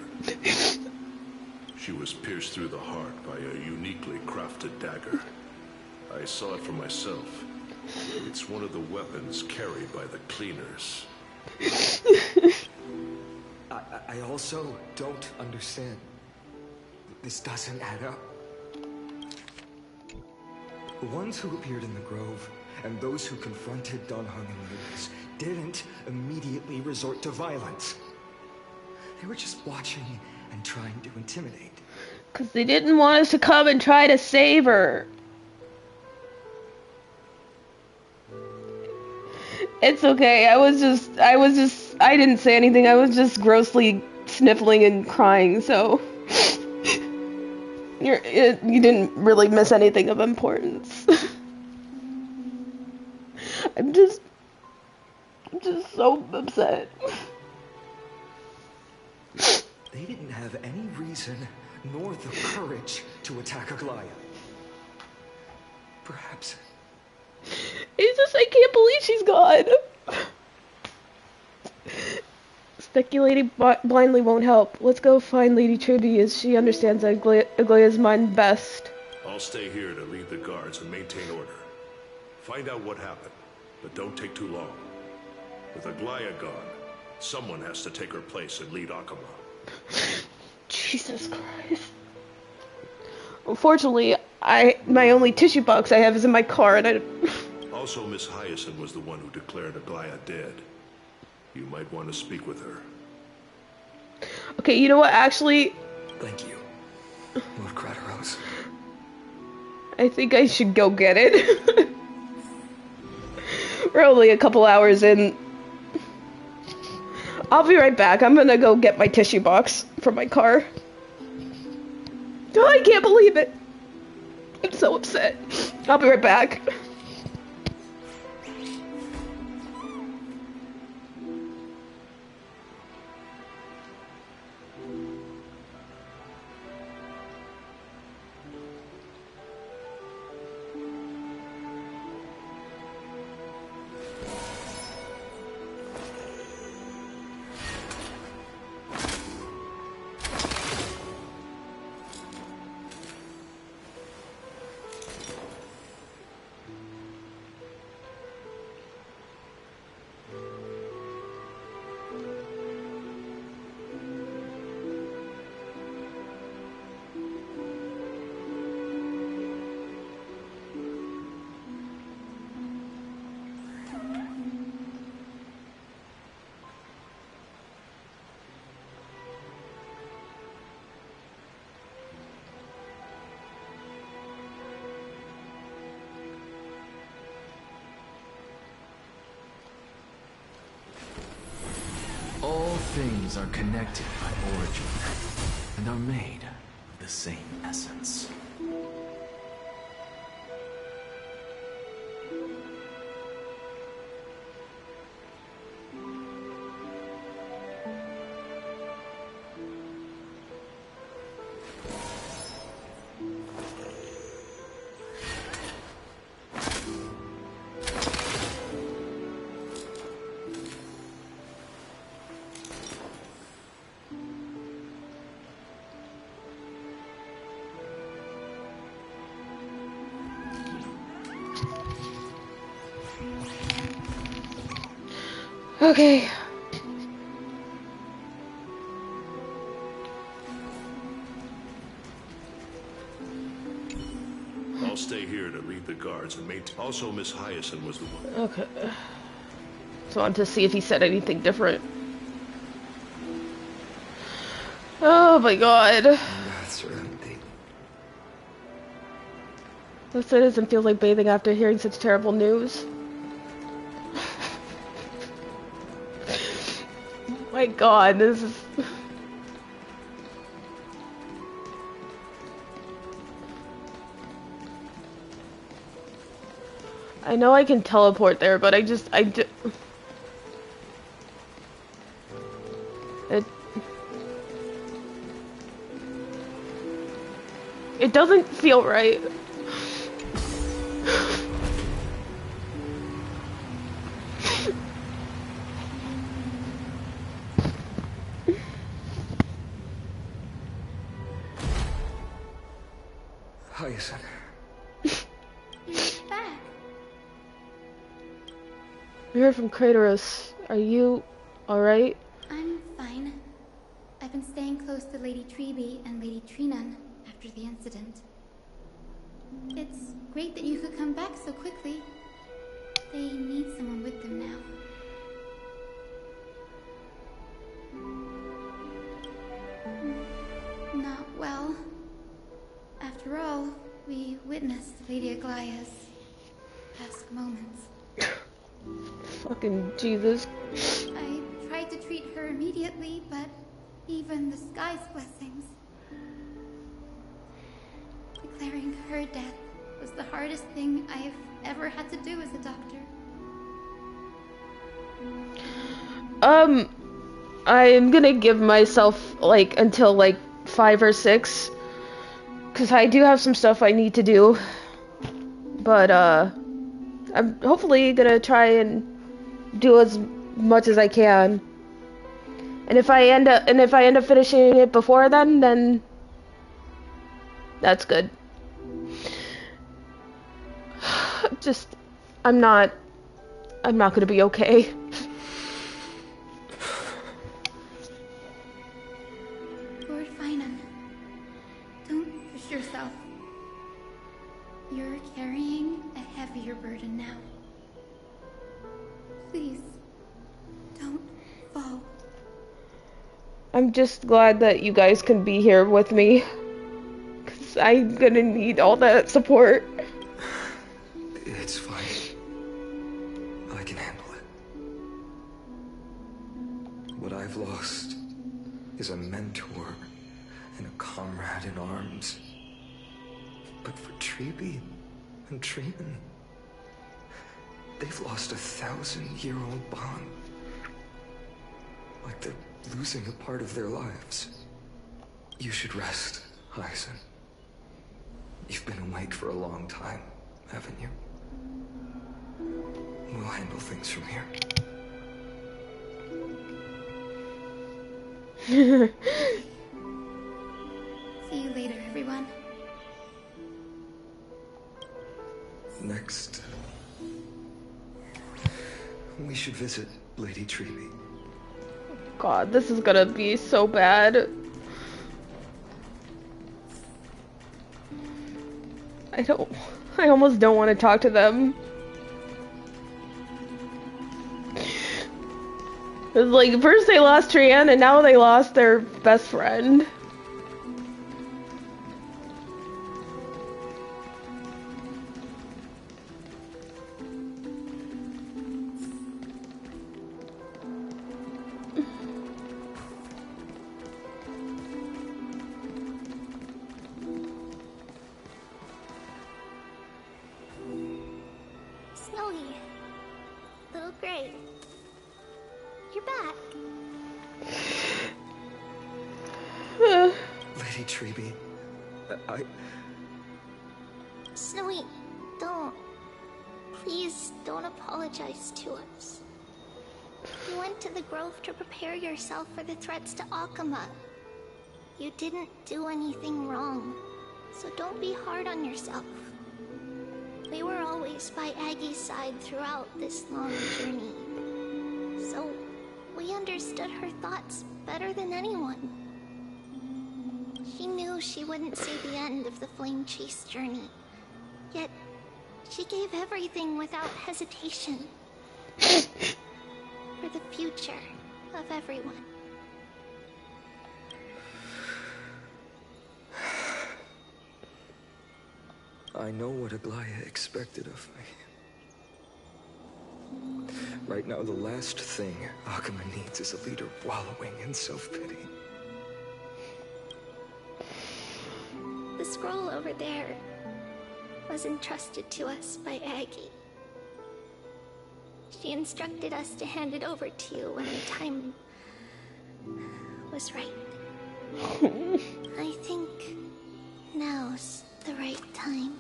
She was pierced through the heart by a uniquely crafted dagger. I saw it for myself. It's one of the weapons carried by the cleaners. I also don't understand. This doesn't add up. The ones who appeared in the Grove and those who confronted Don Hung and Lucas didn't immediately resort to violence. They were just watching and trying to intimidate. Because they didn't want us to come and try to save her. It's okay. I didn't say anything. I was just grossly sniffling and crying, so you didn't really miss anything of importance. I'm just so upset. They didn't have any reason nor the courage to attack Aglaya. Perhaps. It's just, I can't believe she's gone. Speculating blindly won't help. Let's go find Lady Trinity as she understands Aglaya's mind best. I'll stay here to lead the guards and maintain order. Find out what happened, but don't take too long. With Aglaya gone, someone has to take her place and lead Akama. Jesus Christ. Unfortunately, my only tissue box I have is in my car, and Also, Miss Hyacinth was the one who declared Aglaya dead. You might want to speak with her. Okay, you know what, actually... Thank you, Lord Craterose. I think I should go get it. We're only a couple hours in. I'll be right back. I'm gonna go get my tissue box from my car. Oh, I can't believe it. I'm so upset. I'll be right back. All things are connected by origin, and are made of the same essence. Okay. I'll stay here to lead the guards and maintain. Also, Miss Hyacinth was the one. Okay. So I wanted to see if he said anything different. Oh my god. Baths are empty. This doesn't feel like bathing after hearing such terrible news. My god, this is... I know I can teleport there, but it doesn't feel right. Hyacinth. You're back. We heard from Kratos. Are you alright? I'm fine. I've been staying close to Lady Treby and Lady Trinan after the incident. It's great that you could come back so quickly. They need someone with them now. Not well. After all, we witnessed Lady Aglaya's last moments. Fucking Jesus. I tried to treat her immediately, but even the sky's blessings. Declaring her death was the hardest thing I've ever had to do as a doctor. I'm gonna give myself, like, until, like, 5 or 6. Because I do have some stuff I need to do. But, I'm hopefully gonna try and do as much as I can. And if I end up finishing it before then that's good. I'm not gonna be okay. Lord Finan, don't push yourself. You're carrying a heavier burden now. Please, don't fall. I'm just glad that you guys can be here with me. 'Cause I'm gonna need all that support. It's fine. I can handle it. What I've lost is a mentor and a comrade in arms. But for Treby and Trinan, they've lost a 1,000-year-old bond. Like they're losing a part of their lives. You should rest, Hyacinth. You've been awake for a long time, haven't you? We'll handle things from here. See you later, everyone. Next, we should visit Lady Treby. God, this is gonna be so bad. I almost don't want to talk to them. It's like, first they lost Trian, and now they lost their best friend. Snowy. Little Gray. You're back. Lady Treby, Snowy, don't. Please don't apologize to us. You went to the Grove to prepare yourself for the threats to Akama. You didn't do anything wrong, so don't be hard on yourself. We were always by Aggie's side throughout this long journey, so we understood her thoughts better than anyone. She knew she wouldn't see the end of the Flame Chase journey, Yet, she gave everything without hesitation. For the future of everyone. I know what Aglaya expected of me. Right now, the last thing Akuma needs is a leader wallowing in self-pity. The scroll over there was entrusted to us by Aggie. She instructed us to hand it over to you when the time was right. I think now's the right time.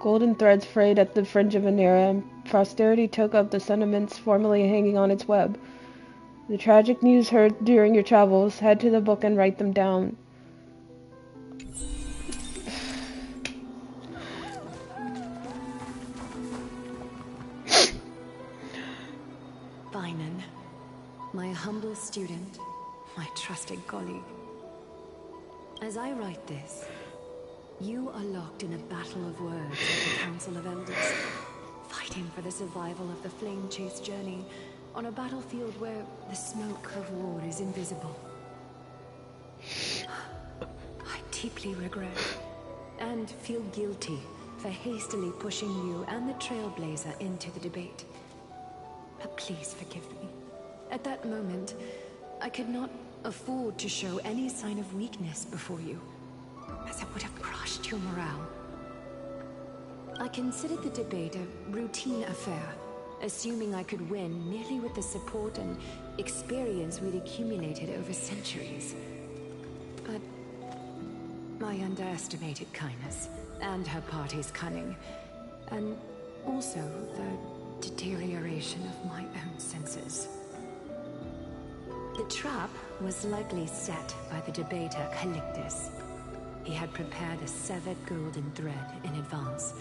Golden threads frayed at the fringe of an era, and posterity took up the sentiments formerly hanging on its web. The tragic news heard during your travels, head to the book and write them down. Finan, my humble student, my trusted colleague. As I write this, you are locked in a battle of words with the Council of Elders, fighting for the survival of the flame-chased journey on a battlefield where the smoke of war is invisible. I deeply regret and feel guilty for hastily pushing you and the Trailblazer into the debate. But please forgive me. At that moment, I could not afford to show any sign of weakness before you, as it would have crushed your morale. I considered the debate a routine affair, assuming I could win merely with the support and experience we'd accumulated over centuries. But I underestimated Kindness and her party's cunning, and also the deterioration of my own senses. The trap was likely set by the debater Calictus. He had prepared a severed golden thread in advance,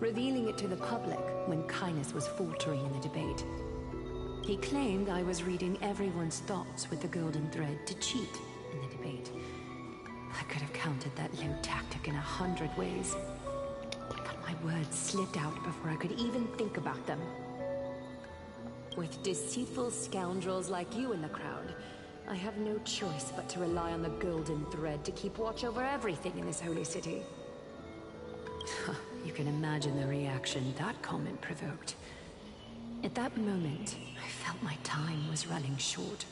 revealing it to the public when Kindness was faltering in the debate. He claimed I was reading everyone's thoughts with the golden thread to cheat in the debate. I could have countered that low tactic in 100 ways, but my words slipped out before I could even think about them. With deceitful scoundrels like you in the crowd, I have no choice but to rely on the golden thread to keep watch over everything in this holy city. You can imagine the reaction that comment provoked. At that moment, I felt my time was running short.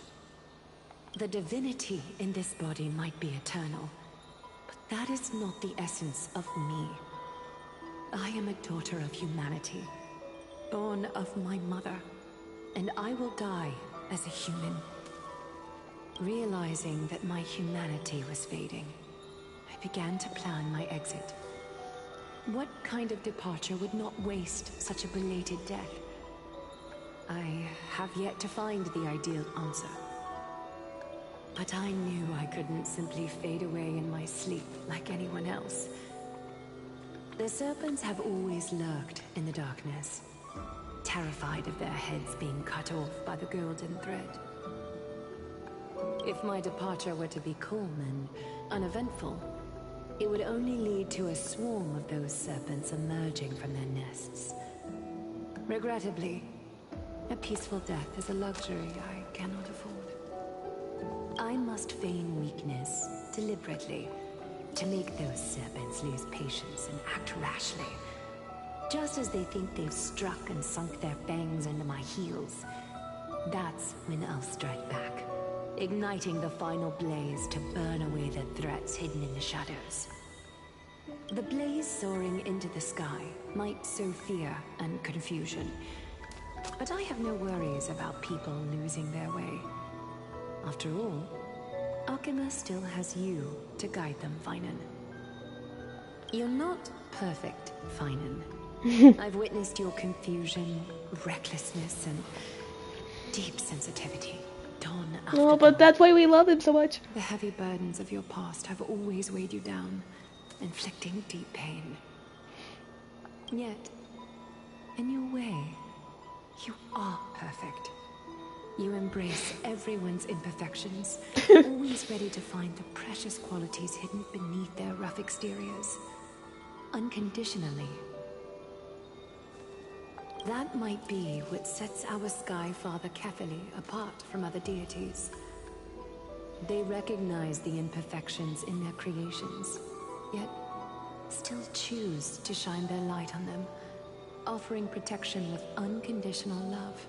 The divinity in this body might be eternal, but that is not the essence of me. I am a daughter of humanity, born of my mother, and I will die as a human. Realizing that my humanity was fading, I began to plan my exit. What kind of departure would not waste such a belated death? I have yet to find the ideal answer. But I knew I couldn't simply fade away in my sleep like anyone else. The serpents have always lurked in the darkness, terrified of their heads being cut off by the golden thread. If my departure were to be calm and uneventful, it would only lead to a swarm of those serpents emerging from their nests. Regrettably, a peaceful death is a luxury I cannot afford. I must feign weakness deliberately to make those serpents lose patience and act rashly. Just as they think they've struck and sunk their fangs into my heels, that's when I'll strike back, igniting the final blaze to burn away the threats hidden in the shadows. The blaze soaring into the sky might sow fear and confusion, but I have no worries about people losing their way. After all, Akuma still has you to guide them, Finan. You're not perfect, Finan. I've witnessed your confusion, recklessness, and deep sensitivity. Dawn after No, but that's why we love him so much. The heavy burdens of your past have always weighed you down, inflicting deep pain. Yet, in your way, you are perfect. You embrace everyone's imperfections, always ready to find the precious qualities hidden beneath their rough exteriors. Unconditionally. That might be what sets our Sky Father Kefili apart from other deities. They recognize the imperfections in their creations, yet still choose to shine their light on them, offering protection with unconditional love.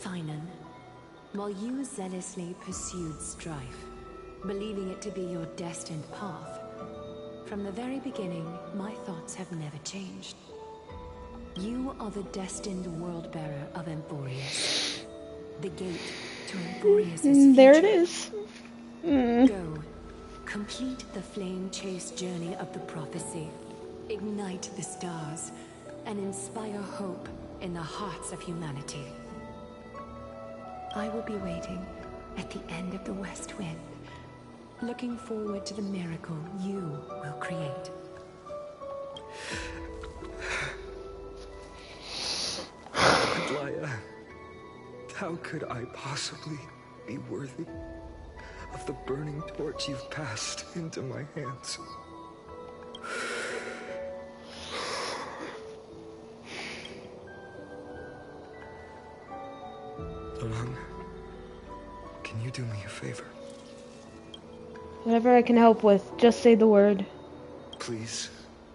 Thainan, while you zealously pursued strife, believing it to be your destined path, from the very beginning, my thoughts have never changed. You are the destined world-bearer of Emporius. The gate to Emporius' future. There it is. Go. Complete the flame-chased journey of the prophecy. Ignite the stars, and inspire hope in the hearts of humanity. I will be waiting at the end of the West Wind, looking forward to the miracle you will create. Aglaia, how could I possibly be worthy of the burning torch you've passed into my hands? Alon, can you do me a favor? Whatever I can help with, just say the word. Please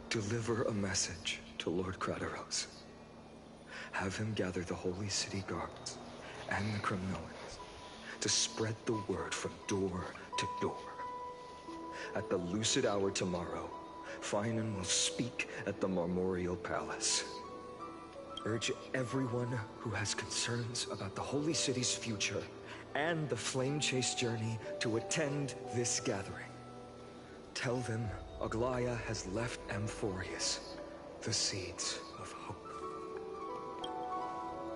deliver a message to Lord Crateros. Have him gather the Holy City guards and the Cremnoans to spread the word from door to door. At the lucid hour tomorrow, Thainan will speak at the Marmoreal Palace. Urge everyone who has concerns about the Holy City's future and the Flame Chase journey to attend this gathering. Tell them Aglaia has left Amphorius the seeds of hope.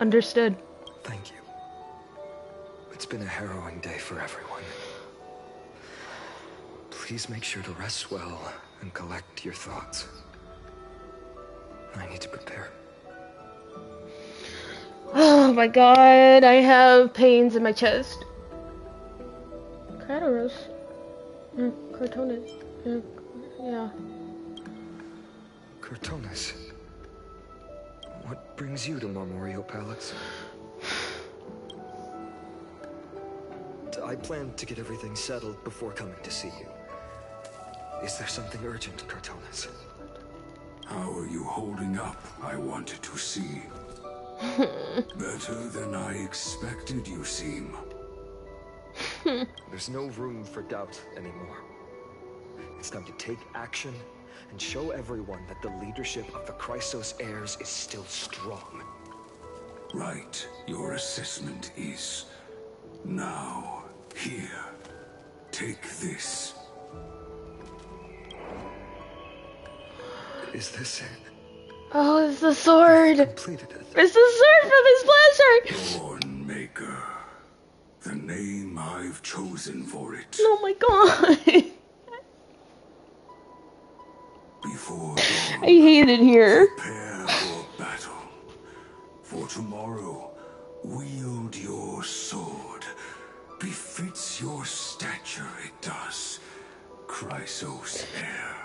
Understood. Thank you. It's been a harrowing day for everyone. Please make sure to rest well and collect your thoughts. I need to prepare. Oh my god, I have pains in my chest. Crateros. Cartonis. Yeah. Cartonis. What brings you to Marmoreal Palace? I plan to get everything settled before coming to see you. Is there something urgent, Cartonis? How are you holding up, I wanted to see. Better than I expected, you seem. There's no room for doubt anymore. It's time to take action and show everyone that the leadership of the Chrysos heirs is still strong. Right. Your assessment is... Now, here. Take this. Is this it? Oh, it's the sword! Completed it. It's the sword from his pleasure! Dawnmaker. The name I've chosen for it. Oh my god! Before dawn, I hate it here. prepare for battle. For tomorrow, wield your sword. Befits your stature, it does. Chrysos heir.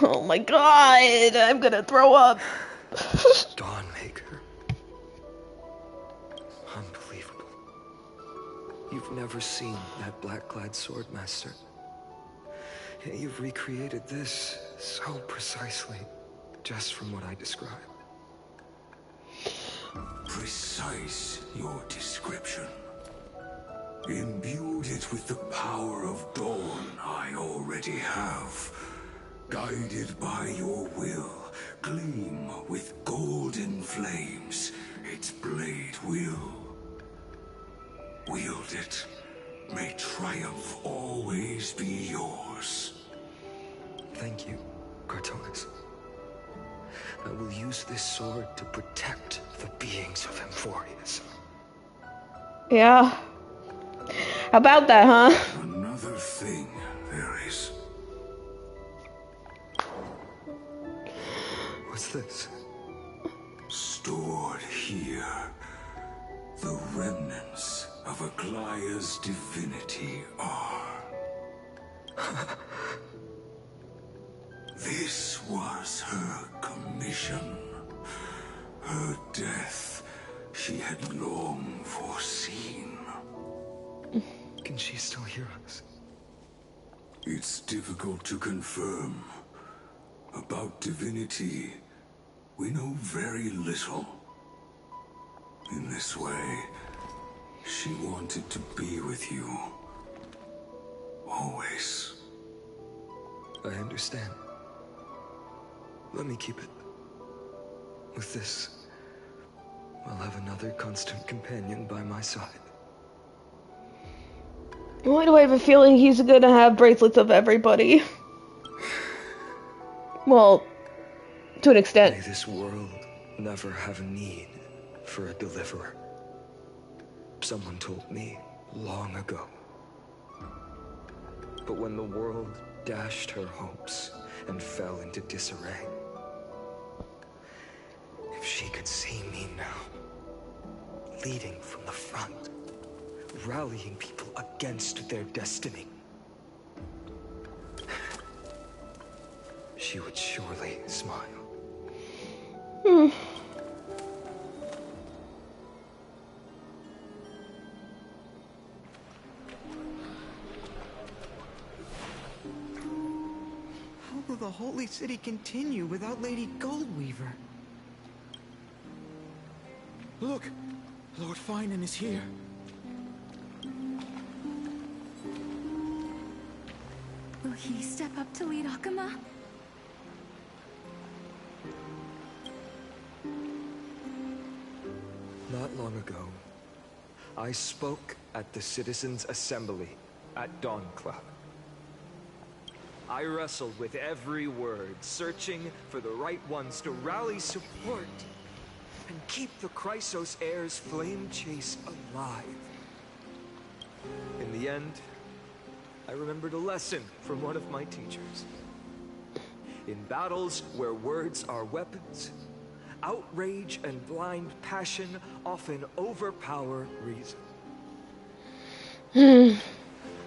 Oh my god, I'm gonna throw up. Dawnmaker. Unbelievable. You've never seen that black-clad sword master. Yet you've recreated this so precisely, just from what I described. Precise your description. Imbued it with the power of dawn I already have. Guided by your will, gleam with golden flames, its blade will. Wield it, may triumph always be yours. Thank you, Cartonis. I will use this sword to protect the beings of Amphorius. Yeah. How about that, huh? Another thing there is. What's this? Stored here. the remnants of Aglaya's divinity are. This was her commission. Her death she had long foreseen. Can she still hear us? It's difficult to confirm. About divinity, we know very little. In this way, she wanted to be with you. Always. I understand. Let me keep it. With this, I'll have another constant companion by my side. Why do I have a feeling he's gonna have bracelets of everybody? Well, to an extent. May this world never have a need for a deliverer. Someone told me long ago. But when the world dashed her hopes and fell into disarray, if she could see me now, leading from the front, rallying people against their destiny, she would surely smile. How will the Holy City continue without Lady Goldweaver? Look! Lord Finan is here. Will he step up to lead Akama? Not long ago, I spoke at the Citizens' Assembly at Dawncloud. I wrestled with every word, searching for the right ones to rally support and keep the Chrysos Heir's flame chase alive. In the end, I remembered a lesson from one of my teachers. In battles where words are weapons, outrage and blind passion often overpower reason.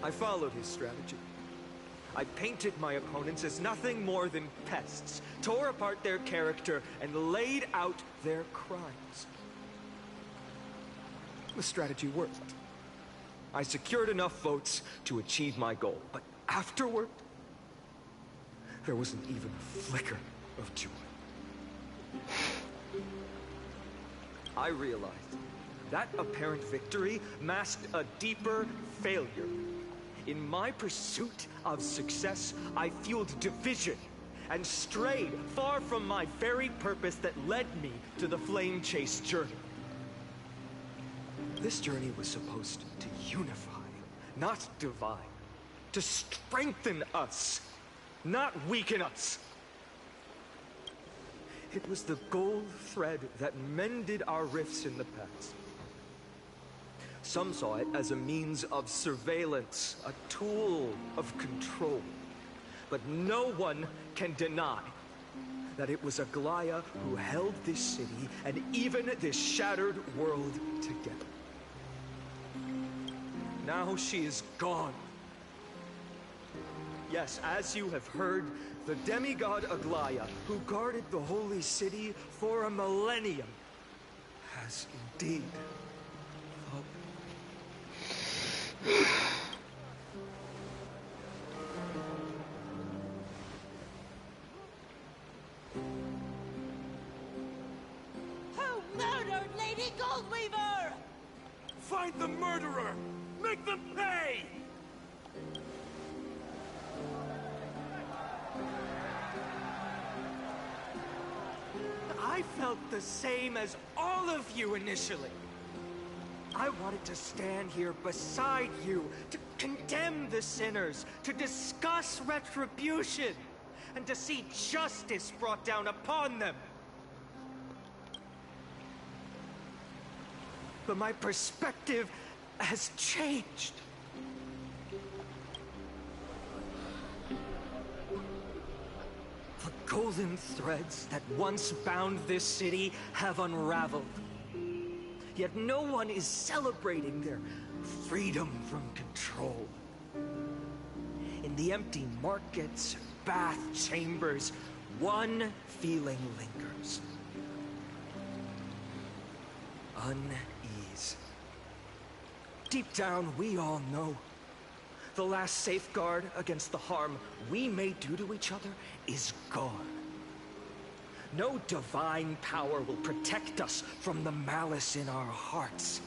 I followed his strategy. I painted my opponents as nothing more than pests, tore apart their character, and laid out their crimes. The strategy worked. I secured enough votes to achieve my goal, but afterward, there wasn't even a flicker of joy. I realized that apparent victory masked a deeper failure. In my pursuit of success, I fueled division and strayed far from my very purpose that led me to the Flame Chase journey. This journey was supposed to unify, not divide. To strengthen us, not weaken us. It was the gold thread that mended our rifts in the past. Some saw it as a means of surveillance, a tool of control. But no one can deny that it was Aglaya who held this city and even this shattered world together. Now she is gone. Yes, as you have heard, the demigod Aglaya, who guarded the holy city for a millennium, has indeed fallen. Who murdered Lady Goldweaver? Find the murderer! Make them pay! I felt the same as all of you initially. I wanted to stand here beside you, to condemn the sinners, to discuss retribution, and to see justice brought down upon them. But my perspective has changed. The golden threads that once bound this city have unraveled. yet no one is celebrating their freedom from control. In the empty markets, bath chambers, one feeling lingers. Unease. Deep down, we all know the last safeguard against the harm we may do to each other is gone. No divine power will protect us from the malice in our hearts.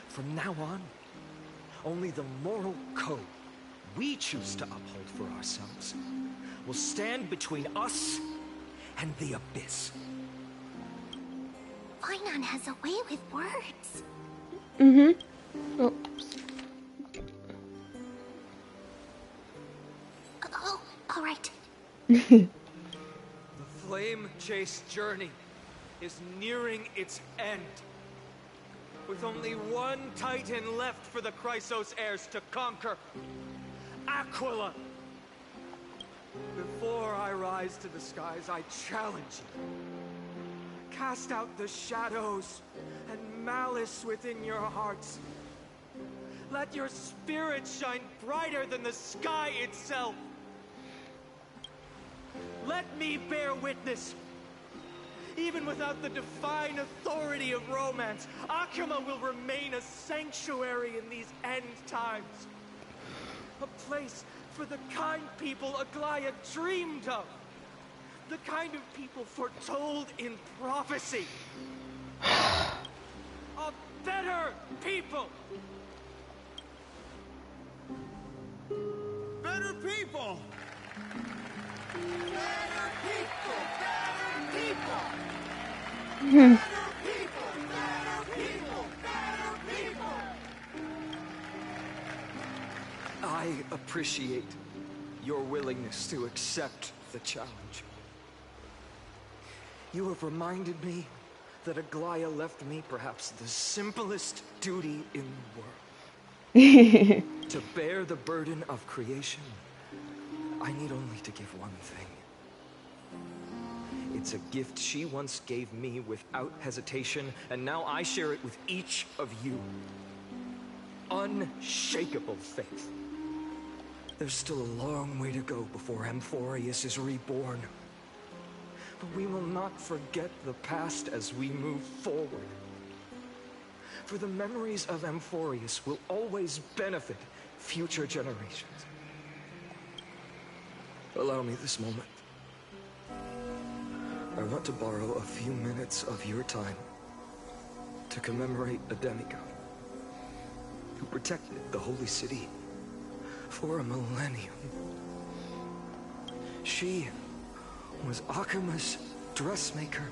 From now on, only the moral code we choose to uphold for ourselves will stand between us and the abyss. Fainan has a way with words. Oh. Oh, all right. The flame-chased journey is nearing its end. With only one Titan left for the Chrysos heirs to conquer. Aquila! Before I rise to the skies, I challenge you. Cast out the shadows and malice within your hearts. Let your spirit shine brighter than the sky itself. Let me bear witness. Even without the divine authority of romance, Akuma will remain a sanctuary in these end times. A place for the kind people Aglaya dreamed of. The kind of people foretold in prophecy. A better people! Better people! Better people! Better people! Better people! Better people! Better people! I appreciate your willingness to accept the challenge. You have reminded me that Aglaya left me perhaps the simplest duty in the world. To bear the burden of creation, I need only to give one thing. It's a gift she once gave me without hesitation, and now I share it with each of you. Unshakable faith. There's still a long way to go before Amphorius is reborn. But we will not forget the past as we move forward. For the memories of Amphorius will always benefit future generations. Allow me this moment. I want to borrow a few minutes of your time to commemorate a demigod who protected the Holy City for a millennium. She was Akuma's dressmaker,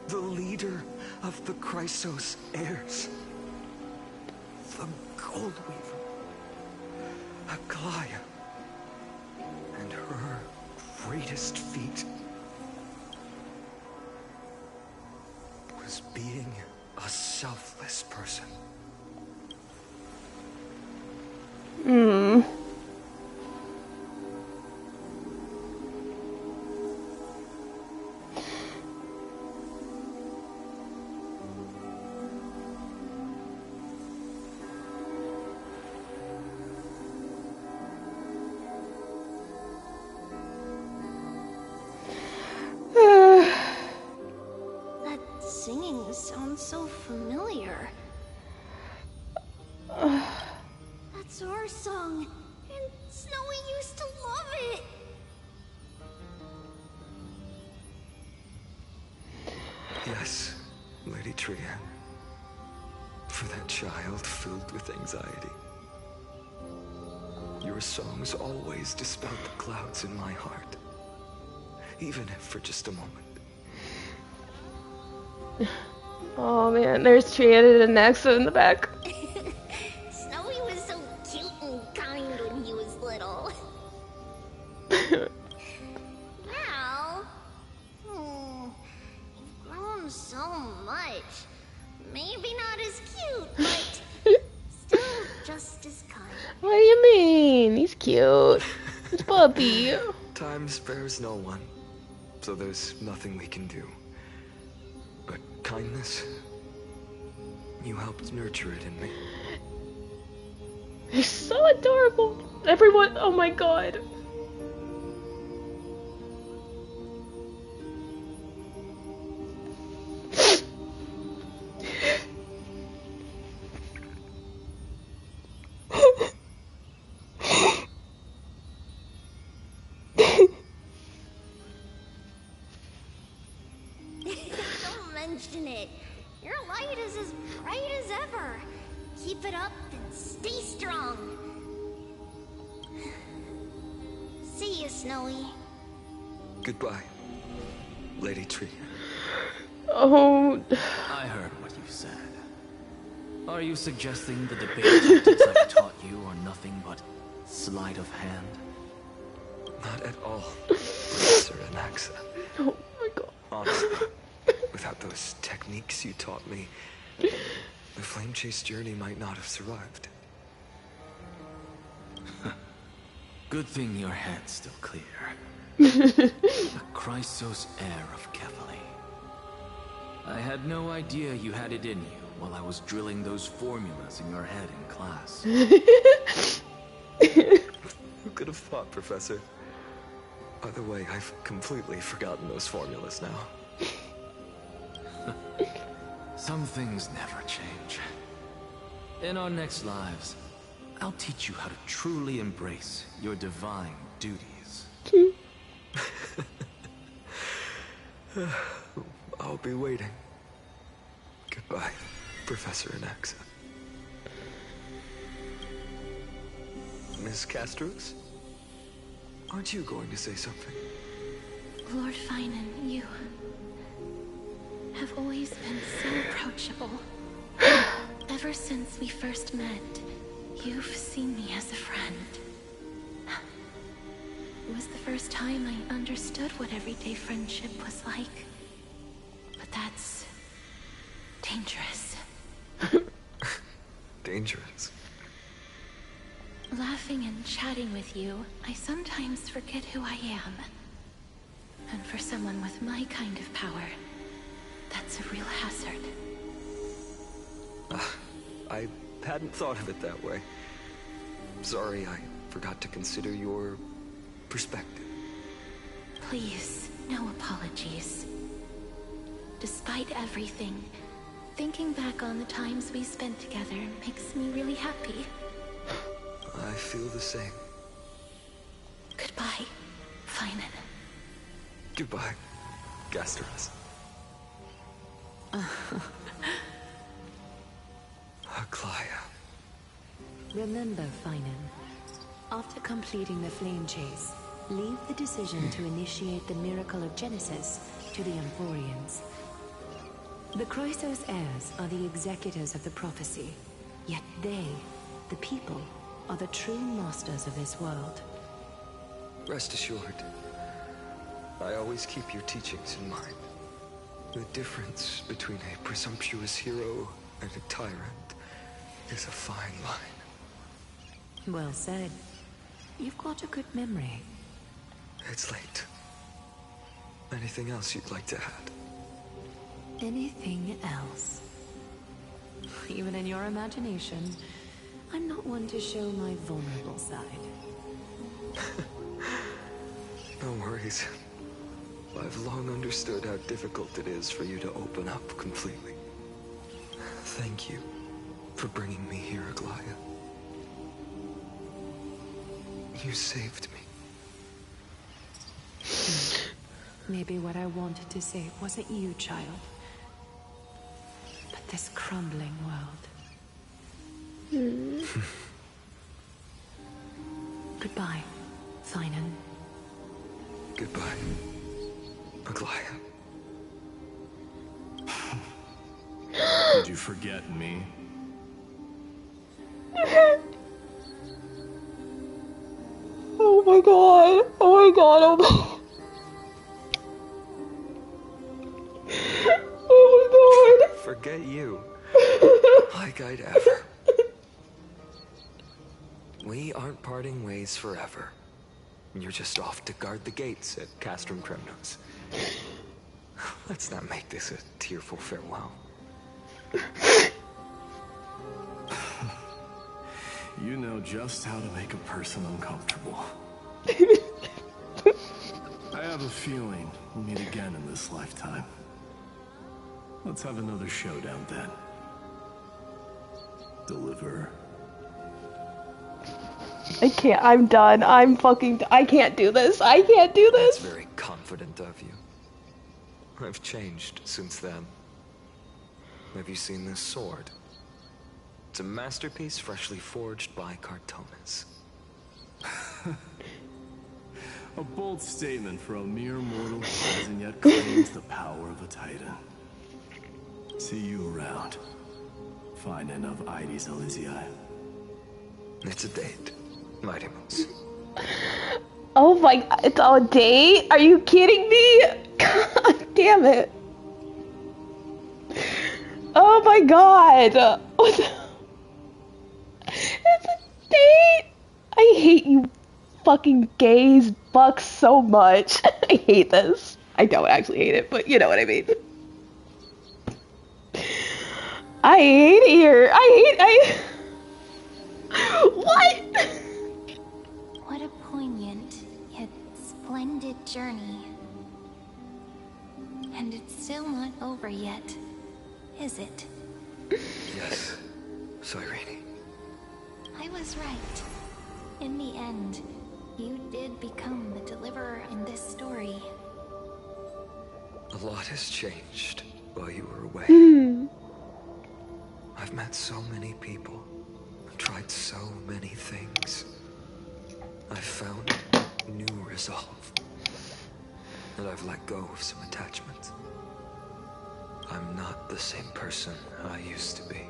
the leader of the Chrysos heirs, the Gold Weaver, Aglaya, and her greatest feat was being a selfless person. That singing sounds so familiar. That's our song, and Snowy used to love it. Yes, Lady Trian. For that child filled with anxiety. Your songs always dispelled the clouds in my heart. Even if for just a moment. Oh man, there's Trian and Naxa in the back. Snowy was so cute and kind when he was little. Now, you've grown so much. Maybe not as cute, but still just as kind. What do you mean? He's cute. He's puppy. Time spares no one, so there's nothing we can do but kindness. You helped nurture it in me. He's so adorable. Everyone, oh my god. Don't mention it. Your light is as bright as ever. Keep it up and stay strong. See you, Snowy. Goodbye, Lady Tree. Oh. I heard what you said. Are you suggesting the debate tactics I've taught you are nothing but sleight of hand? Not at all, Professor Anaxa. Oh my god. Honestly, without those techniques you taught me, the Flame Chase journey might not have survived. Good thing your head's still clear. The Chrysos heir of Kefali. I had no idea you had it in you while I was drilling those formulas in your head in class. Who could have thought, Professor? By the way, I've completely forgotten those formulas now. Some things never change. In our next lives, I'll teach you how to truly embrace your divine duties. I'll be waiting. Goodbye, Professor Anaxa. Miss Castros? Aren't you going to say something? Lord Finan, you have always been so approachable. Ever since we first met, you've seen me as a friend. It was the first time I understood what everyday friendship was like. But that's dangerous. Dangerous? Laughing and chatting with you, I sometimes forget who I am. And for someone with my kind of power, that's a real hazard. I hadn't thought of it that way. Sorry, I forgot to consider your perspective. Please, no apologies. Despite everything, thinking back on the times we spent together makes me really happy. I feel the same. Goodbye, Finan. Goodbye, Gasteros. Aglaia. Remember, Finan, after completing the Flame Chase, leave the decision to initiate the Miracle of Genesis to the Emphorians. The Chrysos heirs are the executors of the prophecy, yet they, the people, are the true masters of this world. Rest assured, I always keep your teachings in mind. The difference between a presumptuous hero and a tyrant is a fine line. Well said. You've got a good memory. It's late. Anything else you'd like to add? Anything else? Even in your imagination, I'm not one to show my vulnerable side. No worries. I've long understood how difficult it is for you to open up completely. Thank you for bringing me here, Aglaia. You saved me. Maybe what I wanted to say wasn't you, child, but this crumbling world. Goodbye, Finan. Goodbye, Aglaia. Did you forget me? Oh my god. Oh my god. Oh my. Oh my god. Forget you. Like I'd ever. We aren't parting ways forever. You're just off to guard the gates at Castrum Kremnos. Let's not make this a tearful farewell. You know just how to make a person uncomfortable. I have a feeling we'll meet again in this lifetime. Let's have another showdown then. Deliver. I can't. I'm done. I'm fucking. I can't do this. I can't do this. That's very confident of you. I've changed since then. Have you seen this sword? It's a masterpiece freshly forged by Cartonis. A bold statement for a mere mortal who hasn't yet claims the power of a titan. See you around. Find enough Ides Elysiae. It's a date, Mighty Moose. Oh my, it's all date? Are you kidding me? God damn it. Oh my god. It's a date? I hate you fucking gays fucks so much. I hate this. I don't actually hate it, but you know what I mean. I hate it here. What? What a poignant, yet splendid journey. And it's still not over yet, is it? Yes, Cyrene. I was right. In the end, you did become the deliverer in this story. A lot has changed while you were away. I've met so many people. I've tried so many things. I've found new resolve. And I've let go of some attachment. I'm not the same person I used to be.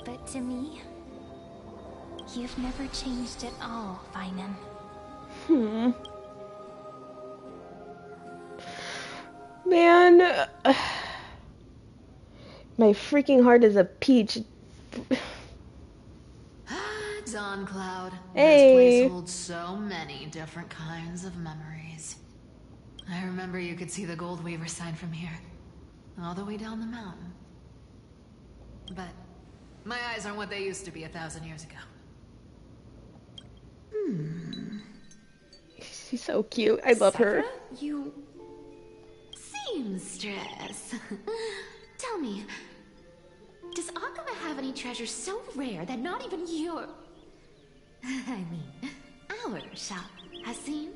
But to me, you've never changed at all, Feynman. Man, my freaking heart is a peach. Dawn Cloud. Hey. This place holds so many different kinds of memories. I remember you could see the Goldweaver sign from here, all the way down the mountain. But my eyes aren't what they used to be 1,000 years ago. She's so cute. I love her. You... seamstress. Tell me, does Akuma have any treasures so rare that not even your... I mean, our shop has seen?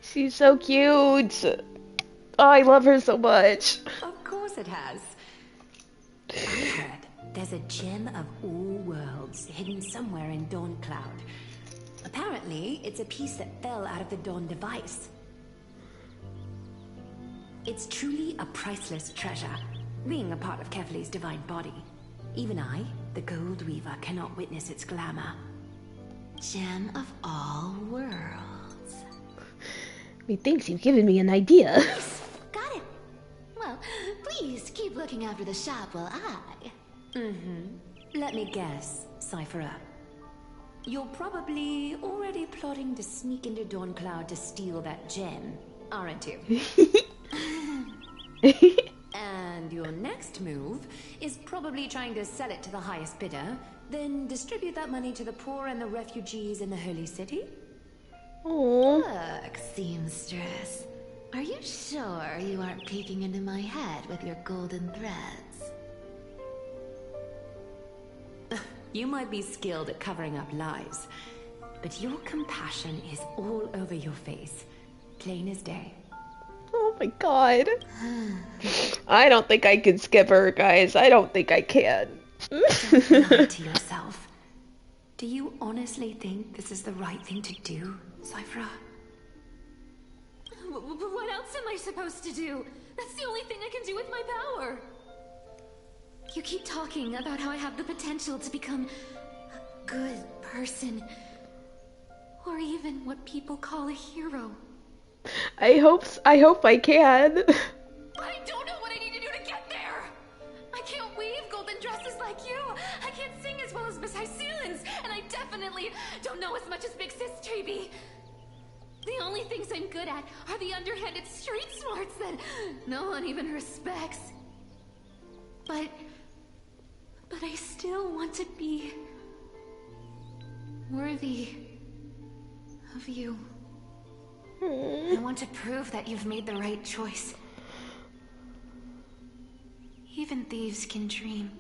She's so cute. Oh, I love her so much. Of course it has. I heard there's a gem of all worlds hidden somewhere in Dawn Cloud. Apparently, it's a piece that fell out of the Dawn device. It's truly a priceless treasure, being a part of Kefali's divine body. Even I, the Gold Weaver, cannot witness its glamour. Gem of all worlds. Methinks you've given me an idea. Nice. Got it. Well, please keep looking after the shop while I... Let me guess, Cypherer. You're probably already plotting to sneak into Dawn Cloud to steal that gem, aren't you? And your next move is probably trying to sell it to the highest bidder, then distribute that money to the poor and the refugees in the Holy City? Look, seamstress. Are you sure you aren't peeking into my head with your golden threads? You might be skilled at covering up lies, but your compassion is all over your face, plain as day. Oh my god. I don't think I can skip her, guys. I don't think I can. Don't lie to yourself. Do you honestly think this is the right thing to do, Cypherer? What else am I supposed to do? That's the only thing I can do with my power. You keep talking about how I have the potential to become a good person. Or even what people call a hero. I hope I can. I don't know what I need to do to get there! I can't weave golden dresses like you! I can't sing as well as Miss Hycelas! And I definitely definitely don't know as much as Big Sis Treeby. The only things I'm good at are the underhanded street smarts that no one even respects. But I still want to be worthy of you. I want to prove that you've made the right choice. Even thieves can dream.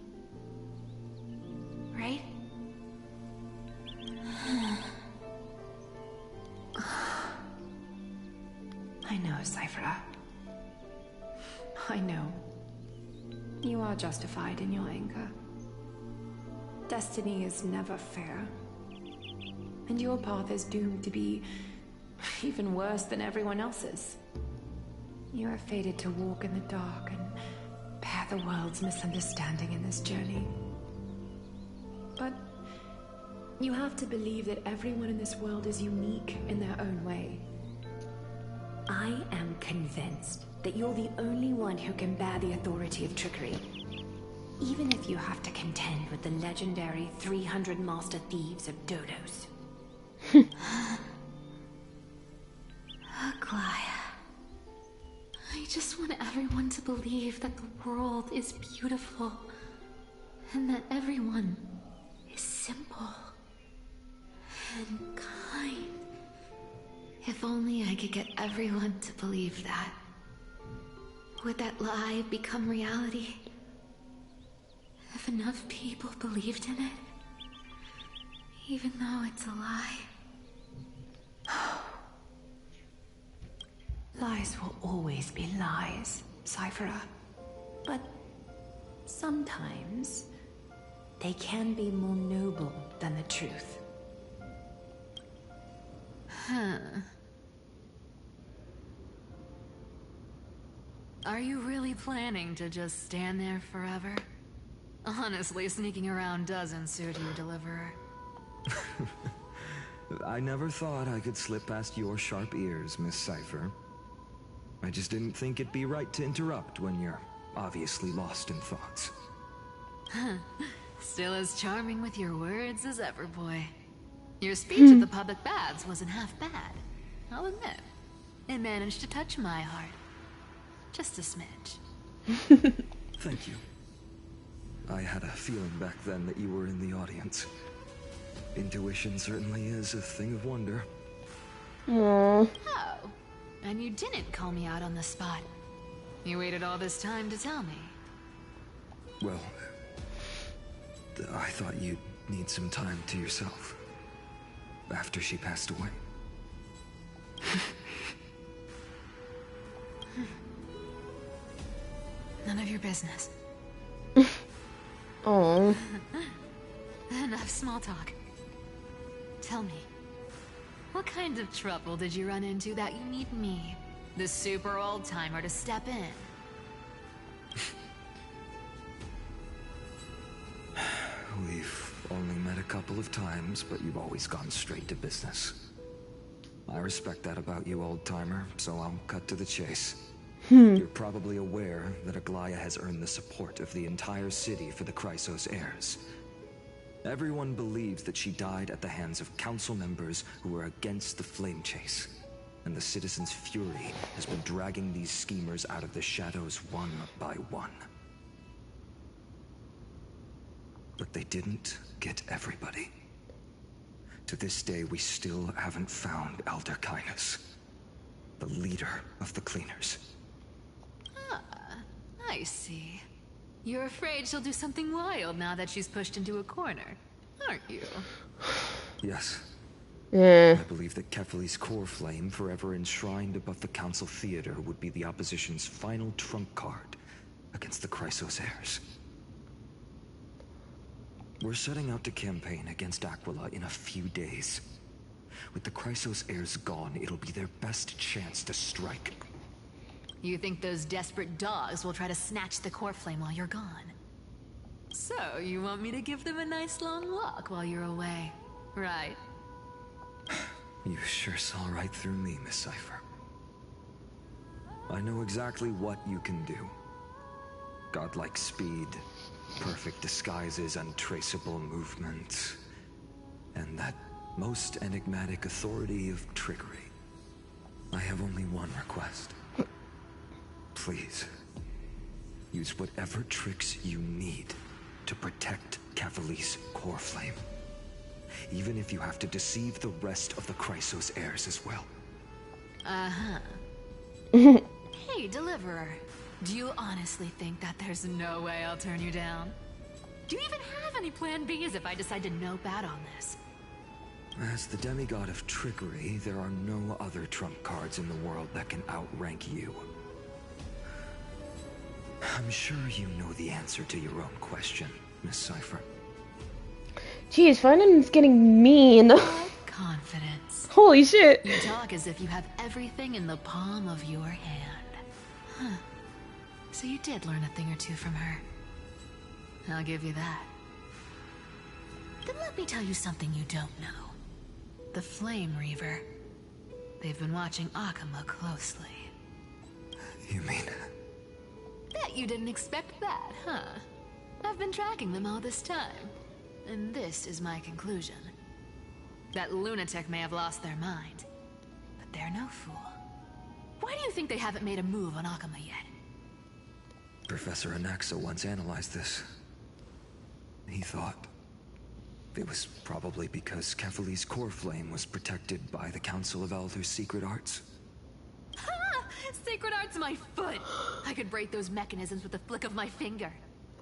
Right? I know, Cypher. I know. You are justified in your anger. Destiny is never fair. And your path is doomed to be even worse than everyone else's. You are fated to walk in the dark and bear the world's misunderstanding in this journey. But you have to believe that everyone in this world is unique in their own way. I am convinced that you're the only one who can bear the authority of trickery. Even if you have to contend with the legendary 300 master thieves of Dodos. Aglaya. I just want everyone to believe that the world is beautiful. And that everyone is simple. And kind. If only I could get everyone to believe that. Would that lie become reality? If enough people believed in it? Even though it's a lie. Lies will always be lies, Cypher. But sometimes they can be more noble than the truth. Huh. Are you really planning to just stand there forever? Honestly, sneaking around doesn't suit you, Deliverer. I never thought I could slip past your sharp ears, Miss Cypher. I just didn't think it'd be right to interrupt when you're obviously lost in thoughts. Still as charming with your words as ever, boy. Your speech at the public baths wasn't half bad. I'll admit. It managed to touch my heart. Just a smidge. Thank you. I had a feeling back then that you were in the audience. Intuition certainly is a thing of wonder. Oh, and you didn't call me out on the spot. You waited all this time to tell me. Well, I thought you'd need some time to yourself. After she passed away. None of your business. Oh. Enough small talk. Tell me, what kind of trouble did you run into that you need me, the super old-timer, to step in? We've only met a couple of times, but you've always gone straight to business. I respect that about you, old-timer, so I'll cut to the chase. You're probably aware that Aglaya has earned the support of the entire city for the Chrysos heirs. Everyone believes that she died at the hands of council members who were against the flame chase. And the citizens' fury has been dragging these schemers out of the shadows one by one. But they didn't get everybody. To this day, we still haven't found Elder Kynes, the leader of the cleaners. I see. You're afraid she'll do something wild now that she's pushed into a corner, aren't you? Yes. Yeah. I believe that Kefali's core flame, forever enshrined above the council theater, would be the opposition's final trump card against the Chrysos heirs. We're setting out to campaign against Aquila in a few days. With the Chrysos heirs gone, it'll be their best chance to strike. You think those desperate dogs will try to snatch the core flame while you're gone? So, you want me to give them a nice long walk while you're away, right? You sure saw right through me, Miss Cypher. I know exactly what you can do. Godlike speed, perfect disguises, untraceable movement. and that most enigmatic authority of trickery. I have only one request. Please, use whatever tricks you need to protect Cavali's core flame. Even if you have to deceive the rest of the Chrysos heirs as well. Uh-huh. Hey, Deliverer. Do you honestly think that there's no way I'll turn you down? Do you even have any plan Bs if I decide to nope out on this? As the demigod of trickery, there are no other trump cards in the world that can outrank you. I'm sure you know the answer to your own question, Miss Cipher. Jeez, Finance getting mean. Confidence. Holy shit. You talk as if you have everything in the palm of your hand. Huh. So you did learn a thing or two from her. I'll give you that. Then let me tell you something you don't know. The Flame Reaver. They've been watching Akuma closely. You mean... Bet you didn't expect that, huh? I've been tracking them all this time. And this is my conclusion. That lunatic may have lost their mind, but they're no fool. Why do you think they haven't made a move on Akuma yet? Professor Anaxa once analyzed this. He thought it was probably because Kefali's core flame was protected by the Council of Elders' secret arts. Ha! Sacred art's my foot! I could break those mechanisms with a flick of my finger.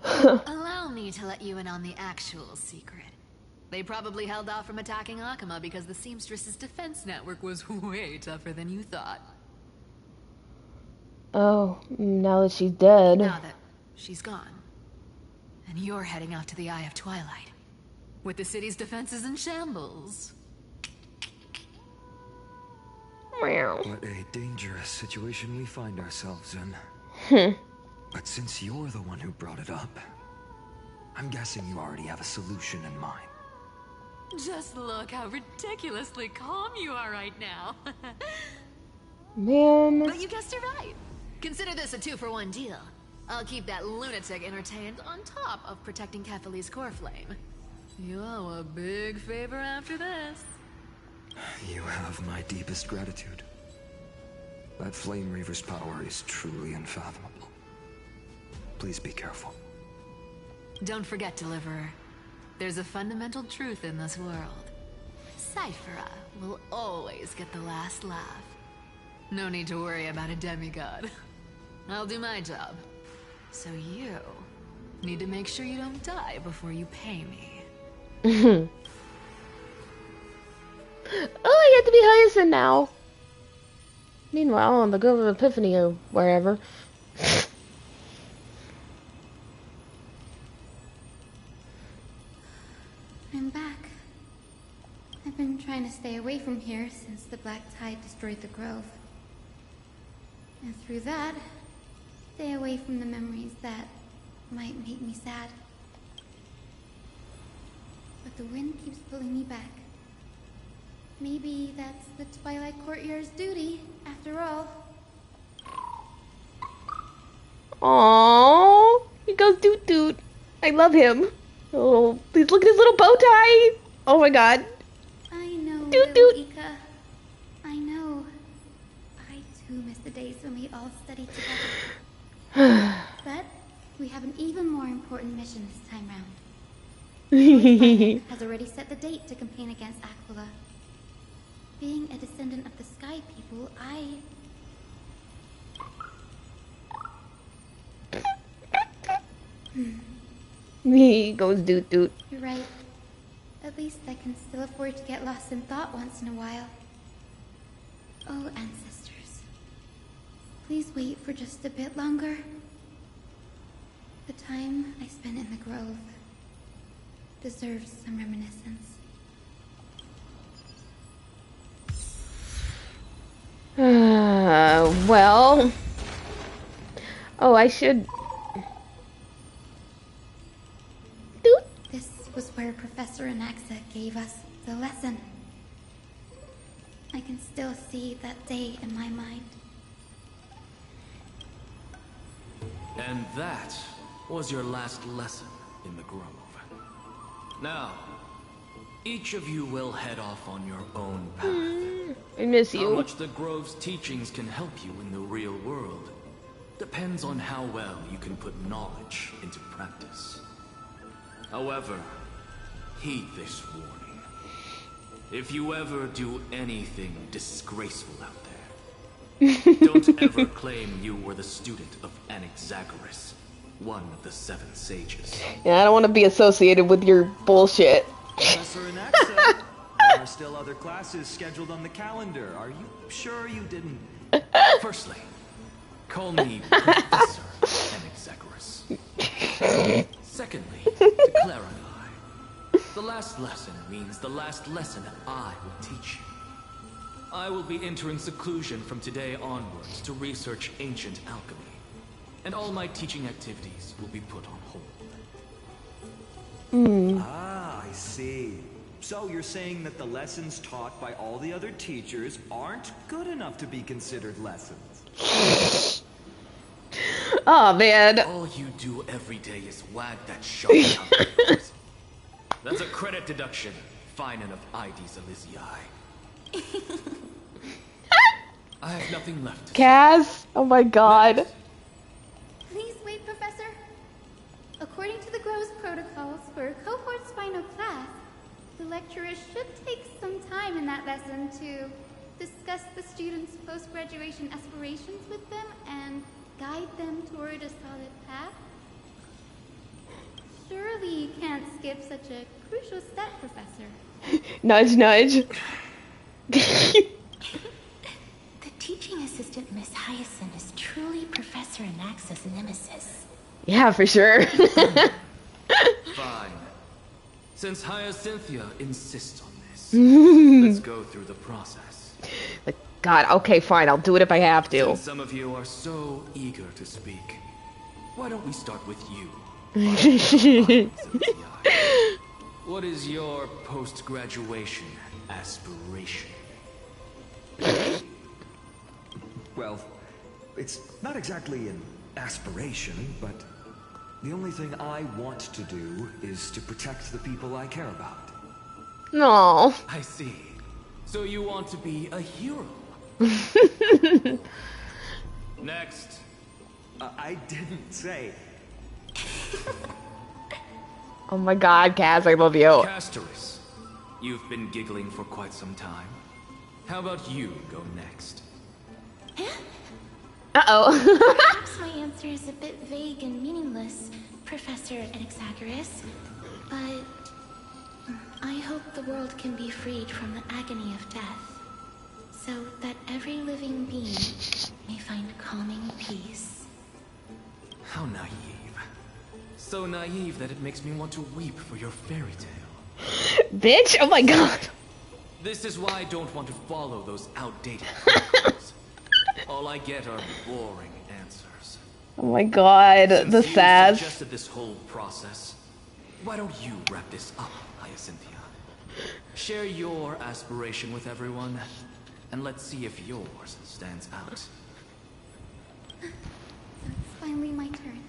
Allow me to let you in on the actual secret. They probably held off from attacking Akuma because the Seamstress's defense network was way tougher than you thought. Oh, now that she's dead. Now that she's gone. And you're heading out to the Eye of Twilight. With the city's defenses in shambles. What a dangerous situation we find ourselves in. But since you're the one who brought it up, I'm guessing you already have a solution in mind. Just look how ridiculously calm you are right now. Man. But you guessed it right. Consider this a 2-for-1 deal. I'll keep that lunatic entertained on top of protecting Kefali's core flame. You owe a big favor after this. You have my deepest gratitude. That Flame Reaver's power is truly unfathomable. Please be careful. Don't forget, Deliverer. There's a fundamental truth in this world. Cyphera will always get the last laugh. No need to worry about a demigod. I'll do my job. So you need to make sure you don't die before you pay me. Oh, I get to be Hyacinth now. Meanwhile, on the Grove of Epiphany or wherever. I'm back. I've been trying to stay away from here since the Black Tide destroyed the Grove. And through that, stay away from the memories that might make me sad. But the wind keeps pulling me back. Maybe that's the Twilight Courtyard's duty, after all. Aww, he goes doot doot. I love him. Oh, please look at his little bow tie. Oh my god. I know, doot little doot. Ika. I know. I too miss the days when we all studied together. But we have an even more important mission this time round. Lord has already set the date to campaign against Aquila. Being a descendant of the Sky People, He goes doot doot. You're right. At least I can still afford to get lost in thought once in a while. Oh, ancestors. Please wait for just a bit longer. The time I spent in the Grove deserves some reminiscence. Well. Oh, I should. Doot. This was where Professor Anaxa gave us the lesson. I can still see that day in my mind. And that was your last lesson in the Grove. Now, Each of you will head off on your own path. I miss How you. much the Grove's teachings can help you in the real world depends on how well you can put knowledge into practice. However, heed this warning. If you ever do anything disgraceful out there, don't ever claim you were the student of Anaxagoras, one of the 7 sages. Yeah, I don't want to be associated with your bullshit. Professor Anaxa, there are still other classes scheduled on the calendar. Are you sure you didn't? Firstly, call me Professor Anaxagoras. Secondly, to clarify, the last lesson means the last lesson I will teach you. I will be entering seclusion from today onwards to research ancient alchemy, and all my teaching activities will be put on hold. Ah, I see. So you're saying that the lessons taught by all the other teachers aren't good enough to be considered lessons? Oh man. All you do every day is wag that sharp tongue. That's a credit deduction. Fine enough IDs, Elysiae. I have nothing left to say. Kaz? Oh my god. Please wait, Professor. According to the Grove's protocols for a cohort's final class, the lecturer should take some time in that lesson to discuss the students' post-graduation aspirations with them and guide them toward a solid path. Surely you can't skip such a crucial step, Professor. Nudge, nudge. The teaching assistant, Miss Hyacinth, is truly Professor Anaxa's nemesis. Yeah, for sure. Fine. Since Hyacinthia insists on this, let's go through the process. Like, God, okay, fine, I'll do it if I have to. Since some of you are so eager to speak, why don't we start with you? What is your post-graduation aspiration? Well, it's not exactly an aspiration, but the only thing I want to do is to protect the people I care about. No. I see. So you want to be a hero? Next. I didn't say. Oh my god, Kaz, I love you. Castoris, you've been giggling for quite some time. How about you go next? Uh-oh. Perhaps my answer is a bit vague and meaningless, Professor Anaxagoras, but I hope the world can be freed from the agony of death, so that every living being may find calming peace. How naive. So naive that it makes me want to weep for your fairy tale. Bitch, oh my god. This is why I don't want to follow those outdated protocols. All I get are boring answers. Oh my god, Since the you sass. suggested this whole process, why don't you wrap this up, Hyacinthia? Share your aspiration with everyone, and let's see if yours stands out. So it's finally my turn.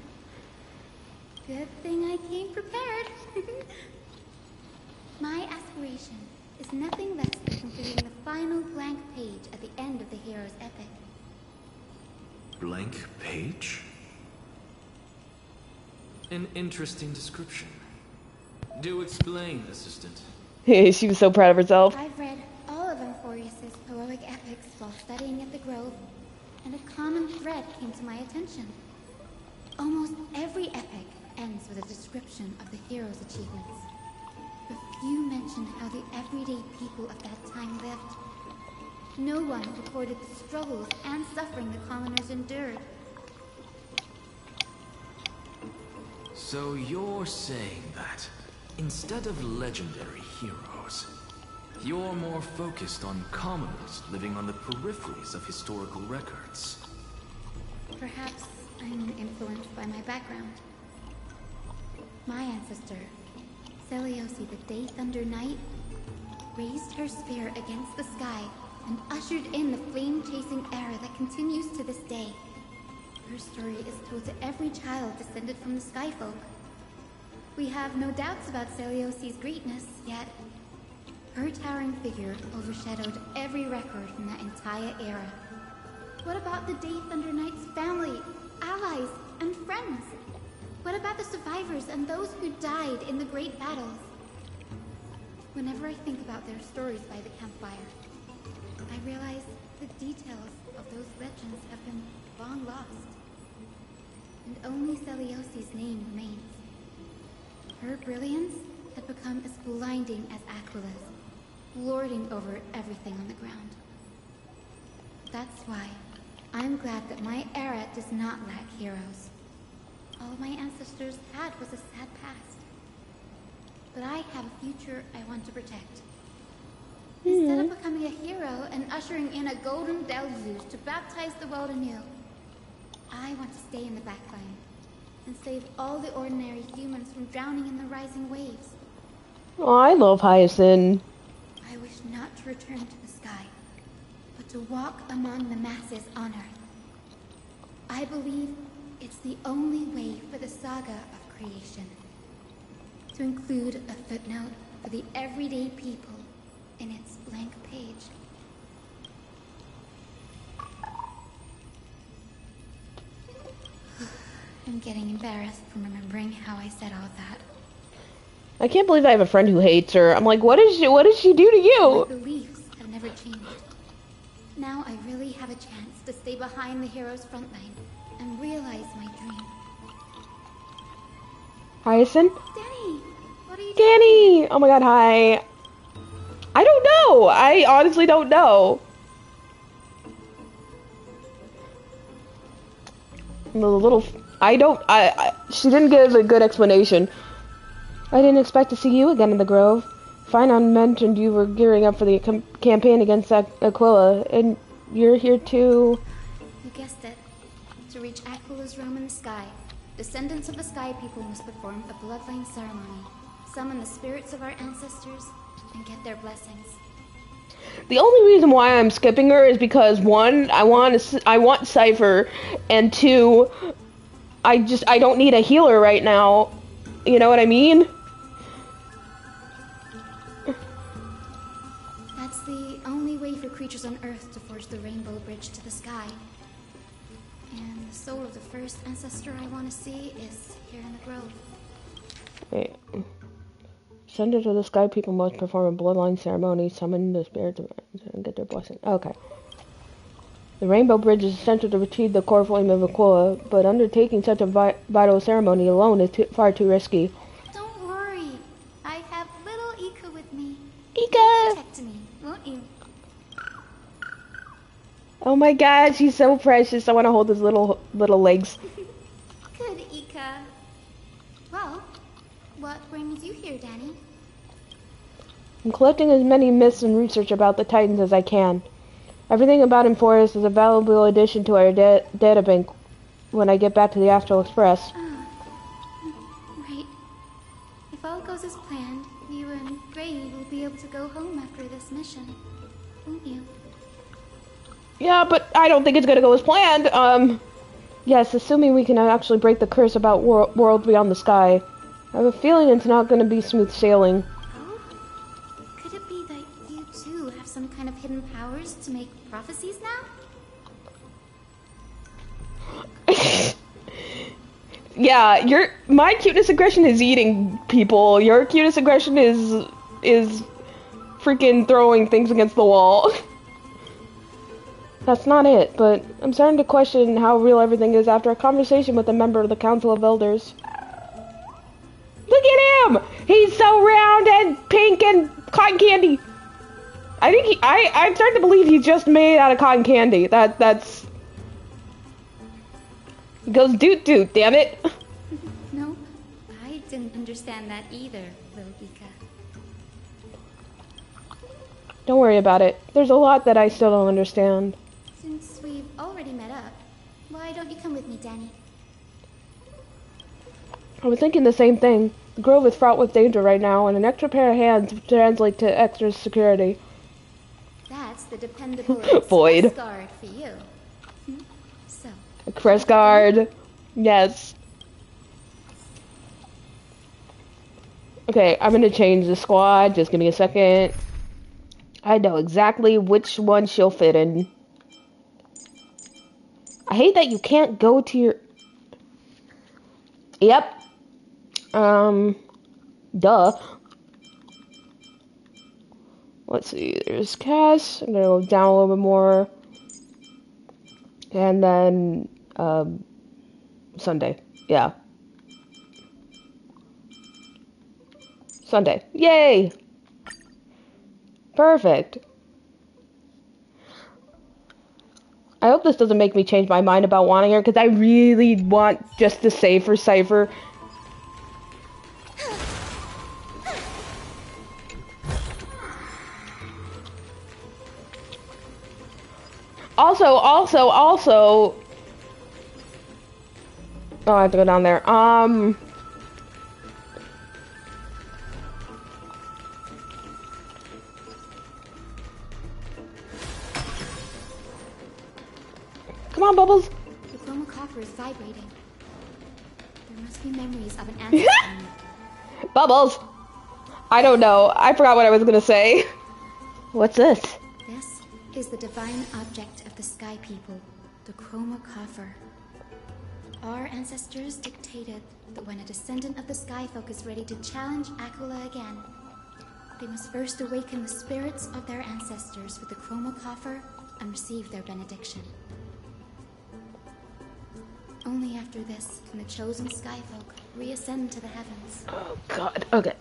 Good thing I came prepared. My aspiration is nothing less than completing the final blank page at the end of the hero's epic. Blank page? An interesting description. Do explain, assistant. She was so proud of herself. I've read all of Amphorius's heroic epics while studying at the Grove, and a common thread came to my attention. Almost every epic ends with a description of the hero's achievements. But few mention how the everyday people of that time lived. No one recorded the struggles and suffering the commoners endured. So you're saying that, instead of legendary heroes, you're more focused on commoners living on the peripheries of historical records. Perhaps I'm influenced by my background. My ancestor, Seliosi the Day Thunder Knight, raised her spear against the sky and ushered in the flame-chasing era that continues to this day. Her story is told to every child descended from the Skyfolk. We have no doubts about Seliosi's greatness, yet Her towering figure overshadowed every record from that entire era. What about the Day Thunder Knight's family, allies, and friends? What about the survivors and those who died in the great battles? Whenever I think about their stories by the campfire, I realize the details of those legends have been long lost. And only Celiosi's name remains. Her brilliance had become as blinding as Aquila's, lording over everything on the ground. That's why I'm glad that my era does not lack heroes. All my ancestors had was a sad past. But I have a future I want to protect. Instead of becoming a hero and ushering in a golden deluge to baptize the world anew, I want to stay in the backline and save all the ordinary humans from drowning in the rising waves. Oh, I love Hyacinth. I wish not to return to the sky, but to walk among the masses on Earth. I believe it's the only way for the saga of creation. To include a footnote for the everyday people in its blank page. I'm getting embarrassed from remembering how I said all that. I can't believe I have a friend who hates her. I'm like, what did she do to you? My beliefs have never changed. Now I really have a chance to stay behind the hero's front line and realize my dream. Hyacinth? Danny! What are you Danny! Oh my god, hi. I don't know. I honestly don't know. She didn't give a good explanation. I didn't expect to see you again in the Grove. Finon mentioned you were gearing up for the campaign against Aquila, and you're here too. You guessed it. To reach Aquila's realm in the sky, descendants of the Sky People must perform a bloodline ceremony, summon the spirits of our ancestors, and get their blessings. The only reason why I'm skipping her is because one, I want Cypher, and two, I don't need a healer right now. You know what I mean? That's the only way for creatures on Earth to forge the Rainbow Bridge to the sky. And the soul of the first ancestor I want to see is here in the Grove. Wait. Descendants of the Sky People must perform a bloodline ceremony, summon the spirits and get their blessing. Okay. The Rainbow Bridge is essential to retrieve the core flame of Aquila, but undertaking such a vital ceremony alone is far too risky. Don't worry. I have little Ika with me. Ika! Protect me, won't you? Oh my god, she's so precious. I want to hold his little legs. Good, Ika. Well, what brings you here, Danny? I'm collecting as many myths and research about the Titans as I can. Everything about Emphorius is a valuable addition to our databank when I get back to the Astral Express. Right. If all goes as planned, you and Gray will be able to go home after this mission, won't you? Yeah, but I don't think it's gonna go as planned. Yes, assuming we can actually break the curse about world beyond the sky. I have a feeling it's not gonna be smooth sailing. Oh? Could it be that you too have some kind of hidden powers to make prophecies now? Yeah, my cuteness aggression is eating people. Your cuteness aggression is freaking throwing things against the wall. That's not it, but I'm starting to question how real everything is after a conversation with a member of the Council of Elders. Look at him! He's so round and pink and cotton candy. I think I'm starting to believe he's just made out of cotton candy. That's... He goes doot doot, damn it. No, I didn't understand that either, little Ika. Don't worry about it. There's a lot that I still don't understand. Since we've already met up, why don't you come with me, Danny? I was thinking the same thing. The Grove is fraught with danger right now, and an extra pair of hands translate to extra security. That's the dependable Void. Express Guard for you. So. Express Guard. Yes. Okay, I'm gonna change the squad. Just give me a second. I know exactly which one she'll fit in. I hate that you can't go to your... Yep. Duh. Let's see, there's Cass. I'm gonna go down a little bit more. And then, Sunday. Yeah. Sunday. Yay! Perfect. I hope this doesn't make me change my mind about wanting her, because I really want just to save for Cypher. Also. Oh, I have to go down there. Come on, Bubbles. The chroma coffer is vibrating. There must be memories of an ancestor. Bubbles. I don't know. I forgot what I was gonna say. What's this? This is the divine object of the Sky People, the chroma coffer. Our ancestors dictated that when a descendant of the Sky Folk is ready to challenge Aquila again, they must first awaken the spirits of their ancestors with the chroma coffer and receive their benediction. Only after this can the chosen Sky Folk reascend to the heavens. Oh God. Okay.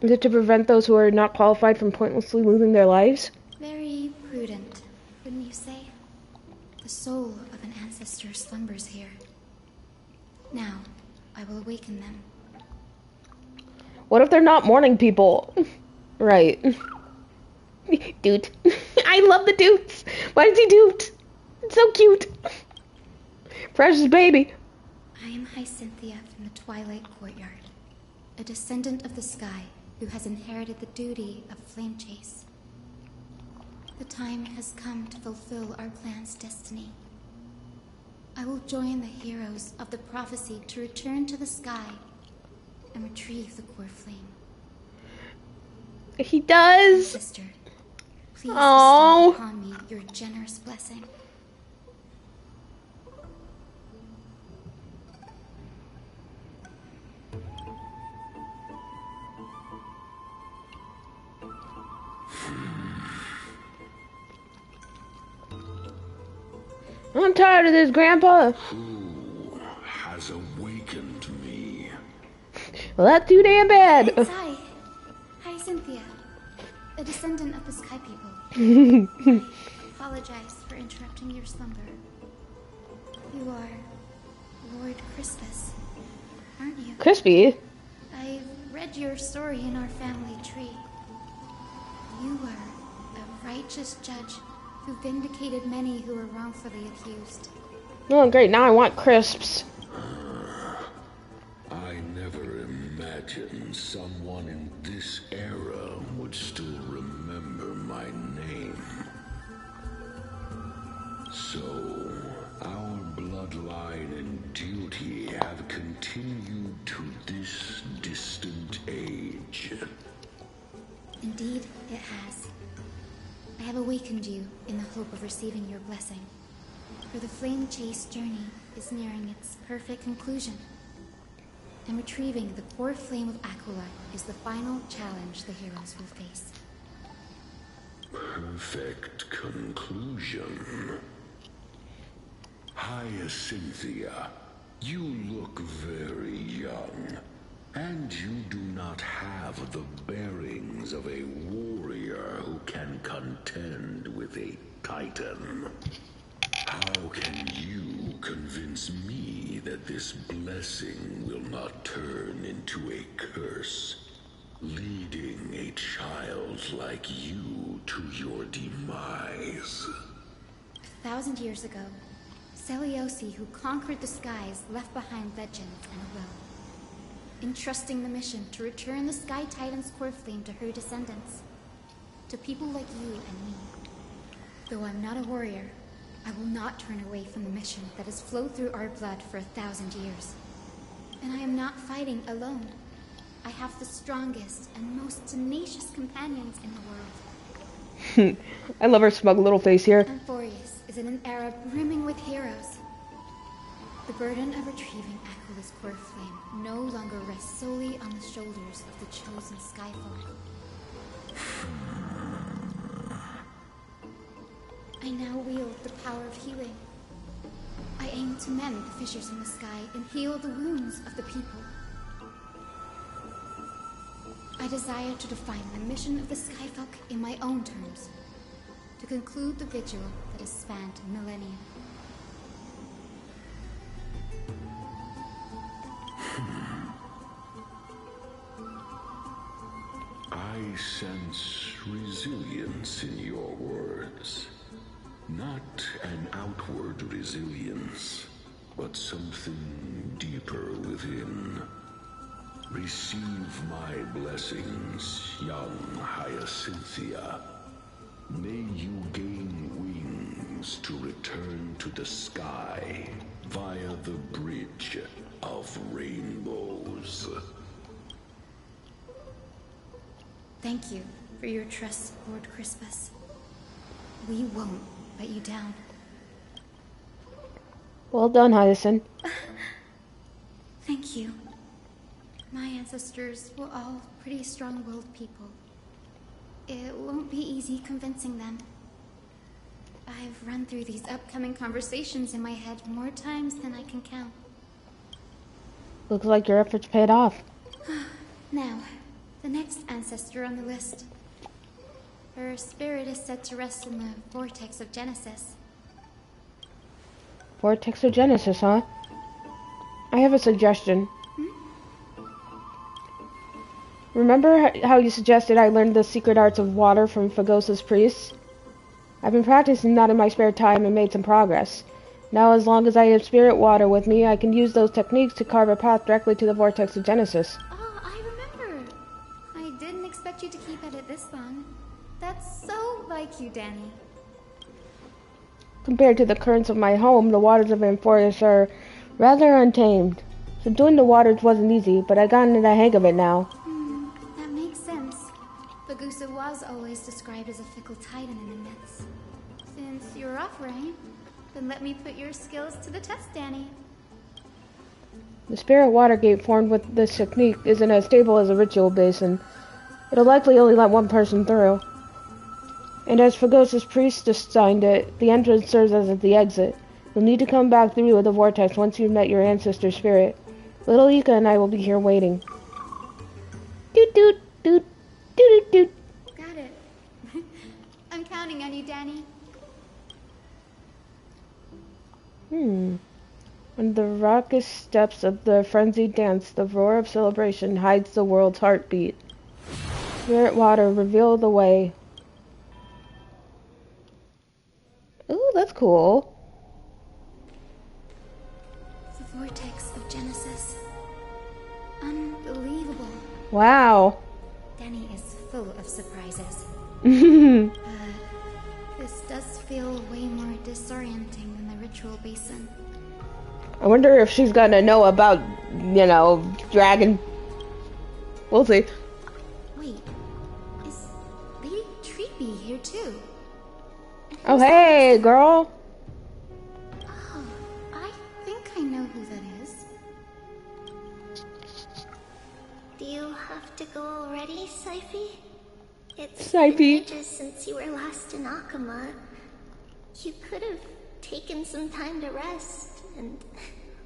Is it to prevent those who are not qualified from pointlessly losing their lives? Very prudent, wouldn't you say? The soul of an ancestor slumbers here. Now, I will awaken them. What if they're not morning people? Right. Doot. I love the Doots. Why does he doot? It's so cute. Precious baby. I am Hyacinthia from the Twilight Courtyard, a descendant of the sky who has inherited the duty of Flame Chase. The time has come to fulfill our clan's destiny. I will join the heroes of the prophecy to return to the sky and retrieve the core flame. He does. Sister, please bestow upon me your generous blessing. I'm tired of this, Grandpa. Who has awakened me? Well, that's too damn bad. It's Hyacinthia, a descendant of the Sky People. I apologize for interrupting your slumber. You are Lord Crispus, aren't you? Crispy? I've read your story in our family tree. You were a righteous judge who vindicated many who were wrongfully accused. Oh, great. Now I want crisps. I never imagined someone in this era would still remember my name. So, our bloodline and duty have continued to this distant age. Indeed, it has. I have awakened you in the hope of receiving your blessing. For the Flame Chase journey is nearing its perfect conclusion. And retrieving the core flame of Aquila is the final challenge the heroes will face. Perfect conclusion. Hyacinthia, you look very young. And you do not have the bearings of a warrior who can contend with a titan. How can you convince me that this blessing will not turn into a curse, leading a child like you to your demise? 1,000 years ago, Seliosi, who conquered the skies, left behind legends and a will, entrusting the mission to return the Sky Titan's core flame to her descendants, to people like you and me. Though I'm not a warrior, I will not turn away from the mission that has flowed through our blood for 1,000 years. And I am not fighting alone. I have the strongest and most tenacious companions in the world. I love her smug little face here. Amphorius is in an era brimming with heroes. The burden of retrieving Aquala's core flame no longer rests solely on the shoulders of the chosen Skyfolk. I now wield the power of healing. I aim to mend the fissures in the sky and heal the wounds of the people. I desire to define the mission of the Skyfolk in my own terms, to conclude the vigil that has spanned millennia. I sense resilience in your words. Not an outward resilience, but something deeper within. Receive my blessings, young Hyacinthia. May you gain wings to return to the sky via the bridge of rainbows. Thank you for your trust, Lord Crispus. We won't let you down. Well done, Hyacinth. Thank you. My ancestors were all pretty strong-willed people. It won't be easy convincing them. I've run through these upcoming conversations in my head more times than I can count. Looks like your efforts paid off. Now, the next ancestor on the list. Her spirit is said to rest in the Vortex of Genesis. Vortex of Genesis, huh? I have a suggestion. Remember how you suggested I learn the secret arts of water from Phagos's priests? I've been practicing that in my spare time and made some progress. Now, as long as I have spirit water with me, I can use those techniques to carve a path directly to the Vortex of Genesis. Oh, I remember. I didn't expect you to keep at it this long. That's so like you, Danny. Compared to the currents of my home, the waters of Amphorius are rather untamed. Subduing the waters wasn't easy, but I've gotten the hang of it now. That makes sense. Phagosa was always described as a fickle titan in the myths. Since you're offering, then let me put your skills to the test, Danny. The spirit water gate formed with this technique isn't as stable as a ritual basin. It'll likely only let one person through. And as Phagos's priest designed it, the entrance serves as the exit. You'll need to come back through with the vortex once you've met your ancestor spirit. Little Ika and I will be here waiting. Doot doot doot doot doot. Got it. I'm counting on you, Danny. On the raucous steps of the frenzied dance, the roar of celebration hides the world's heartbeat. Spirit water, reveal the way. Ooh, that's cool. The Vortex of Genesis. Unbelievable. Wow. Danny is full of surprises. This does feel way more disorienting than the ritual basin. I wonder if she's gonna know about, dragon. We'll see. Wait, is Lady Treatby here too? Oh, hey, girl. Oh, I think I know who that is. Do you have to go already, Saifi? It's Saifi. been ages since you were last in Akama. You could have taken some time to rest, and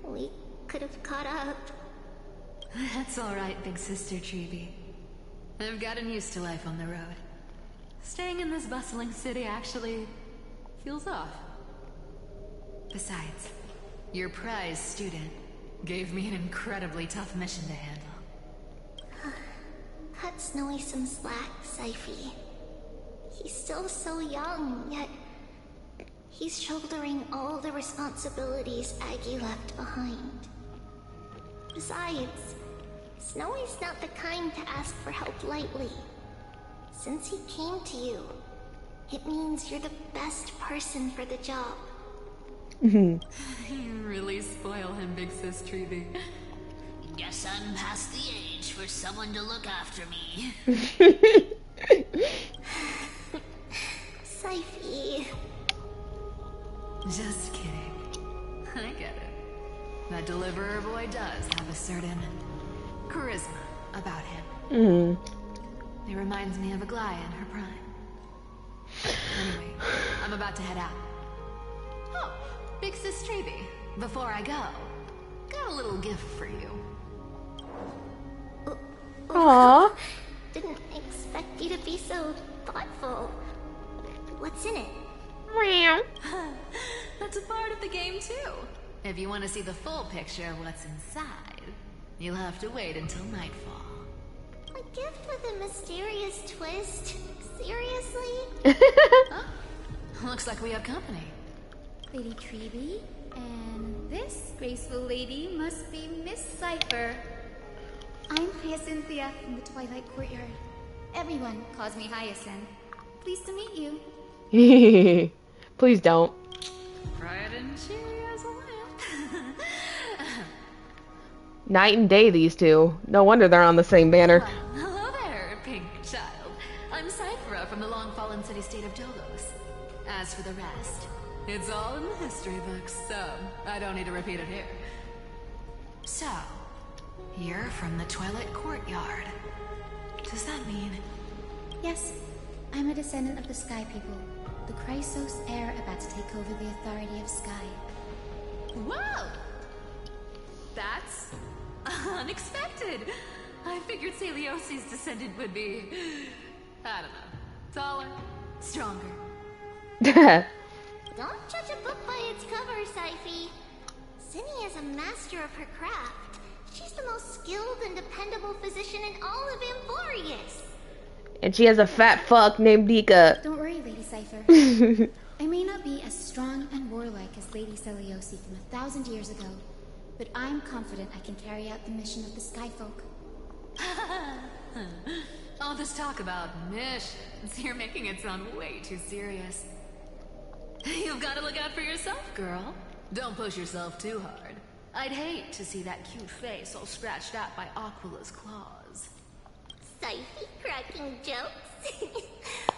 we could have caught up. That's alright, big sister Treeby. I've gotten used to life on the road. Staying in this bustling city actually feels off. Besides, your prize student gave me an incredibly tough mission to handle. Cut Snowy some slack, Saifi. He's still so young, yet he's shouldering all the responsibilities Aggie left behind. Besides, Snowy's not the kind to ask for help lightly. Since he came to you, it means you're the best person for the job. You really spoil him, big sis Treeby. Guess I'm past the age for someone to look after me. Siphy. Just kidding. I get it. That deliverer boy does have a certain charisma about him. It reminds me of Aglaia in her prime. Anyway, I'm about to head out. Oh, Big Sis Treeby, before I go, got a little gift for you. Aww. Didn't expect you to be so thoughtful. What's in it? That's a part of the game too. If you want to see the full picture of what's inside, you'll have to wait until nightfall. A gift with a mysterious twist? Seriously? Huh? Looks like we have company. Lady Treeby, and this graceful lady must be Miss Cipher. I'm Hyacinthia from the Twilight Courtyard. Everyone calls me Hyacinth. Pleased to meet you. Please don't. Bright and cheery as a lamp. Night and day, these two. No wonder they're on the same banner. Well, hello there, pink child. I'm Cyphera from the long-fallen city-state of Dogos. As for the rest, it's all in the history books, so I don't need to repeat it here. So, you're from the Twilight Courtyard. Does that mean... Yes, I'm a descendant of the Sky People, the Chrysos heir about to take over the authority of Sky. Whoa! That's unexpected. I figured Celiosi's descendant would be, I don't know, taller, stronger. Don't judge a book by its cover, Siphy. Zinni is a master of her craft. She's the most skilled and dependable physician in all of Amphorius. And she has a fat fuck named Dika. Don't worry, Lady Cipher. I may not be as strong and warlike as Lady Celiosi from 1,000 years ago, but I'm confident I can carry out the mission of the Skyfolk. All this talk about missions, you're making it sound way too serious. You've got to look out for yourself, girl. Don't push yourself too hard. I'd hate to see that cute face all scratched out by Aquila's claws. Siphy cracking jokes?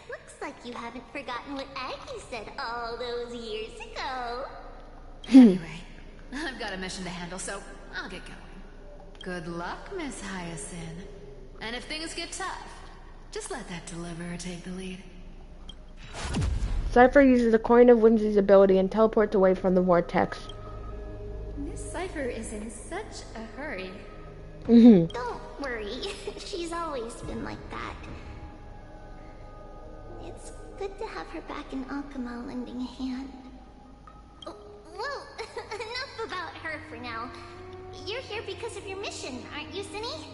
Looks like you haven't forgotten what Aggie said all those years ago. Anyway, I've got a mission to handle, so I'll get going. Good luck, Miss Hyacinth. And if things get tough, just let that deliverer take the lead. Cypher uses a coin of Whimsy's ability and teleports away from the vortex. Miss Cipher is in such a hurry. Don't worry, she's always been like that. It's good to have her back in Akama lending a hand. Oh, well, enough about her for now. You're here because of your mission, aren't you, Zinni?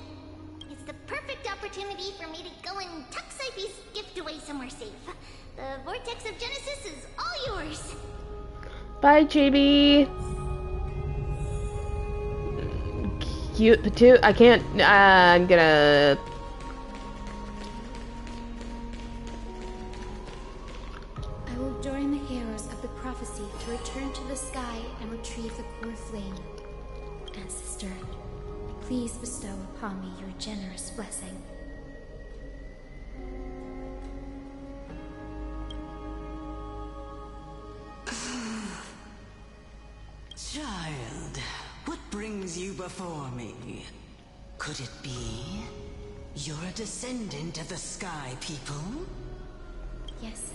It's the perfect opportunity for me to go and tuck Siphy's gift away somewhere safe. The Vortex of Genesis is all yours. Bye, Chibi. Cute Patoot. I can't. I'm gonna. I will join the heroes of the prophecy to return to the sky and retrieve the core flame. Ancestor, please bestow upon me your generous blessing. Child, what brings you before me? Could it be you're a descendant of the Sky People? Yes,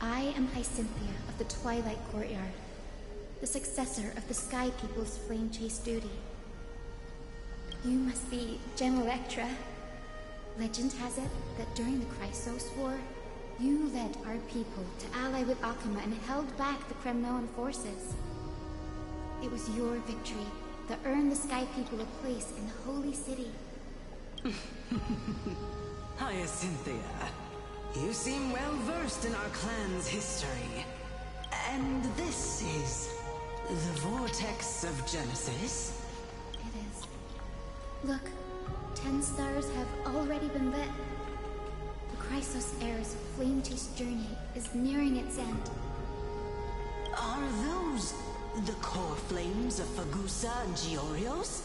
I am Hyacinthia of the Twilight Courtyard, the successor of the Sky People's flame chase duty. You must be Gem Electra. Legend has it that during the Chrysos War, you led our people to ally with Akama and held back the Kremnoan forces. It was your victory that earned the Sky People a place in the Holy City. Hyacinthia, you seem well versed in our clan's history. And this is the Vortex of Genesis? It is. Look, 10 stars have already been lit. The Chrysos era's flame chase journey is nearing its end. Are those the core flames of Fagusa and Giorios?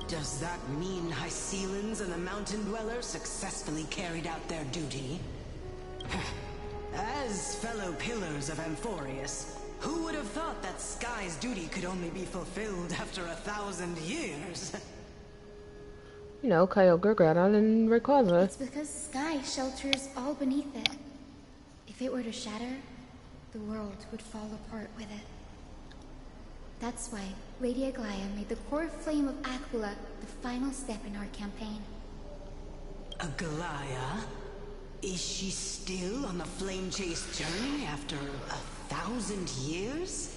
Does that mean Hyceelans and the Mountain Dwellers successfully carried out their duty? As fellow pillars of Amphorius, who would have thought that Sky's duty could only be fulfilled after 1,000 years? You know, Kyogre, Groudon, and Rayquaza. It's because Sky shelters all beneath it. If it were to shatter, the world would fall apart with it. That's why Lady Aglaia made the core flame of Aquila the final step in our campaign. Aglaia? Is she still on the flame chase journey after 1,000 years?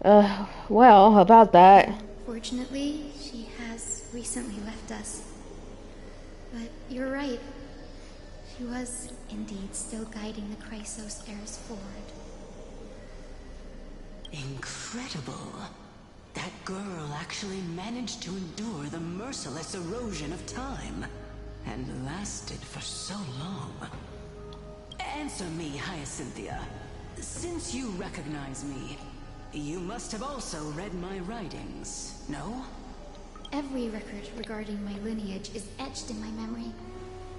Well, about that. Fortunately, she has recently left us. But you're right. She was indeed still guiding the Chrysos heirs forward. Incredible. That girl actually managed to endure the merciless erosion of time. And lasted for so long. Answer me, Hyacinthia. Since you recognize me, you must have also read my writings, no? Every record regarding my lineage is etched in my memory,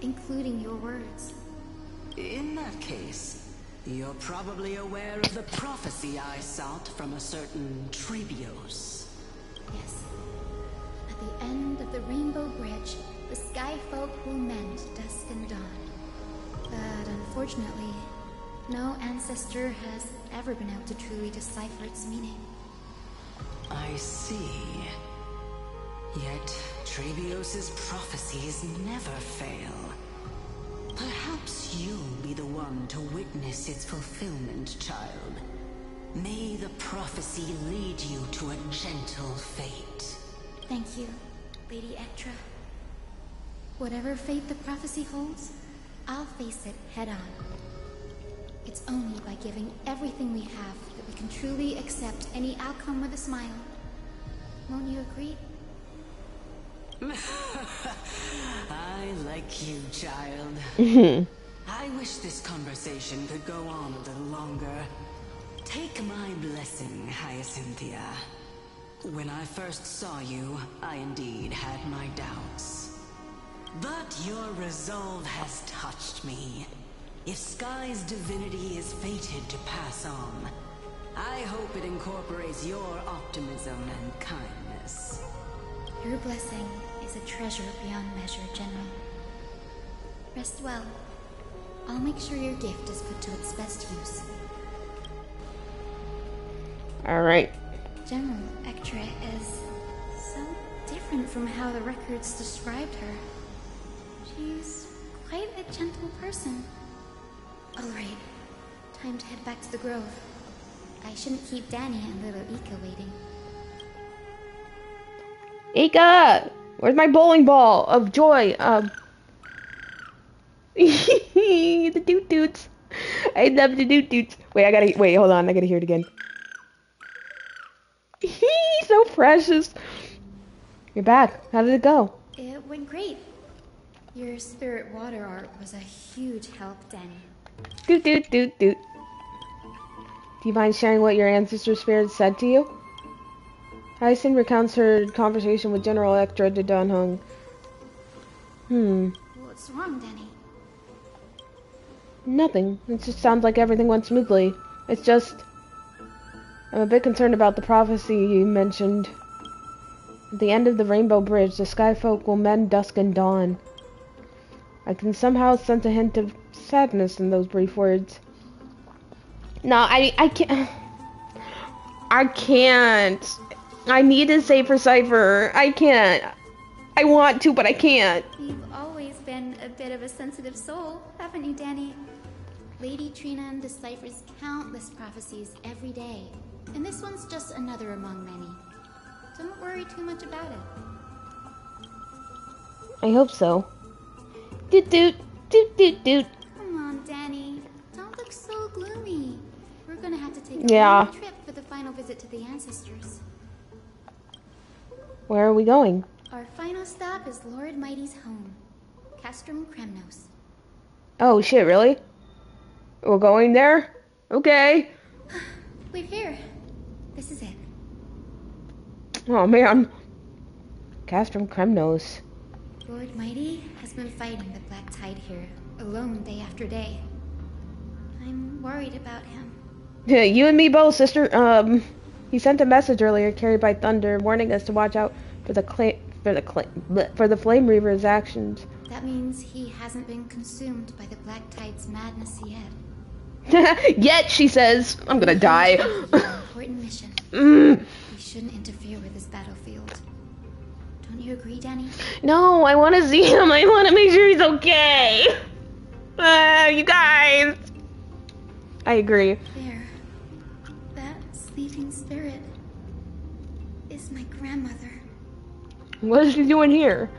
including your words. In that case, you're probably aware of the prophecy I sought from a certain Trebios. Yes. At the end of the Rainbow Bridge, the Sky Folk will mend dusk and dawn. But unfortunately, no ancestor has ever been able to truly decipher its meaning. I see. Yet, Trebios' prophecies never fail. Perhaps you'll be the one to witness its fulfillment, child. May the prophecy lead you to a gentle fate. Thank you, Lady Ectra. Whatever fate the prophecy holds, I'll face it head-on. It's only by giving everything we have that we can truly accept any outcome with a smile. Won't you agree? I like you, child. I wish this conversation could go on a little longer. Take my blessing, Hyacinthia. When I first saw you, I indeed had my doubts. But your resolve has touched me. If Sky's divinity is fated to pass on, I hope it incorporates your optimism and kindness. Your blessing is a treasure beyond measure, General. Rest well. I'll make sure your gift is put to its best use. Alright. General Ectra is so different from how the records described her. She's quite a gentle person. Alright, time to head back to the grove. I shouldn't keep Danny and little Ika waiting. Ika! Where's my bowling ball of joy? The doot-doots. I love the doot-doots. Wait, hold on, I gotta hear it again. So precious. You're back. How did it go? It went great. Your spirit water art was a huge help, Danny. Doot doot doot doot. Do you mind sharing what your ancestor spirit said to you? Hyacinth recounts her conversation with General Ectra de Danhung. What's wrong, Danny? Nothing. It just sounds like everything went smoothly. It's just... I'm a bit concerned about the prophecy you mentioned. At the end of the Rainbow Bridge, the Sky Folk will mend dusk and dawn. I can somehow sense a hint of sadness in those brief words. No, I can't. I can't. I need to say for Cypher. I can't. I want to, but I can't. You've always been a bit of a sensitive soul, haven't you, Danny? Lady Trina deciphers countless prophecies every day, and this one's just another among many. Don't worry too much about it. I hope so. Doot doot, doot doot doot. Come on, Danny. Don't look so gloomy. We're gonna have to take a long trip for the final visit to the ancestors. Where are we going? Our final stop is Lord Mighty's home, Castrum Kremnos. Oh shit, really? We're going there? Okay. We're here. This is it. Oh man. Castrum Kremnos. Lord Mighty has been fighting the Black Tide here, alone day after day. I'm worried about him. Yeah, you and me both, sister. He sent a message earlier carried by Thunder warning us to watch out for the Flame Reaver's actions. That means he hasn't been consumed by the Black Tide's madness yet. Yet, she says. I'm gonna die. Important mission. We shouldn't interfere with his battlefield. Don't you agree, Danny? No, I want to see him. I want to make sure he's okay. You guys. I agree. There. That sleeping spirit is my grandmother. What is she doing here?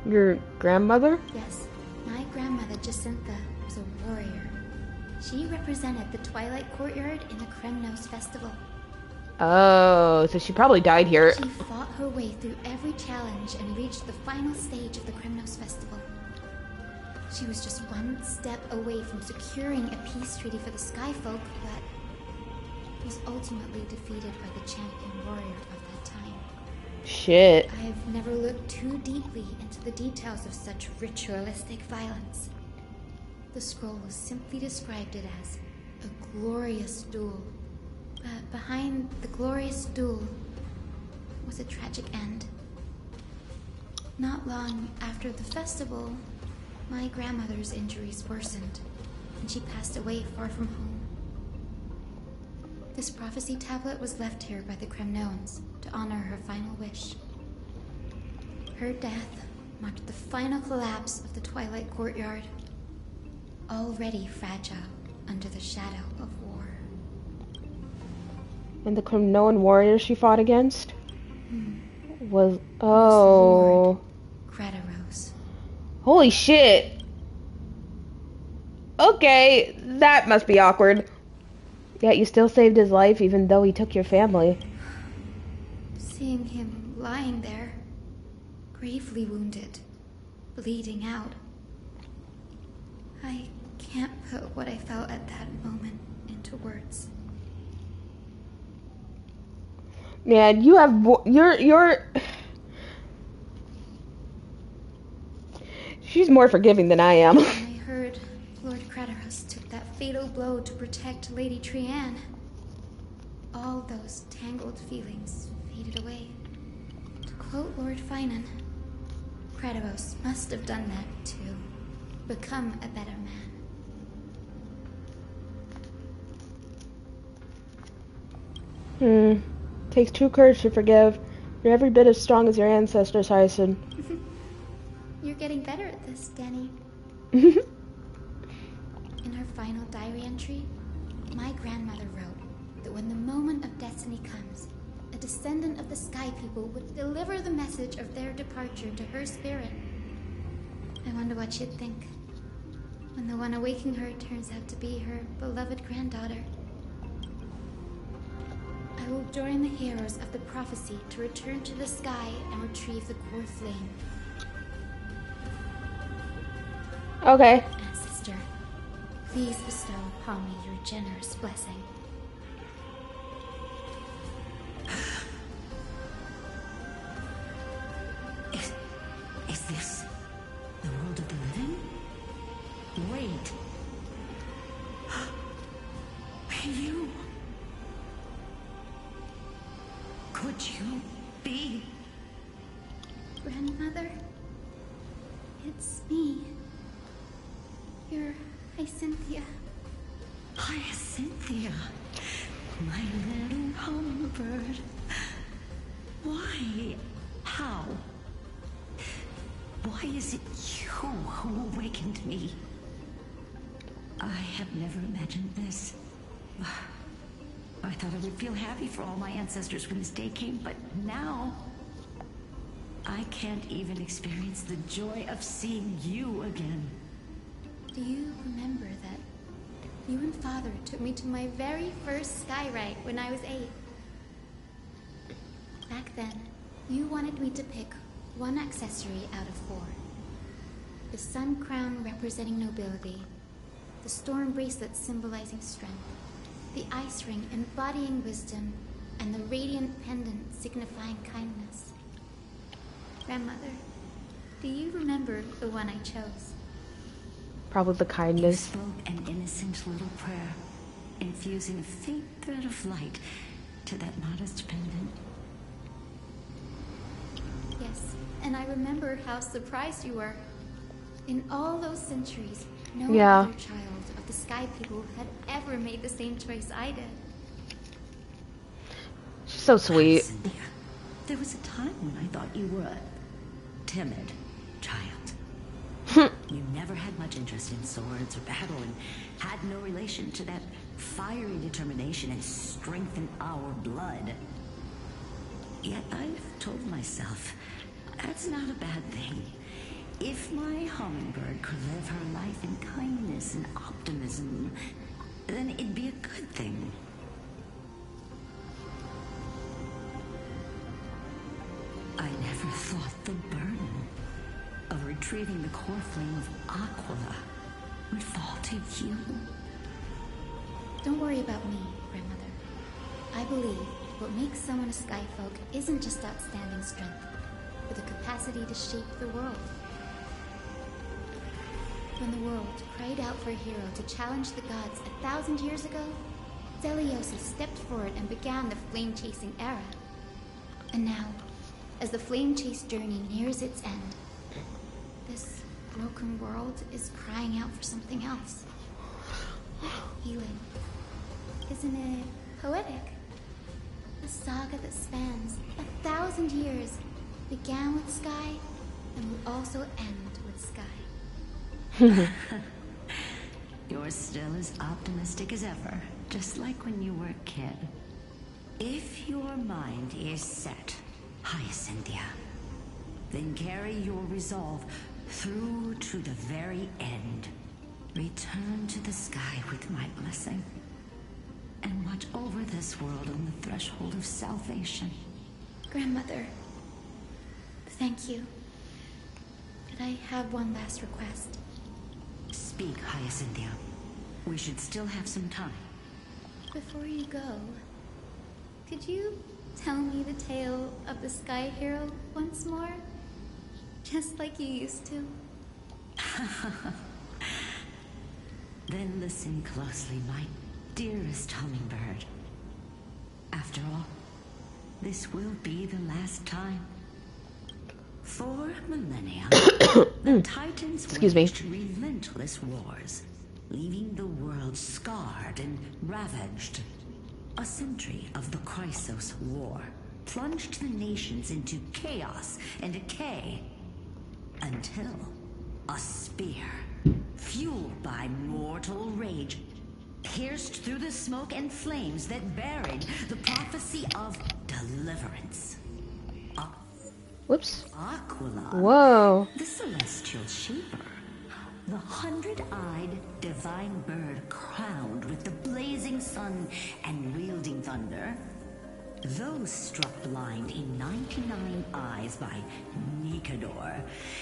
Your grandmother? Yes, my grandmother Jacintha was a warrior. She represented the Twilight Courtyard in the Kremnos Festival. Oh, so she probably died here. She fought her way through every challenge and reached the final stage of the Kremnos Festival. She was just one step away from securing a peace treaty for the Skyfolk, but was ultimately defeated by the champion warrior of that time. Shit. I've never looked too deeply into the details of such ritualistic violence. The scroll simply described it as a glorious duel. But behind the glorious duel was a tragic end. Not long after the festival, my grandmother's injuries worsened, and she passed away far from home. This prophecy tablet was left here by the Kremnoans to honor her final wish. Her death marked the final collapse of the Twilight Courtyard, already fragile under the shadow of war. And the Kremnoan warrior she fought against was Lord Crataros. Holy shit. Okay, that must be awkward. Yet you still saved his life even though he took your family. Seeing him lying there, gravely wounded, bleeding out. I can't put what I felt at that moment into words. Man, you have you're she's more forgiving than I am. I heard Lord Crataros took that fatal blow to protect Lady Trianne. All those tangled feelings faded away. To quote Lord Finan, Crataros must have done that to become a better man. Takes true courage to forgive. You're every bit as strong as your ancestors, Hyacinth. You're getting better at this, Danny. In her final diary entry, my grandmother wrote that when the moment of destiny comes, a descendant of the Sky People would deliver the message of their departure to her spirit. I wonder what she'd think when the one awaking her turns out to be her beloved granddaughter. I will join the heroes of the prophecy to return to the sky and retrieve the core flame. Okay. Ancestor, please bestow upon me your generous blessing. Is this the world of the living? Wait. You... Could you be... Grandmother? It's me. You're Hyacinthia. Hyacinthia, my little hummingbird. Why? How? Why is it you who awakened me? I have never imagined this. I thought I would feel happy for all my ancestors when this day came, but now... I can't even experience the joy of seeing you again. Do you remember that you and Father took me to my very first skyride when I was 8? Back then, you wanted me to pick one accessory out of 4. The sun crown representing nobility, the storm bracelet symbolizing strength, the ice ring embodying wisdom, and the radiant pendant signifying kindness. Grandmother, do you remember the one I chose? Probably the kindness. You spoke an innocent little prayer, infusing a faint thread of light to that modest pendant. Yes, and I remember how surprised you were. In all those centuries, no other child of the Sky People had ever made the same choice I did. She's so sweet. Cynthia, there was a time when I thought you were a timid child. You never had much interest in swords or battle and had no relation to that fiery determination and strength in our blood. Yet I've told myself, that's not a bad thing. If my hummingbird could live her life in kindness and optimism, then it'd be a good thing. I never thought the burden of retrieving the core flame of Aquila would fall to you. Don't worry about me, Grandmother. I believe what makes someone a Skyfolk isn't just outstanding strength, but the capacity to shape the world. When the world cried out for a hero to challenge the gods 1,000 years ago, Zeliosi stepped forward and began the flame-chasing era. And now, as the flame chase journey nears its end, this broken world is crying out for something else. Healing. Isn't it poetic? A saga that spans 1,000 years began with Sky and will also end with Sky. You're still as optimistic as ever, just like when you were a kid. If your mind is set, Hyacinthia, then carry your resolve through to the very end. Return to the sky with my blessing, and watch over this world on the threshold of salvation. Grandmother, thank you. But I have one last request. Speak, Hyacinthia. We should still have some time. Before you go, could you tell me the tale of the Sky Hero once more? Just like you used to. Then listen closely, my dearest hummingbird. After all, this will be the last time. For millennia, the Titans waged relentless wars, leaving the world scarred and ravaged. A century of the Chrysos War plunged the nations into chaos and decay, until a spear, fueled by mortal rage, pierced through the smoke and flames that buried the prophecy of deliverance. Whoops. Aquila. Whoa. The celestial shaper. The 100-eyed divine bird crowned with the blazing sun and wielding thunder. Those struck blind in 99 eyes by Nikedor,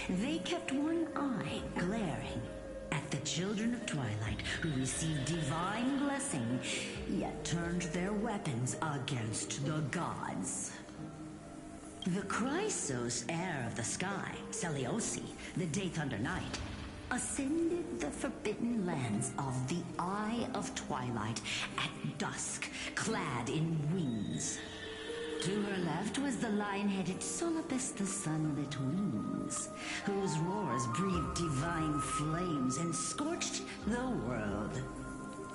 they kept one eye glaring at the children of Twilight who received divine blessing, yet turned their weapons against the gods. The Chrysos heir of the sky, Seliosi, the Day Thunder Knight, ascended the forbidden lands of the Eye of Twilight at dusk, clad in wings. To her left was the lion-headed Solipus the Sunlit Wings, whose roars breathed divine flames and scorched the world.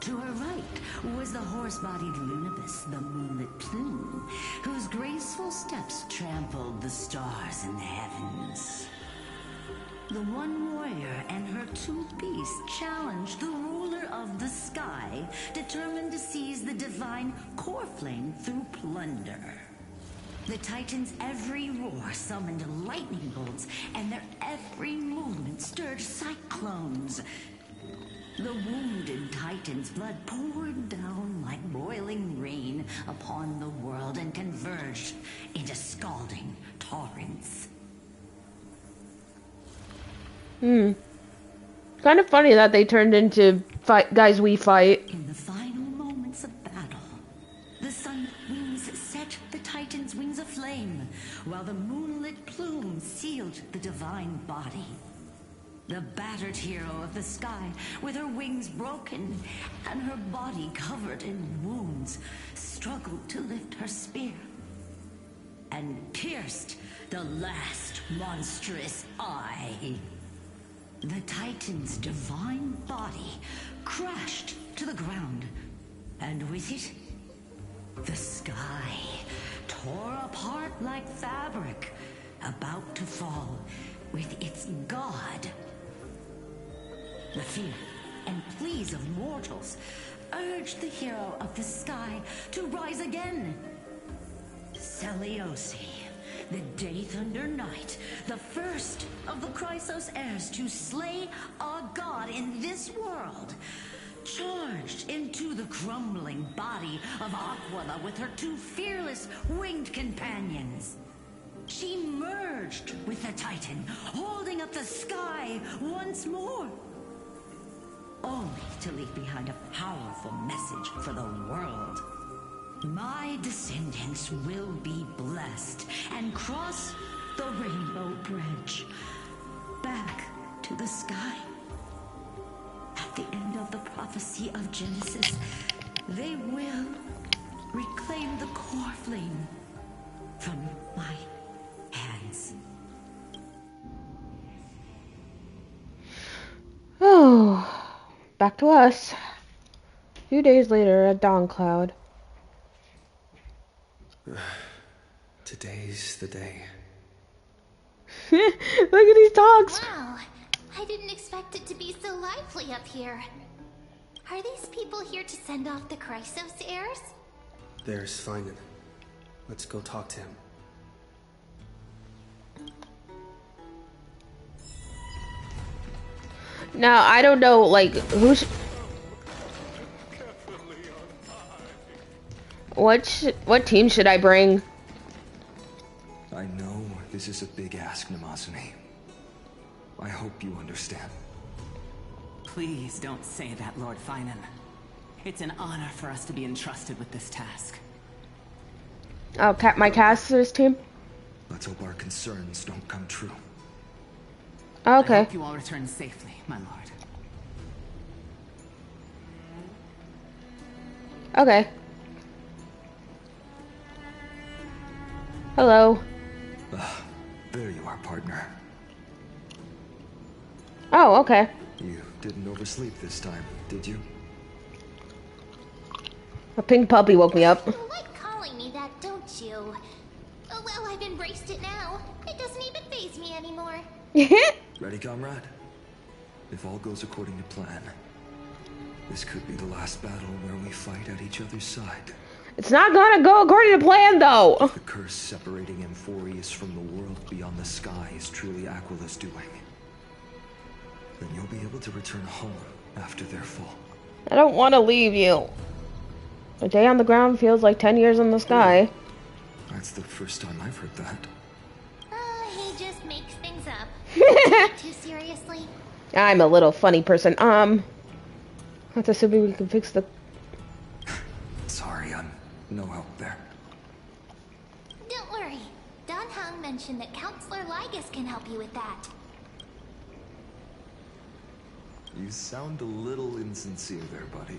To her right was the horse-bodied Lunibus, the Moonlit Plume, whose graceful steps trampled the stars in the heavens. The one warrior and her two beasts challenged the ruler of the sky, determined to seize the divine core flame through plunder. The Titans' every roar summoned lightning bolts, and their every movement stirred cyclones. The wounded Titan's blood poured down like boiling rain upon the world and converged into scalding torrents. Kind of funny that they turned into guys we fight. In the final moments of battle, the sun wings set the Titan's wings aflame, while the moonlit plume wield the divine body. The battered hero of the sky, with her wings broken and her body covered in wounds, struggled to lift her spear and pierced the last monstrous eye. The Titan's divine body crashed to the ground, and with it, the sky tore apart like fabric, about to fall with its god. The fear and pleas of mortals urged the hero of the sky to rise again. Celiosi, the Day Thunder Knight, the first of the Chrysos heirs to slay a god in this world, charged into the crumbling body of Aquila with her two fearless winged companions. She merged with the Titan, holding up the sky once more, only to leave behind a powerful message for the world. My descendants will be blessed and cross the Rainbow Bridge back to the sky. At the end of the prophecy of Genesis, they will reclaim the core flame from my hands. Oh, back to us. A few days later at Dawncloud. Today's the day. Look at these dogs. Wow, I didn't expect it to be so lively up here. Are these people here to send off the Chrysos heirs? There's Finan. Let's go talk to him. Now, I don't know, like, what team should I bring? I know this is a big ask, Namazuni. I hope you understand. Please don't say that, Lord Finan. It's an honor for us to be entrusted with this task. Oh, my Caster's team? Let's hope our concerns don't come true. Okay. I hope you all return safely, my lord. Okay. Hello. There you are, partner. Oh, okay. You didn't oversleep this time, did you? A pink puppy woke me up. You like calling me that, don't you? Oh, well, I've embraced it now. It doesn't even faze me anymore. Ready, comrade? If all goes according to plan, this could be the last battle where we fight at each other's side. It's not gonna go according to plan, though. If the curse separating Amphorius from the world beyond the sky is truly Aquila's doing, then you'll be able to return home after their fall. I don't want to leave you. A day on the ground feels like 10 years in the sky. That's the first time I've heard that. He just makes things up. Take it too seriously. I'm a little funny person. Let's assume we can fix the... Sorry, I'm no help there. Don't worry. Dan Heng mentioned that Counselor Lygus can help you with that. You sound a little insincere there, buddy.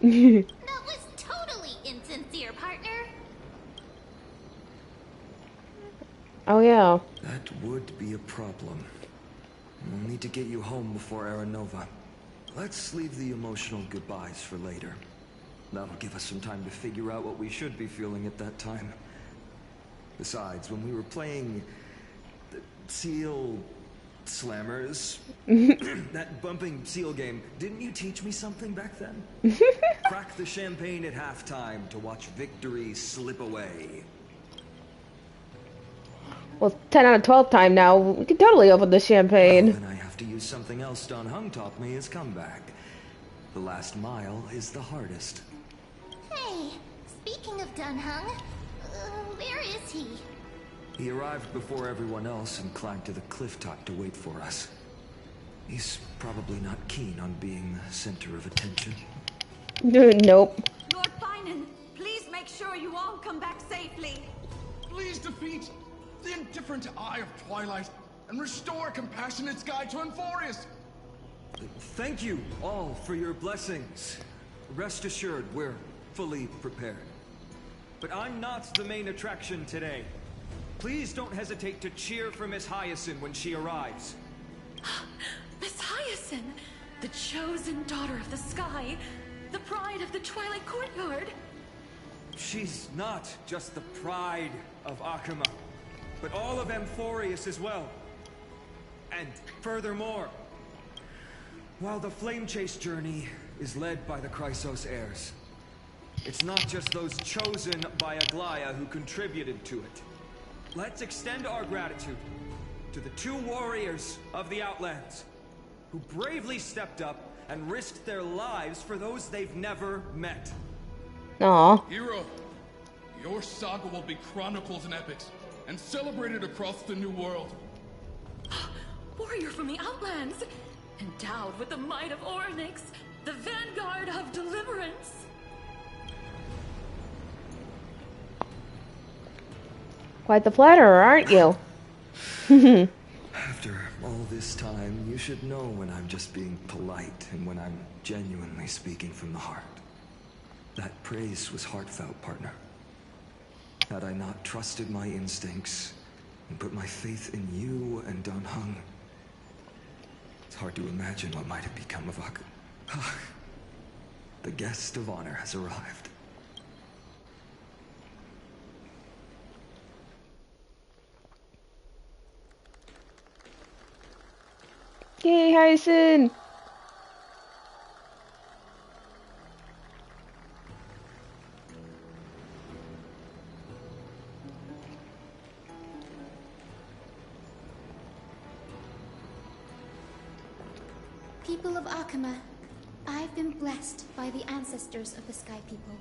That was totally insincere, partner. Oh, yeah. That would be a problem. We'll need to get you home before Aranova. Let's leave the emotional goodbyes for later. That'll give us some time to figure out what we should be feeling at that time. Besides, when we were playing the Seal Slammers, that bumping seal game, didn't you teach me something back then? Crack the champagne at halftime to watch victory slip away. Well, 10 out of 12 time now. We can totally open the champagne. Then I have to use something else Dan Heng taught me as comeback. The last mile is the hardest. Hey, speaking of Dan Heng, where is he? He arrived before everyone else and climbed to the cliff top to wait for us. He's probably not keen on being the center of attention. Nope. Lord Finan, please make sure you all come back safely. Please defeat the indifferent Eye of Twilight and restore a compassionate sky to Emphorius. Thank you all for your blessings. Rest assured, we're fully prepared. But I'm not the main attraction today. Please don't hesitate to cheer for Miss Hyacinth when she arrives. Miss Hyacinth, the chosen daughter of the sky, the pride of the Twilight Courtyard. She's not just the pride of Akuma, but all of Emphorius as well. And furthermore, while the Flame Chase journey is led by the Chrysos heirs, it's not just those chosen by Aglaya who contributed to it. Let's extend our gratitude to the 2 warriors of the Outlands who bravely stepped up and risked their lives for those they've never met. Aww. Hero, your saga will be chronicled in epics and celebrated across the New World. Warrior from the Outlands, endowed with the might of Orynyx, the vanguard of deliverance. Quite the flatterer, aren't you? After all this time, you should know when I'm just being polite and when I'm genuinely speaking from the heart. That praise was heartfelt, partner. Had I not trusted my instincts and put my faith in you and Dan Heng, it's hard to imagine what might have become of Akuma. The guest of honor has arrived. Yay, Hyacinth! People of Akuma, I've been blessed by the ancestors of the Sky People.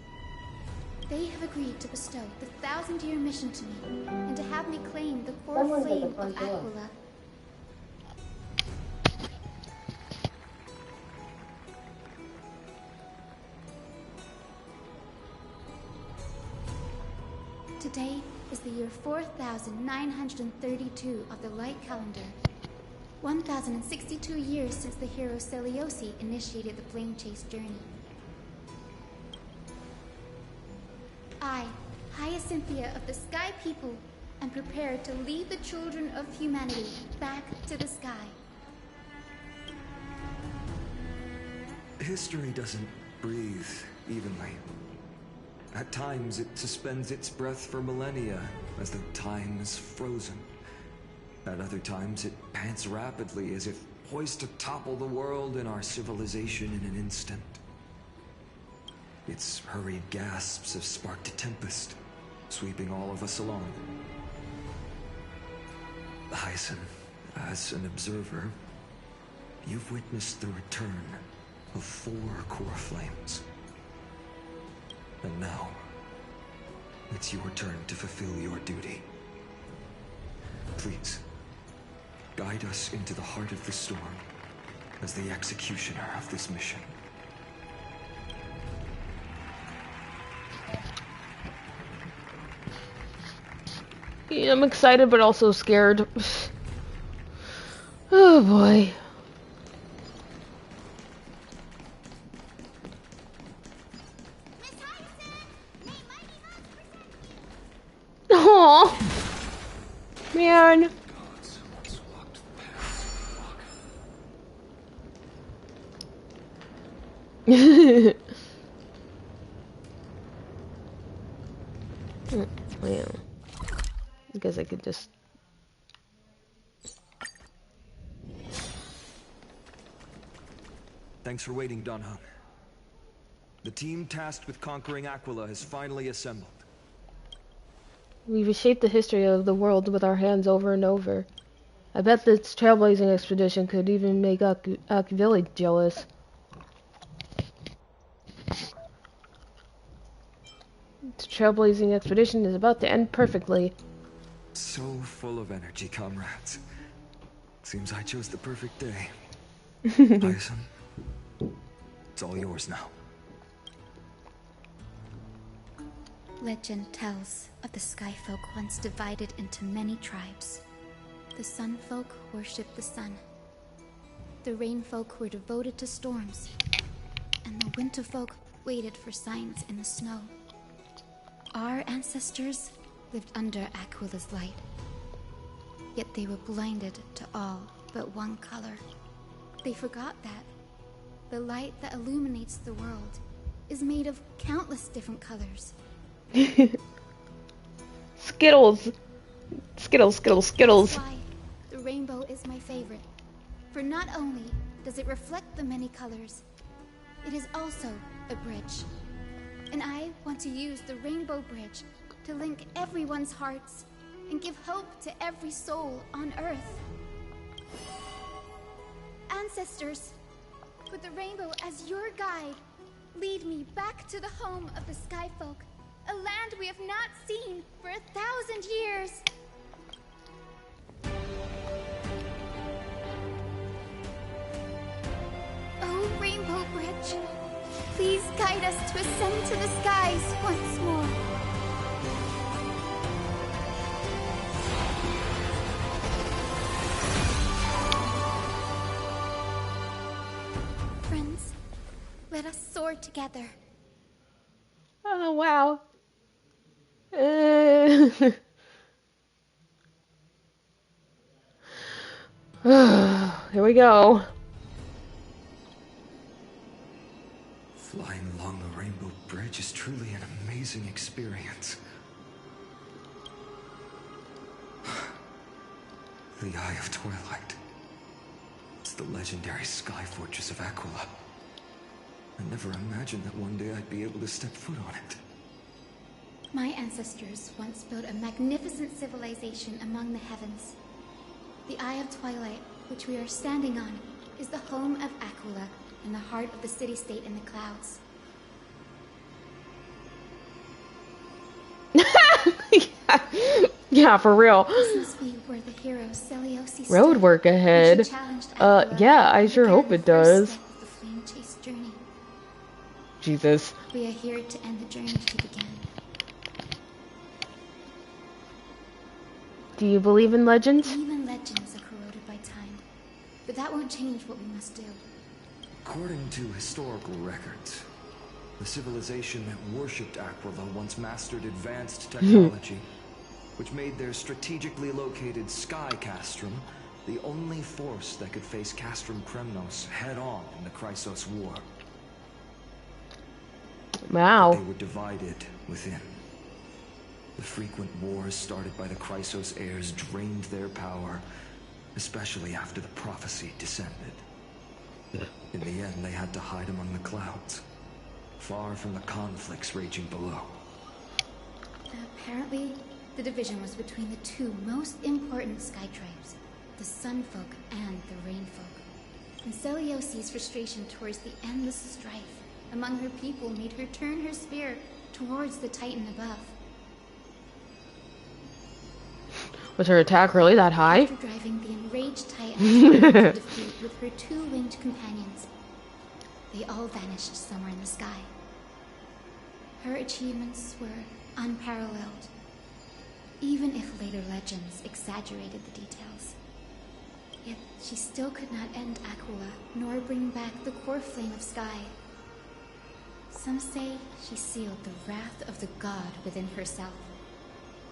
They have agreed to bestow the 1,000-year mission to me, and to have me claim the core flame of Aquila. Today is the year 4932 of the Light Calendar. 1062 years since the hero Seliosi initiated the Flame Chase journey. I, Hyacinthia of the Sky People, am prepared to lead the children of humanity back to the sky. History doesn't breathe evenly. At times, it suspends its breath for millennia, as though time is frozen. At other times, it pants rapidly, as if poised to topple the world and our civilization in an instant. Its hurried gasps have sparked a tempest, sweeping all of us along. Hyacinth, as an observer, you've witnessed the return of 4 core flames. And now, it's your turn to fulfill your duty. Please, guide us into the heart of the storm as the executioner of this mission. Yeah, I'm excited but also scared. Oh boy. Aww. Man. Yeah. I guess I could just... Thanks for waiting, Dan Heng. The team tasked with conquering Aquila has finally assembled. We reshaped the history of the world with our hands over and over. I bet this trailblazing expedition could even make Akvili jealous. This trailblazing expedition is about to end perfectly. So full of energy, comrades. Seems I chose the perfect day. Hyacinth, it's all yours now. Legend tells of the Skyfolk once divided into many tribes. The Sun Folk worshipped the sun. The Rain Folk were devoted to storms. And the Winter Folk waited for signs in the snow. Our ancestors lived under Aquila's light. Yet they were blinded to all but one color. They forgot that the light that illuminates the world is made of countless different colors. Skittles. Skittles, Skittles, Skittles. That's why the rainbow is my favorite. For not only does it reflect the many colors, it is also a bridge. And I want to use the Rainbow Bridge to link everyone's hearts and give hope to every soul on Earth. Ancestors, with the rainbow as your guide, lead me back to the home of the Sky Folk, a land we have not seen for 1,000 years. Oh, Rainbow Bridge, please guide us to ascend to the skies once more. Friends, let us soar together. Oh, wow. Here we go. Flying along the Rainbow Bridge is truly an amazing experience. The Eye of Twilight. It's the legendary sky fortress of Aquila. I never imagined that one day I'd be able to step foot on it. My ancestors once built a magnificent civilization among the heavens. The Eye of Twilight, which we are standing on, is the home of Aquila and the heart of the city-state in the clouds. Yeah, for real. This must be where the hero Seleucus Road work ahead. Yeah, I sure hope it does. The flame chase journey. Jesus. We are here to end the journey he began. Do you believe in legends? Even legends are corroded by time, but that won't change what we must do. According to historical records, the civilization that worshipped Aquila once mastered advanced technology, which made their strategically located Sky Castrum the only force that could face Castrum Kremnos head-on in the Chrysos War. Wow. They were divided within. The frequent wars started by the Chrysos heirs drained their power, especially after the prophecy descended. In the end, they had to hide among the clouds, far from the conflicts raging below. Apparently, the division was between the two most important sky tribes, the Sun Folk and the Rain Folk. And Seleucus' frustration towards the endless strife among her people made her turn her spear towards the Titan above. Was her attack really that high? After driving the enraged Titan to defeat with her two winged companions, they all vanished somewhere in the sky. Her achievements were unparalleled, even if later legends exaggerated the details. Yet she still could not end Aquila, nor bring back the core flame of sky. Some say she sealed the wrath of the god within herself,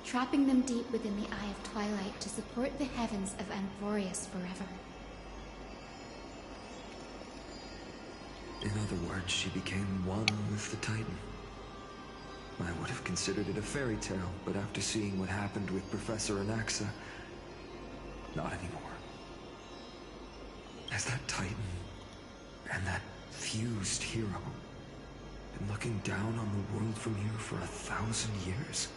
trapping them deep within the Eye of Twilight to support the heavens of Amphorius forever. In other words, she became one with the Titan. I would have considered it a fairy tale, but after seeing what happened with Professor Anaxa, not anymore. Has that Titan and that fused hero been looking down on the world from here for 1,000 years?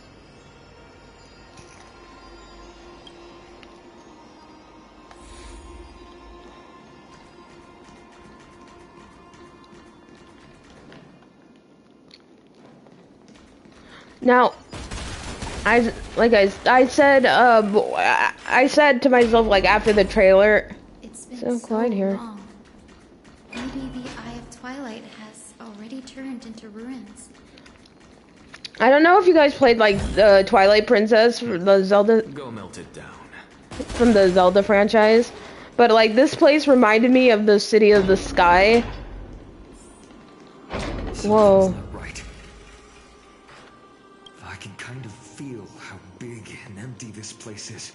Now, I said to myself, like, after the trailer, it's been so quiet here. Long. Maybe the Eye of Twilight has already turned into ruins. I don't know if you guys played, like, the Twilight Princess, the Zelda. Go melt it down. from the Zelda franchise. But like this place reminded me of the City of the Sky. Whoa. Right. I can kind of feel how big and empty this place is.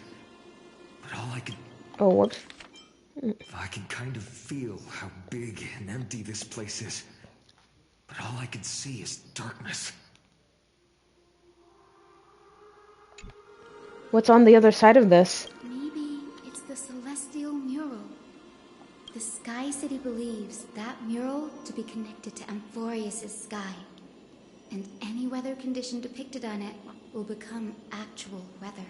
But all I can... Oh, whoops. I can kind of feel how big and empty this place is. But all I can see is darkness. What's on the other side of this? Maybe it's the celestial mural. The Sky City believes that mural to be connected to Amphorius' sky. And any weather condition depicted on it will become actual weather.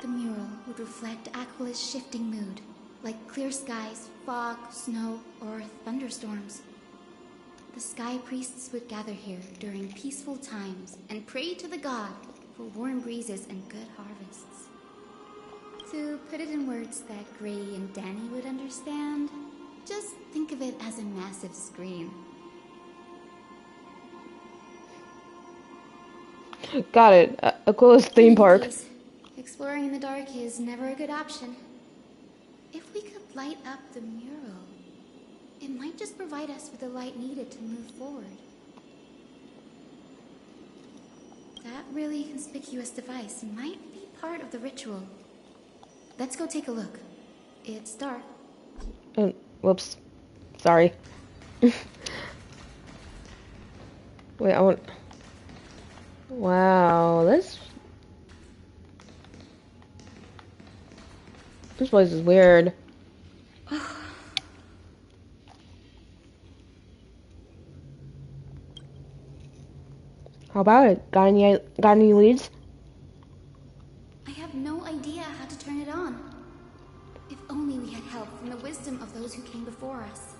The mural would reflect Aquala's shifting mood, like clear skies, fog, snow, or thunderstorms. The Sky Priests would gather here during peaceful times and pray to the god for warm breezes and good harvests. To put it in words that Gray and Danny would understand, just think of it as a massive screen. Got it. Aquala's theme park. Exploring in the dark is never a good option. If we could light up the mural, it might just provide us with the light needed to move forward. That really conspicuous device might be part of the ritual. Let's go take a look. It's dark. Whoops. Sorry. Wait, I want... Wow, this place is weird. How about it? Got any leads? I have no idea how to turn it on. If only we had help from the wisdom of those who came before us.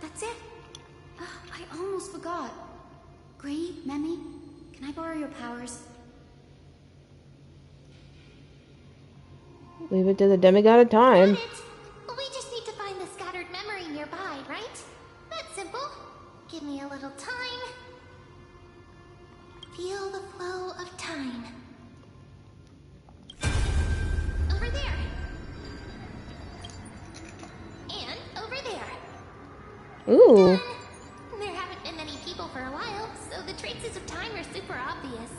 That's it. I almost forgot. Gray, Memmy, can I borrow your powers? Leave it to the demigod of time. We just need to find the scattered memory nearby, right? That's simple. Give me a little time. Feel the flow of time. Over there. And over there. Ooh. There haven't been many people for a while, so the traces of time are super obvious.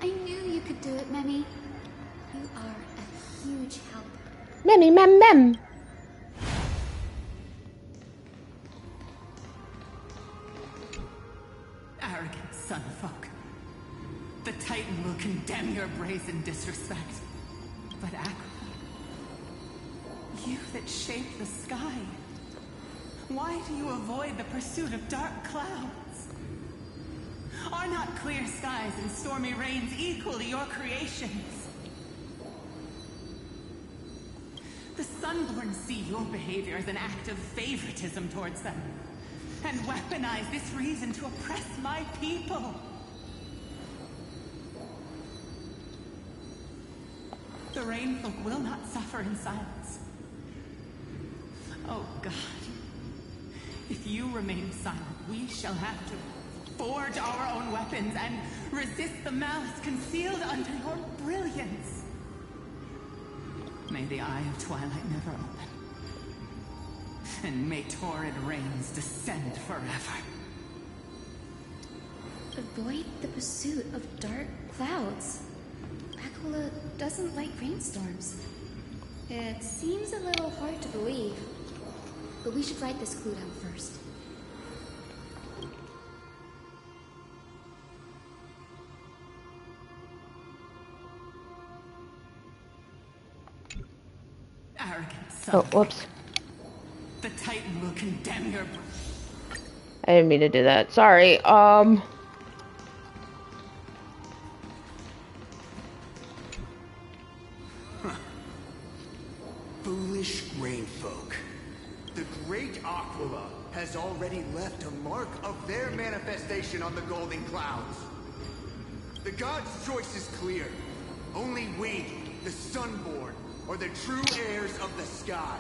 I knew you could do it, Memmy. You are a huge help. Memmy, mem. Arrogant sunfolk. The Titan will condemn your brazen disrespect. But Aquila, you that shape the sky, why do you avoid the pursuit of dark clouds? Are not clear skies and stormy rains equally your creations? The Sunborn see your behavior as an act of favoritism towards them, and weaponize this reason to oppress my people. The Rainfolk will not suffer in silence. Oh God, if you remain silent, we shall have to forge our own weapons and resist the malice concealed under your brilliance. May the Eye of Twilight never open, and may torrid rains descend forever. Avoid the pursuit of dark clouds. Aquila doesn't like rainstorms. It seems a little hard to believe, but we should write this clue down first. Arrogant son. Oh, whoops. The Titan will condemn your... I didn't mean to do that. Sorry. Foolish Rainfolk. The great Aquila has already left a mark of their manifestation on the golden clouds. The gods' choice is clear. Only we, the Sunborn, are the true heirs of the sky.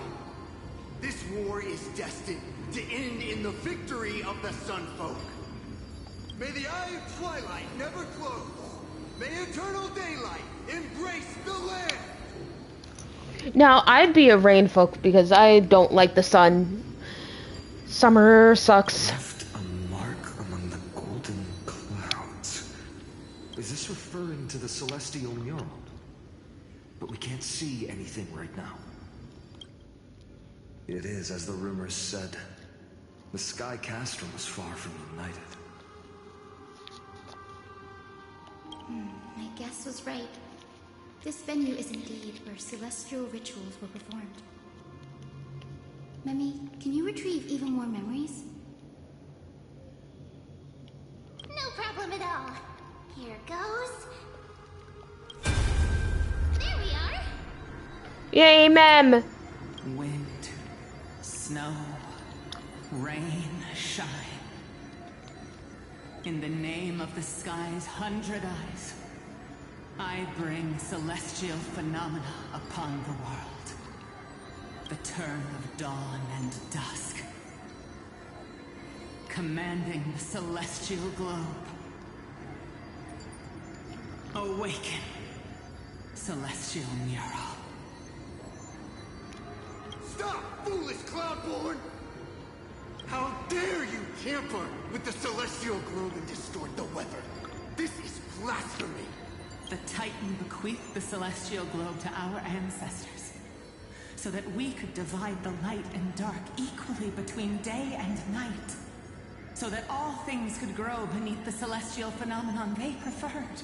This war is destined to end in the victory of the Sunfolk. May the Eye of Twilight never close. May eternal daylight embrace the land. Now, I'd be a rain folk because I don't like the sun. Summer sucks. Left a mark among the golden clouds. Is this referring to the celestial mural? But we can't see anything right now. It is, as the rumors said. The Sky Castrum was far from united. My guess was right. This venue is indeed where celestial rituals were performed. Memi, can you retrieve even more memories? No problem at all. Here goes. There we are. Yay, Mem! Wind, snow, rain, shine. In the name of the sky's 100 eyes, I bring celestial phenomena upon the world. The turn of dawn and dusk. Commanding the celestial globe. Awaken, celestial mural. Stop, foolish Cloudborn! How dare you tamper with the celestial globe and distort the weather? This is blasphemy! The Titan bequeathed the celestial globe to our ancestors, so that we could divide the light and dark equally between day and night, so that all things could grow beneath the celestial phenomenon they preferred.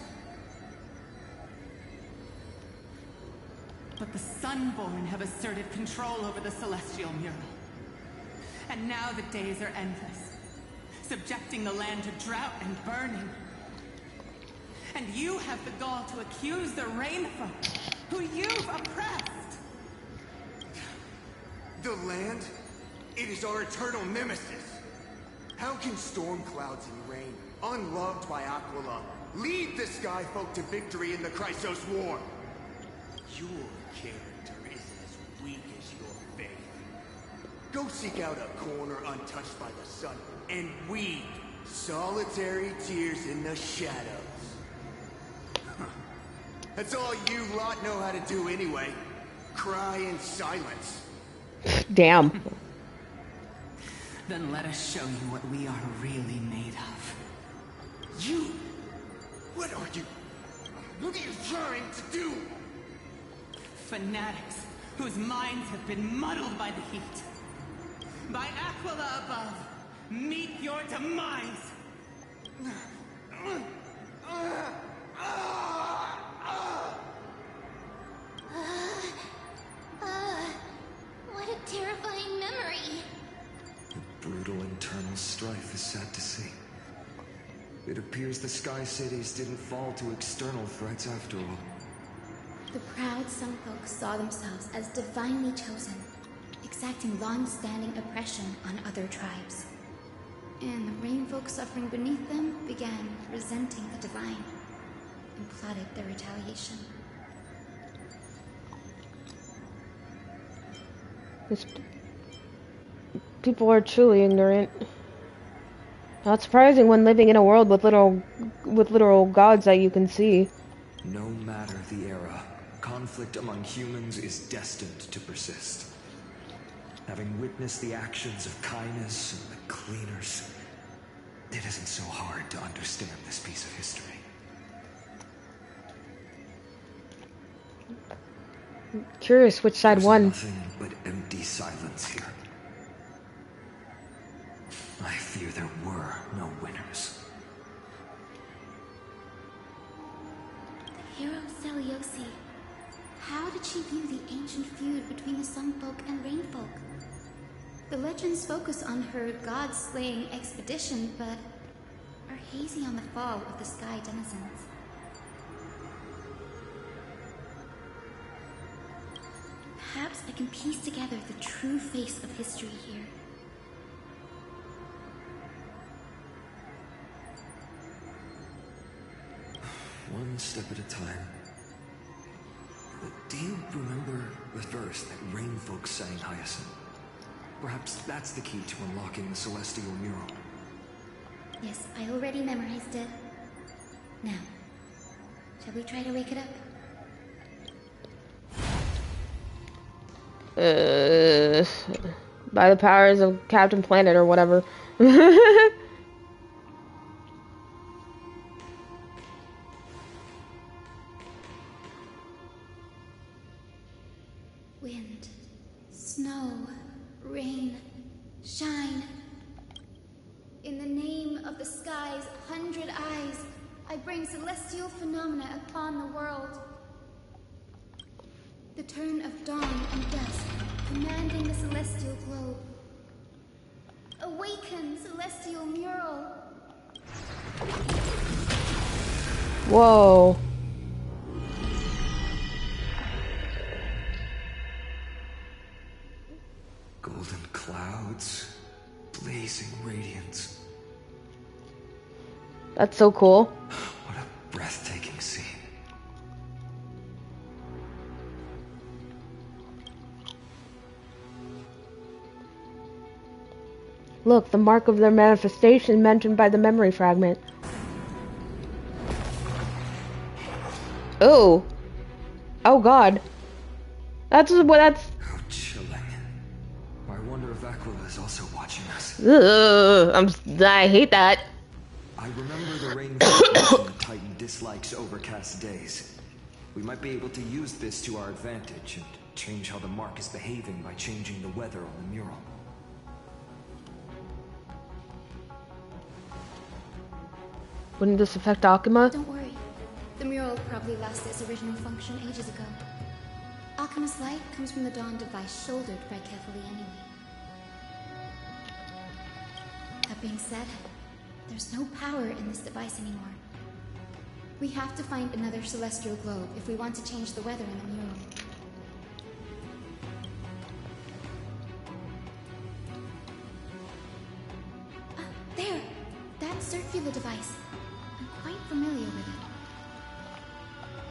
But the Sunborn have asserted control over the celestial mural. And now the days are endless, subjecting the land to drought and burning. And you have the gall to accuse the Rainfolk, who you've oppressed. The land? It is our eternal nemesis. How can storm clouds and rain, unloved by Aquila, lead the Skyfolk to victory in the Chrysos War? Your character is as weak as your faith. Go seek out a corner untouched by the sun, and weep solitary tears in the shadows. That's all you lot know how to do anyway. Cry in silence. Damn. Then let us show you what we are really made of. You? What are you? What are you trying to do? Fanatics whose minds have been muddled by the heat. By Aquila above, meet your demise! What a terrifying memory. The brutal internal strife is sad to see. It appears the Sky Cities didn't fall to external threats after all. The proud Sunfolk saw themselves as divinely chosen, exacting long-standing oppression on other tribes. And the Rainfolk suffering beneath them began resenting the divine and plotted their retaliation. People are truly ignorant. Not surprising when living in a world with literal gods that you can see. No matter the era, conflict among humans is destined to persist. Having witnessed the actions of Kindness and the Cleaners, it isn't so hard to understand this piece of history. Curious which side won. Nothing but empty silence here. I fear there were no winners. The hero Seliosi. How did she view the ancient feud between the Sunfolk and Rainfolk? The legends focus on her god-slaying expedition, but are hazy on the fall of the Sky Denizens. Perhaps I can piece together the true face of history here. One step at a time. Do you remember the verse that Rainfolk sang, Hyacinth? Perhaps that's the key to unlocking the Celestial Mural. Yes, I already memorized it. Now, shall we try to wake it up? By the powers of Captain Planet or whatever. Wind, snow, rain, shine. In the name of the sky's 100 eyes, I bring celestial phenomena upon the world. The turn of dawn and dusk, commanding the celestial globe. Awaken, celestial mural. Whoa. Golden clouds, blazing radiance. That's so cool. What a breathtaking scene. Look, the mark of their manifestation mentioned by the memory fragment. Oh. Oh god. That's what that's... How chilling. I wonder if Aquila is also watching us. I hate that. I remember the rain the Titan dislikes overcast days. We might be able to use this to our advantage and change how the mark is behaving by changing the weather on the mural. Wouldn't this affect Akuma? Don't worry. The mural probably lost its original function ages ago. Akima's light comes from the dawn device shouldered by Kefali anyway. That being said, there's no power in this device anymore. We have to find another celestial globe if we want to change the weather in the mural. There! That's circular device. I'm quite familiar with it.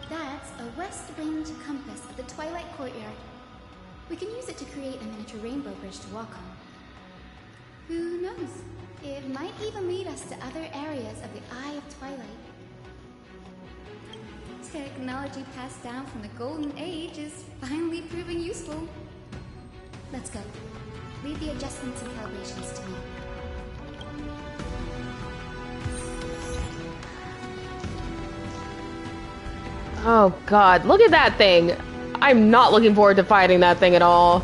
That's a west-wind compass at the Twilight Courtyard. We can use it to create a miniature rainbow bridge to walk on. Who knows? It might even lead us to other areas of the Eye of Twilight. Technology passed down from the Golden Age is finally proving useful. Let's go. Leave the adjustments and calibrations to me. Oh god, look at that thing! I'm not looking forward to fighting that thing at all.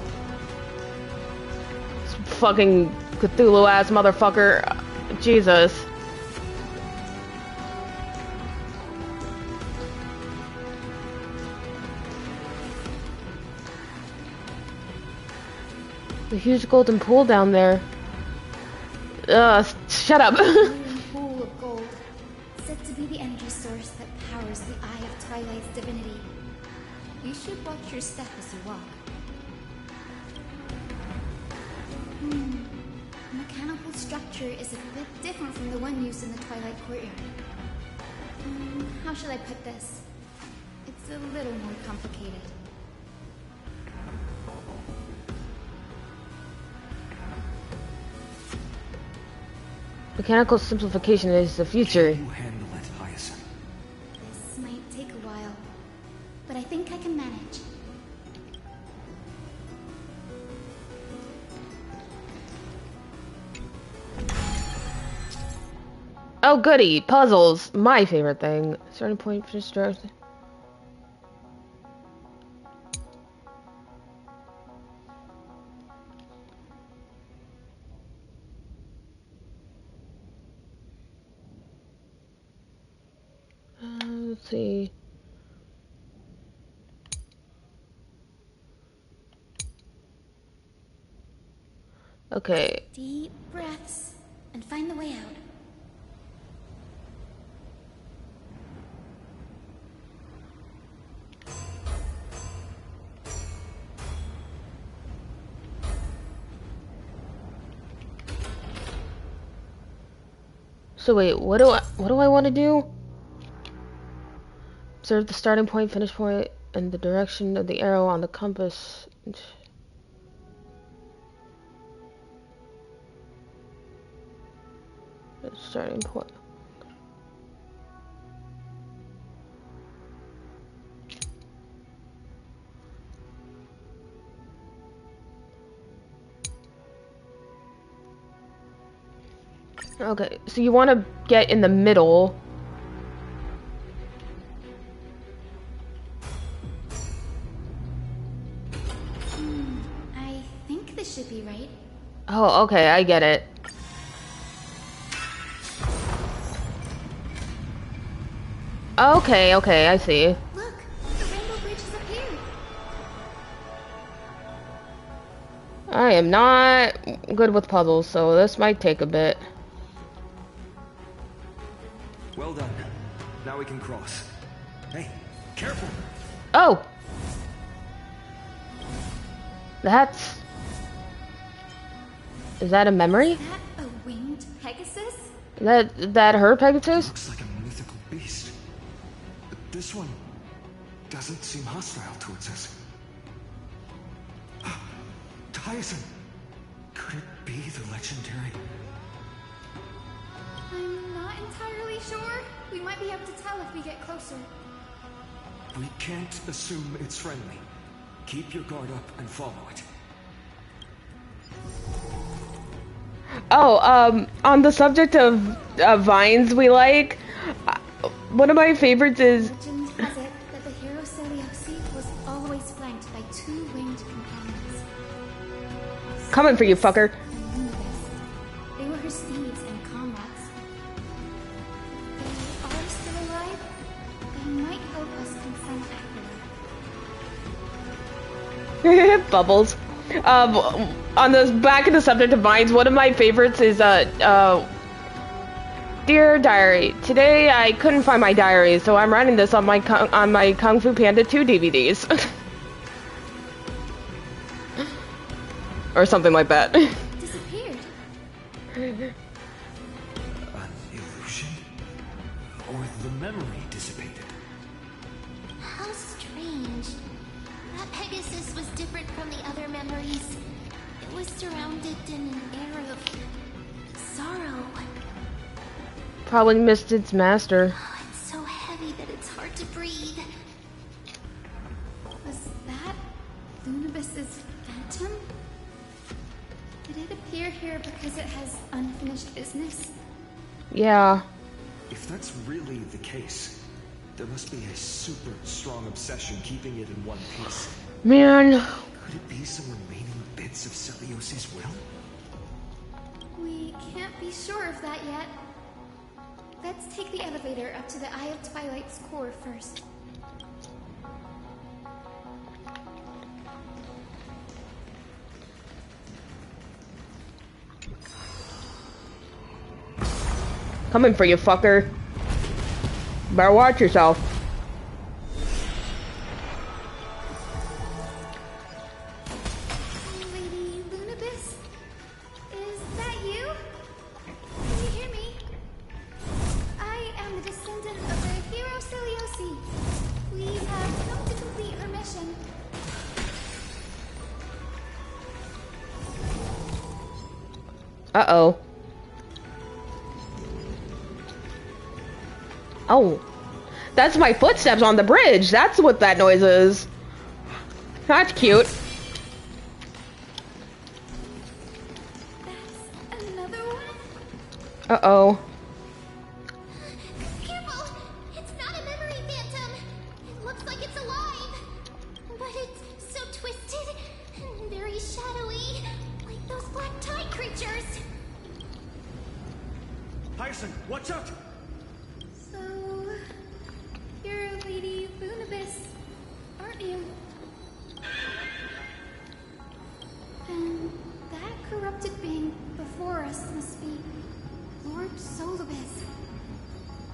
This fucking Cthulhu-ass motherfucker. Jesus. The huge golden pool down there. Shut up. Pool of gold, said to be the energy source that powers the Eye of Twilight's divinity. You should watch your step as you walk. The mechanical structure is a bit different from the one used in the Twilight Courtyard. How should I put this? It's a little more complicated. Mechanical simplification is the future. You handle it, Hyacinth. This might take a while, but I think I can manage. Oh goody, puzzles. My favorite thing. Starting point for destruction. Let's see. Okay. Deep breaths and find the way out. So wait, what do I want to do? Observe the starting point, finish point, and the direction of the arrow on the compass. Starting point. Okay, so you want to get in the middle. I think this should be right. Oh, okay, I get it. Okay, I see. Look, the Rainbow Bridge has appeared. I am not good with puzzles, so this might take a bit. Well done. Now we can cross. Hey, careful! Oh! That's... Is that a memory? Is that a winged Pegasus? That her Pegasus? Looks like a mythical beast. But this one doesn't seem hostile towards us. Tyson! Could it be the legendary? I'm not entirely sure. We might be able to tell if we get closer. We can't assume it's friendly. Keep your guard up and follow it. Oh, on the subject of vines we like, one of my favorites is... Legend has it that the hero Seliosi was always flanked by two winged companions. Coming for you, fucker. They were her steeds and comrades. They are still alive. They might help us confront Aquila. Bubbles. On the back of the subject of vines, one of my favorites is Dear Diary, today I couldn't find my diary, so I'm writing this on my Kung Fu Panda 2 DVDs. Or something like that. Disappeared. An illusion? Or the memory dissipated? How strange. That Pegasus was different from the other memories. It was surrounded in an air of sorrow. Probably missed its master. Oh, it's so heavy that it's hard to breathe. Was that Lunabis's phantom? Did it appear here because it has unfinished business? Yeah. If that's really the case, there must be a super strong obsession keeping it in one piece. Man. Could it be some remaining bits of Celios's will? We can't be sure of that yet. Let's take the elevator up to the Eye of Twilight's core first. Coming for you, fucker. Better watch yourself. Lady Lunabis? Is that you? Can you hear me? I am the descendant of the hero Seliosi. We have come to complete her mission. Uh-oh. Oh. That's my footsteps on the bridge. That's what that noise is. That's cute. That's another one? Uh-oh. Careful! It's not a memory phantom! It looks like it's alive! But it's so twisted and very shadowy, like those black tide creatures! Tyson, watch out! So, you're Lady Lunabis, aren't you? And that corrupted being before us must be Lord Solibus.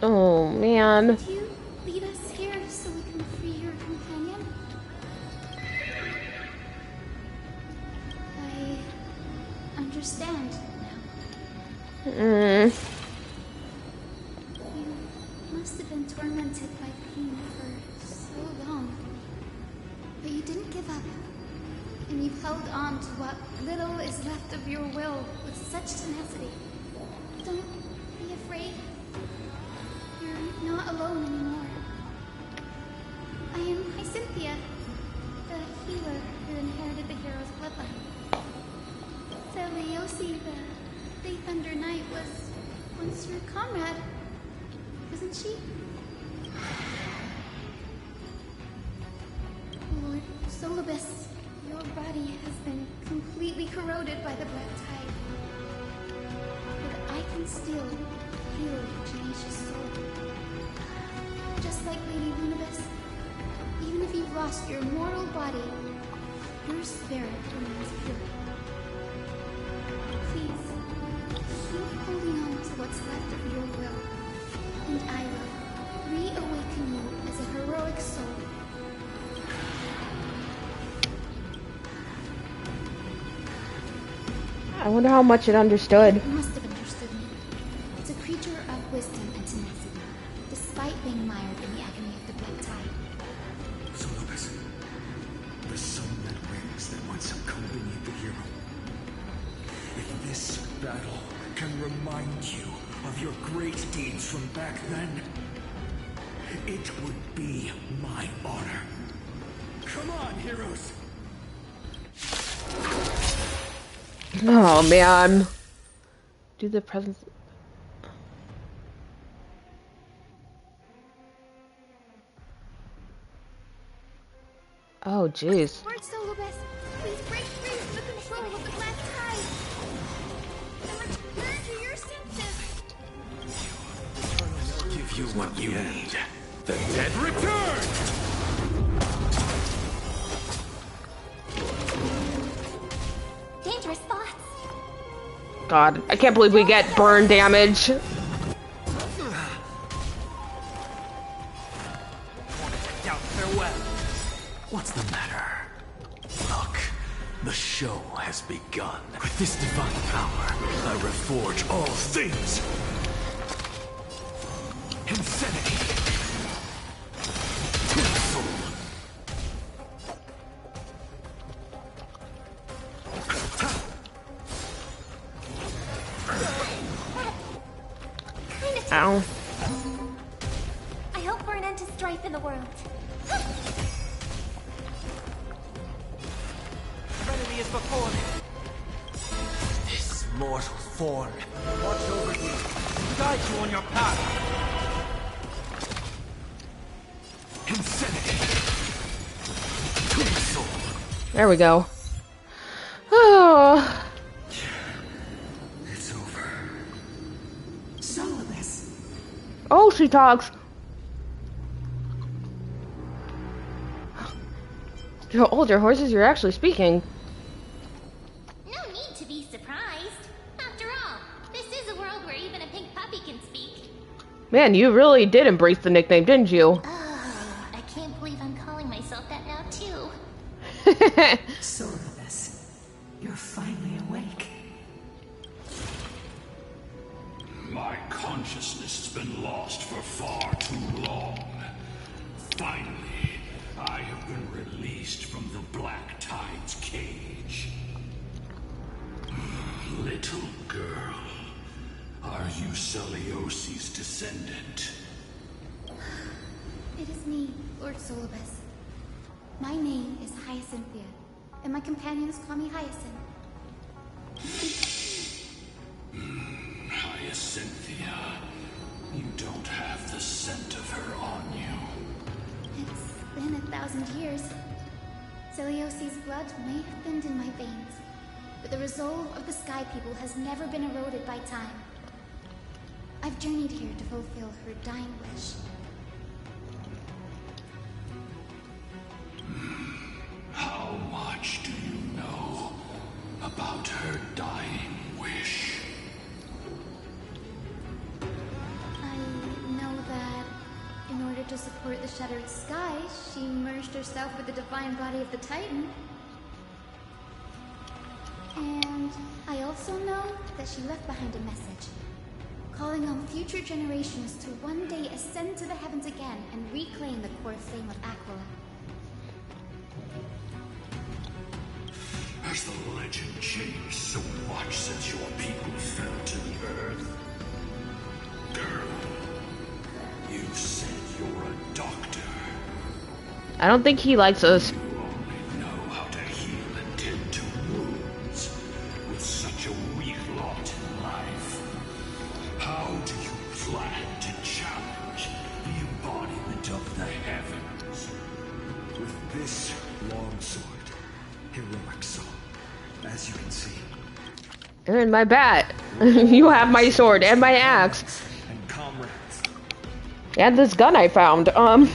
Oh, man. Could you lead us here so we can free your companion? I understand now. You must have been tormented by pain for so long. But you didn't give up. And you held on to what little is left of your will with such tenacity. Don't be afraid? You're not alone anymore. I am Hyacinthia, the healer who inherited the hero's bloodline. Celiosi, the Day Thunder Knight, was once your comrade, wasn't she? Lord Solibus, your body has been completely corroded by the black tide. But I can still heal your tenacious soul. Just like Lady Lunibus, even if you've lost your mortal body, your spirit remains pure. Please, keep holding on to what's left of your will, and I will reawaken you as a heroic soul. I wonder how much it understood. It must have understood me. It's a creature of wisdom and tenacity, despite being mired in the agony of the black tide. Solibus, the sun that rings that once succumbed beneath the hero. If this battle can remind you of your great deeds from back then, it would be my honor. Come on, heroes! Oh man. Do the presence. Oh jeez. Lord Solibus, please break free from the control of the black tide and return to your senses. I'll give you what you need. The dead return! Dangerous thoughts. God, I can't believe we get burn damage. What's the matter? Look, the show has begun. With this divine power, I reforge all things. Insanity. To the soul. Ow. I hope for an end to strife in the world. Remedy is before me. This mortal form. Watch over you. Guide you on your path. Insanity. To the soul. There we go. Oh. It's over. Solibus. Oh, she talks. You're older horses, you're actually speaking. No need to be surprised. After all, this is a world where even a pink puppy can speak. Man, you really did embrace the nickname, didn't you? I can't believe I'm calling myself that now, too. Solibus, you're finally awake. My consciousness has been lost for far too long. Finally, I have been released from the Black Tide's cage. Little girl, are you Celiosi's descendant? It is me, Lord Solibus. My name is Hyacinthia, and my companions call me Hyacinth. Hyacinthia, you don't have the scent of her on you. It's been 1,000 years. Celiosi's blood may have thinned in my veins, but the resolve of the Sky People has never been eroded by time. I've journeyed here to fulfill her dying wish. How much do you know about her dying wish? I know that in order to support the shattered sky, she merged herself with the divine body of the Titan. And I also know that she left behind a message, calling on future generations to one day ascend to the heavens again and reclaim the core flame of Aquila. Has the legend changed so much since your people fell to the earth? you're a doctor. I don't think he likes us. You only know how to heal and tend to wounds with such a weak lot in life. How do you plan to challenge the embodiment of the heavens? With this long sword, heroic soul, as you can see. And my bat. You have my sword and my axe. And comrades. And this gun I found. Already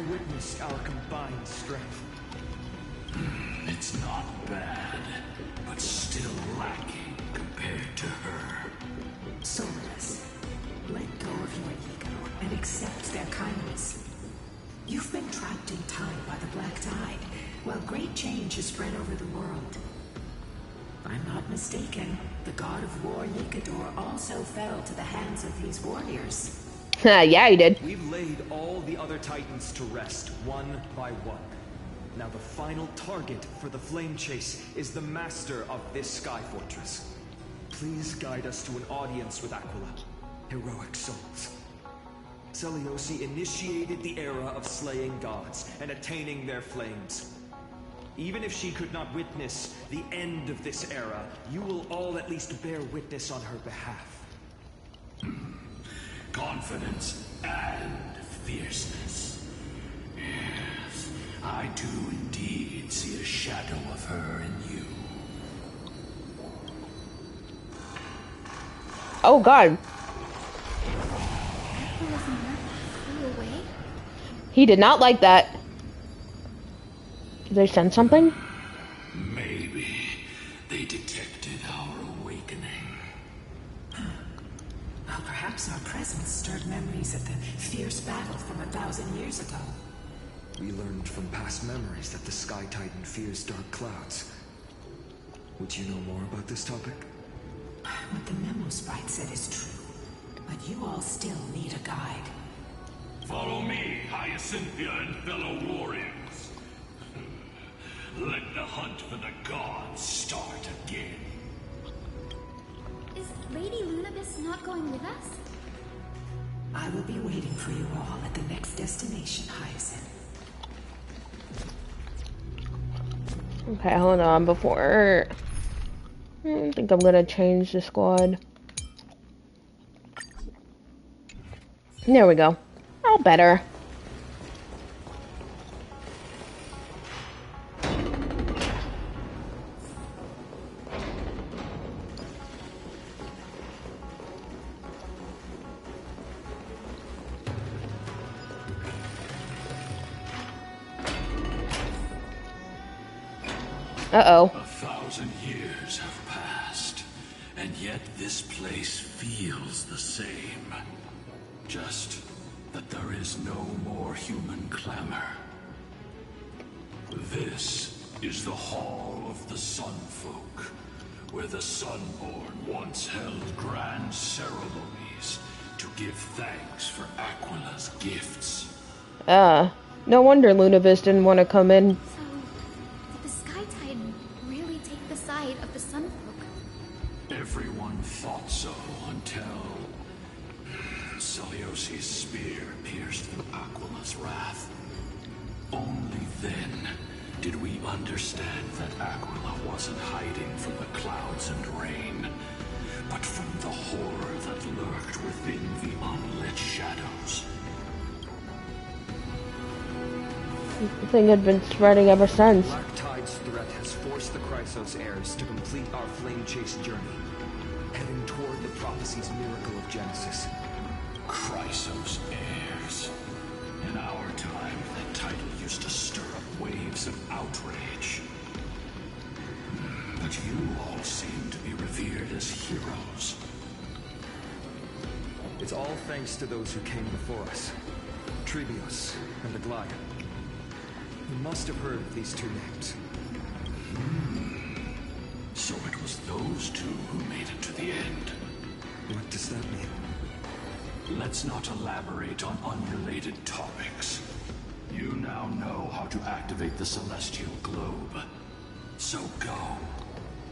witnessed our combined strength. It's not bad, but still lacking compared to her. Soulless, let go of your ego and accept their kindness. You've been trapped in time by the Black Tide, while great change has spread over the world. If I'm not mistaken, the god of war Nikador also fell to the hands of these warriors. Yeah, he did. We've laid all the other titans to rest, one by one. Now the final target for the flame chase is the master of this sky fortress. Please guide us to an audience with Aquila. Heroic souls. Seliosi initiated the era of slaying gods and attaining their flames. Even if she could not witness the end of this era, you will all at least bear witness on her behalf. Confidence and fierceness. Yes, I do indeed see a shadow of her in you. Oh God. He did not like that. Did they send something? Maybe they detected our awakening. Well, perhaps our presence stirred memories of the fierce battle from 1,000 years ago. We learned from past memories that the Sky Titan fears dark clouds. Would you know more about this topic? What the memo sprite said is true, but you all still need a guide. Follow me, Hyacinthia and fellow warriors. Let the hunt for the gods start again. Is Lady Lunabis not going with us? I will be waiting for you all at the next destination, Hyacinth. Okay, hold on before... I think I'm gonna change the squad. There we go. All better. Uh-oh. 1,000 years have passed, and yet this place feels the same. Just that there is no more human clamor. This is the Hall of the Sun Folk, where the Sunborn once held grand ceremonies to give thanks for Aquila's gifts. No wonder Lunavis didn't want to come in. Of the Sunfolk. Everyone thought so until Seliosi's spear pierced through Aquila's wrath. Only then did we understand that Aquila wasn't hiding from the clouds and rain, but from the horror that lurked within the unlit shadows. The thing had been spreading ever since. Black Tide's threat has forced the Chrysos heirs to complete our flame chase journey, heading toward the prophecy's miracle of Genesis. Chrysos heirs. In our time, that title used to stir up waves of outrage. But you all seem to be revered as heroes. It's all thanks to those who came before us. Trebios and Aglaia. You must have heard of these two names. So it was those two who made it to the end. What does that mean? Let's not elaborate on unrelated topics. You now know how to activate the Celestial Globe. So go,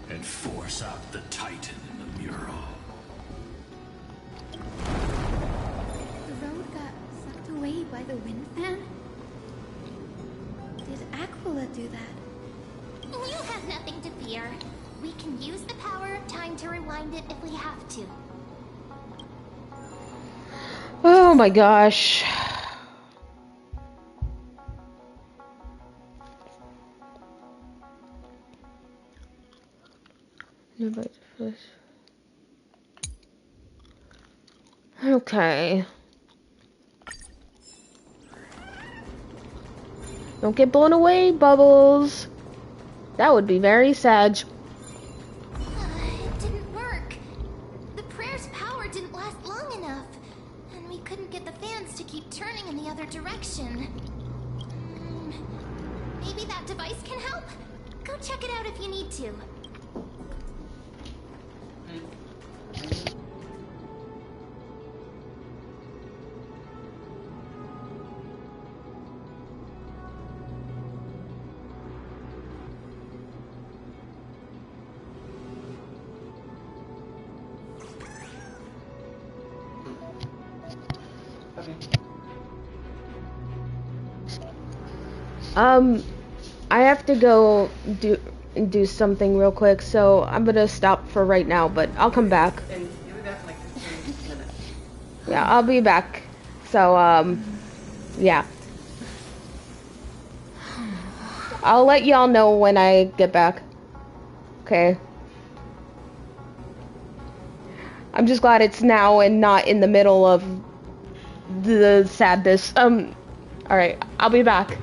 and force out the Titan in the mural. The road got sucked away away by the wind fan? Did Aquila do that? You have nothing to fear. We can use the power of time to rewind it if we have to. Oh my gosh. Okay. Don't get blown away, Bubbles. That would be very sad. It didn't work. The prayer's power didn't last long enough. And we couldn't get the fans to keep turning in the other direction. Maybe that device can help? Go check it out if you need to. I have to go do something real quick, so I'm gonna stop for right now, but I'll come back. And you'll be back in like 15 minutes. Yeah, I'll be back. So, yeah. I'll let y'all know when I get back. Okay. I'm just glad it's now and not in the middle of the sadness. Alright, I'll be back.